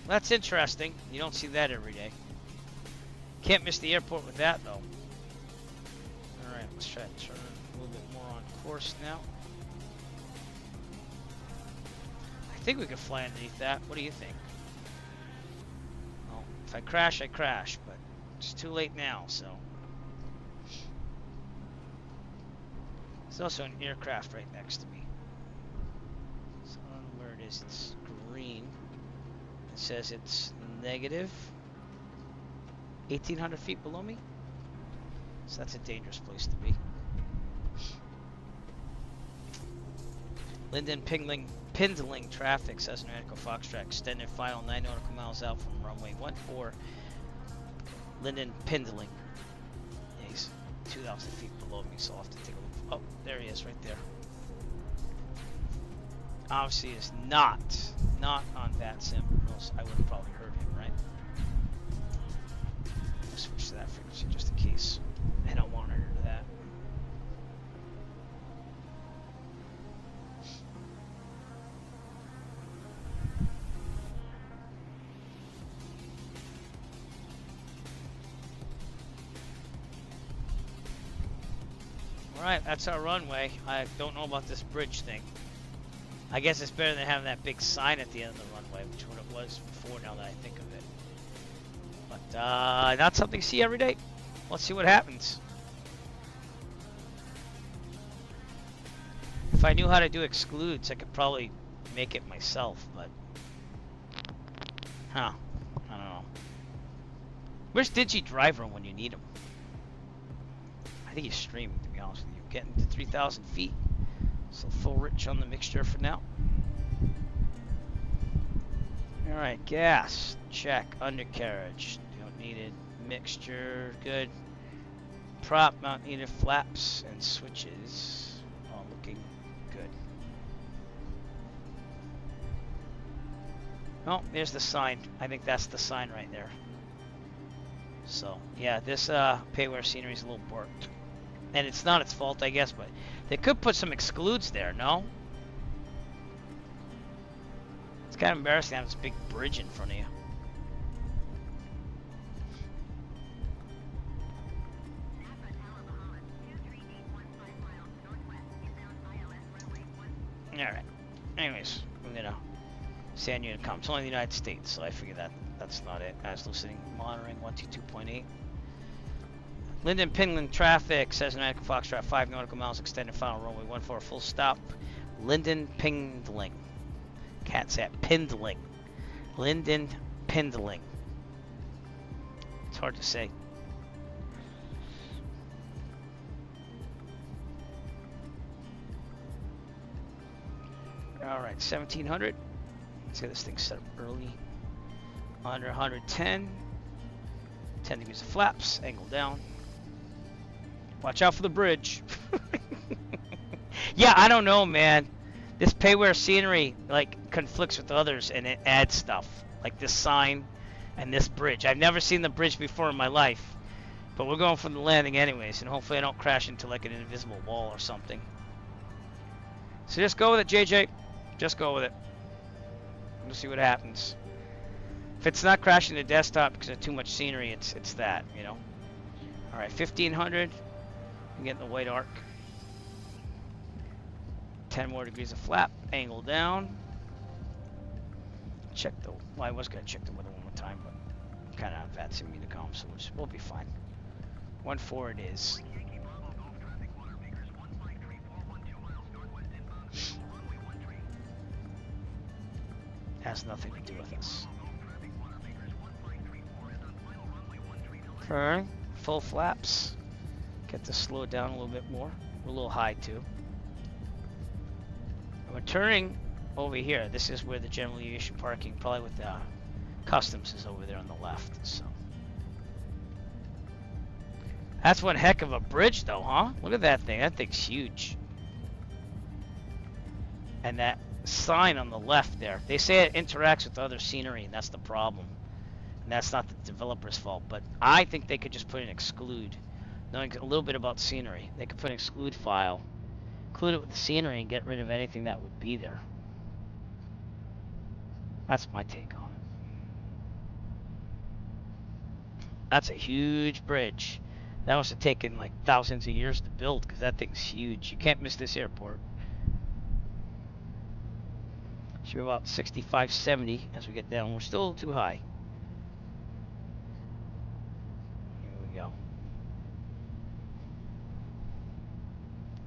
That's interesting. You don't see that every day. Can't miss the airport with that, though. Alright, let's try to turn a little bit more on course now. I think we could fly underneath that. What do you think? Well, if I crash, I crash, but it's too late now, so. There's also an aircraft right next to me. So I don't know where it is. It's green. It says it's negative 1,800 feet below me. So that's a dangerous place to be. Linden Pindling traffic, Cessna Echo Foxtrot, extended final 9 nautical miles out from runway 14. Linden Pindling. Yeah, he's 2,000 feet below me, so I'll have to take a look. Oh, there he is, right there. Obviously, is not on that sim, or else I would have probably heard him, right? I'll switch to that frequency just in case. I don't want her to that. Alright, that's our runway. I don't know about this bridge thing. I guess it's better than having that big sign at the end of the runway, which is what it was before, now that I think of it. But, not something you see every day. Let's see what happens. If I knew how to do excludes, I could probably make it myself, but... Huh. I don't know. Where's DigiDriver when you need him? I think he's streaming, to be honest with you. Getting to 3,000 feet. So full rich on the mixture for now. Alright, gas. Check. Undercarriage. Don't need it. Mixture. Good. Prop mount needed. Flaps and switches. All looking good. Oh, there's the sign. I think that's the sign right there. So, yeah, this payware scenery is a little borked. And it's not its fault, I guess, but they could put some excludes there, no? It's kind of embarrassing to have this big bridge in front of you. Alright. Anyways, I'm gonna send you to come. It's only the United States, so I figure that's not it. As listening, monitoring 122.8. Linden Pinland traffic, says Nautical Foxtrot 5 nautical miles, extended final runway 14, full stop. Linden Pindling. Cat's at Pindling. Linden Pindling. It's hard to say. Alright, 1700. Let's get this thing set up early. Under 110. 10 degrees of flaps, angle down. Watch out for the bridge. Yeah, I don't know, man. This payware scenery like conflicts with others, and it adds stuff like this sign and this bridge. I've never seen the bridge before in my life, but we're going for the landing anyways, and hopefully I don't crash into like an invisible wall or something. So just go with it, JJ. Just go with it. We'll see what happens. If it's not crashing the desktop because of too much scenery, it's that, you know. All right, 1500. I'm getting the white arc. 10 more degrees of flap. Angle down. Check the. Well, I was gonna check the weather one more time, but I'm kind of advancing me to come, so we'll be fine. 14 it is. Has nothing to do with us. Turn, full flaps. Get to slow it down a little bit more. We're a little high too. And we're turning over here. This is where the general aviation parking, probably with the customs, is over there on the left. So That's one heck of a bridge, though, huh? Look at that thing. That thing's huge. And that sign on the left there. They say it interacts with other scenery, and that's the problem. And that's not the developer's fault. But I think they could just put an exclude. Knowing a little bit about scenery, they could put an exclude file, include it with the scenery, and get rid of anything that would be there. That's my take on it. That's a huge bridge. That must have taken like thousands of years to build, because that thing's huge. You can't miss this airport. Should be about 65, 70 as we get down. We're still too high. Here we go.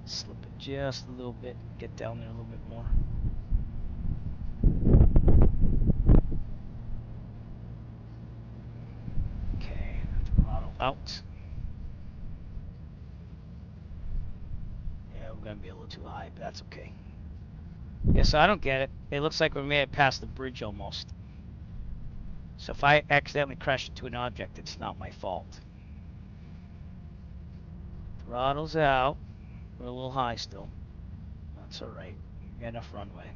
Slip it just a little bit. Get down there a little bit more. Okay, throttle out. Yeah, we're gonna be a little too high, but that's okay. Yeah, so I don't get it. It looks like we made it past the bridge almost. So if I accidentally crash into an object, it's not my fault. Throttle's out. We're a little high still. That's alright. You got enough runway.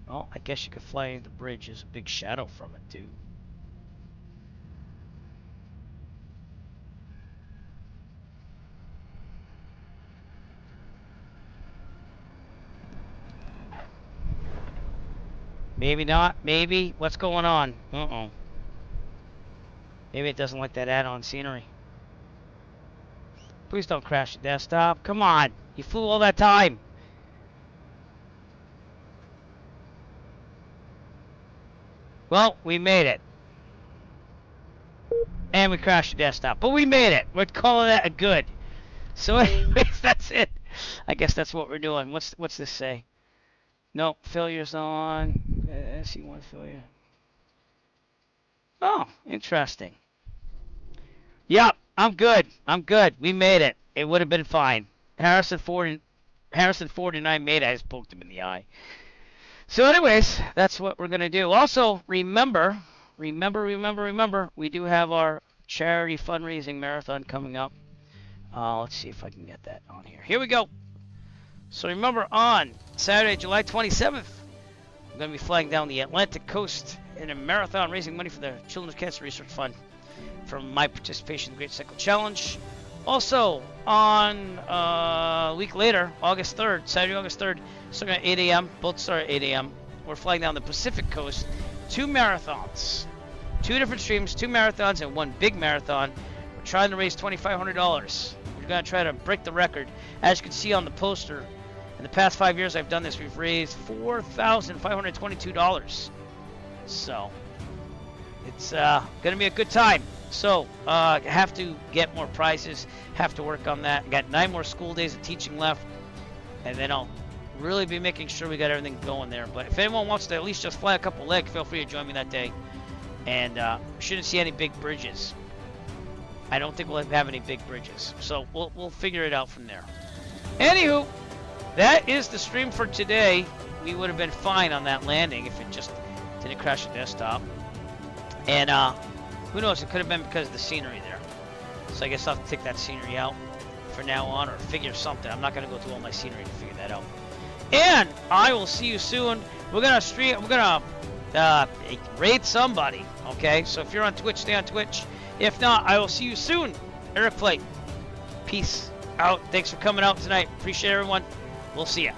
Well, I guess you could fly into the bridge. There's a big shadow from it, too. Maybe not. Maybe. What's going on? Uh-oh. Maybe it doesn't like that add-on scenery. Please don't crash the desktop. Come on. You flew all that time. Well, we made it. And we crashed the desktop. But we made it. We're calling that a good. So anyways, that's it. I guess that's what we're doing. What's this say? Nope. Failure's on. SC1 failure. Oh, interesting. Yep, I'm good. I'm good. We made it. It would have been fine. Harrison Ford and I made it. I just poked him in the eye. So anyways, that's what we're going to do. Also, remember, we do have our charity fundraising marathon coming up. Let's see if I can get that on here. Here we go. So remember, on Saturday, July 27th, we're going to be flying down the Atlantic coast in a marathon raising money for the Children's Cancer Research Fund from my participation in the Great Cycle Challenge. Also, on a week later, August 3rd, Saturday, August 3rd, starting at 8 a.m., both start at 8 a.m., we're flying down the Pacific coast, 2 marathons, 2 different streams, 2 marathons, and 1 big marathon. We're trying to raise $2,500. We're going to try to break the record. As you can see on the poster, in the past 5 years I've done this, we've raised $4,522. So, it's going to be a good time. So, have to get more prizes, have to work on that. Got 9 more school days of teaching left, and then I'll really be making sure we got everything going there. But if anyone wants to at least just fly a couple legs, feel free to join me that day. And we shouldn't see any big bridges. I don't think we'll have any big bridges. So, we'll figure it out from there. Anywho, that is the stream for today. We would have been fine on that landing if it just didn't crash the desktop. And who knows, it could have been because of the scenery there. So I guess I'll have to take that scenery out for now on, or figure something. I'm not going to go through all my scenery to figure that out. And I will see you soon. We're going to raid somebody, okay? So if you're on Twitch, stay on Twitch. If not, I will see you soon. Eric Flight. Peace out. Thanks for coming out tonight. Appreciate everyone. We'll see ya.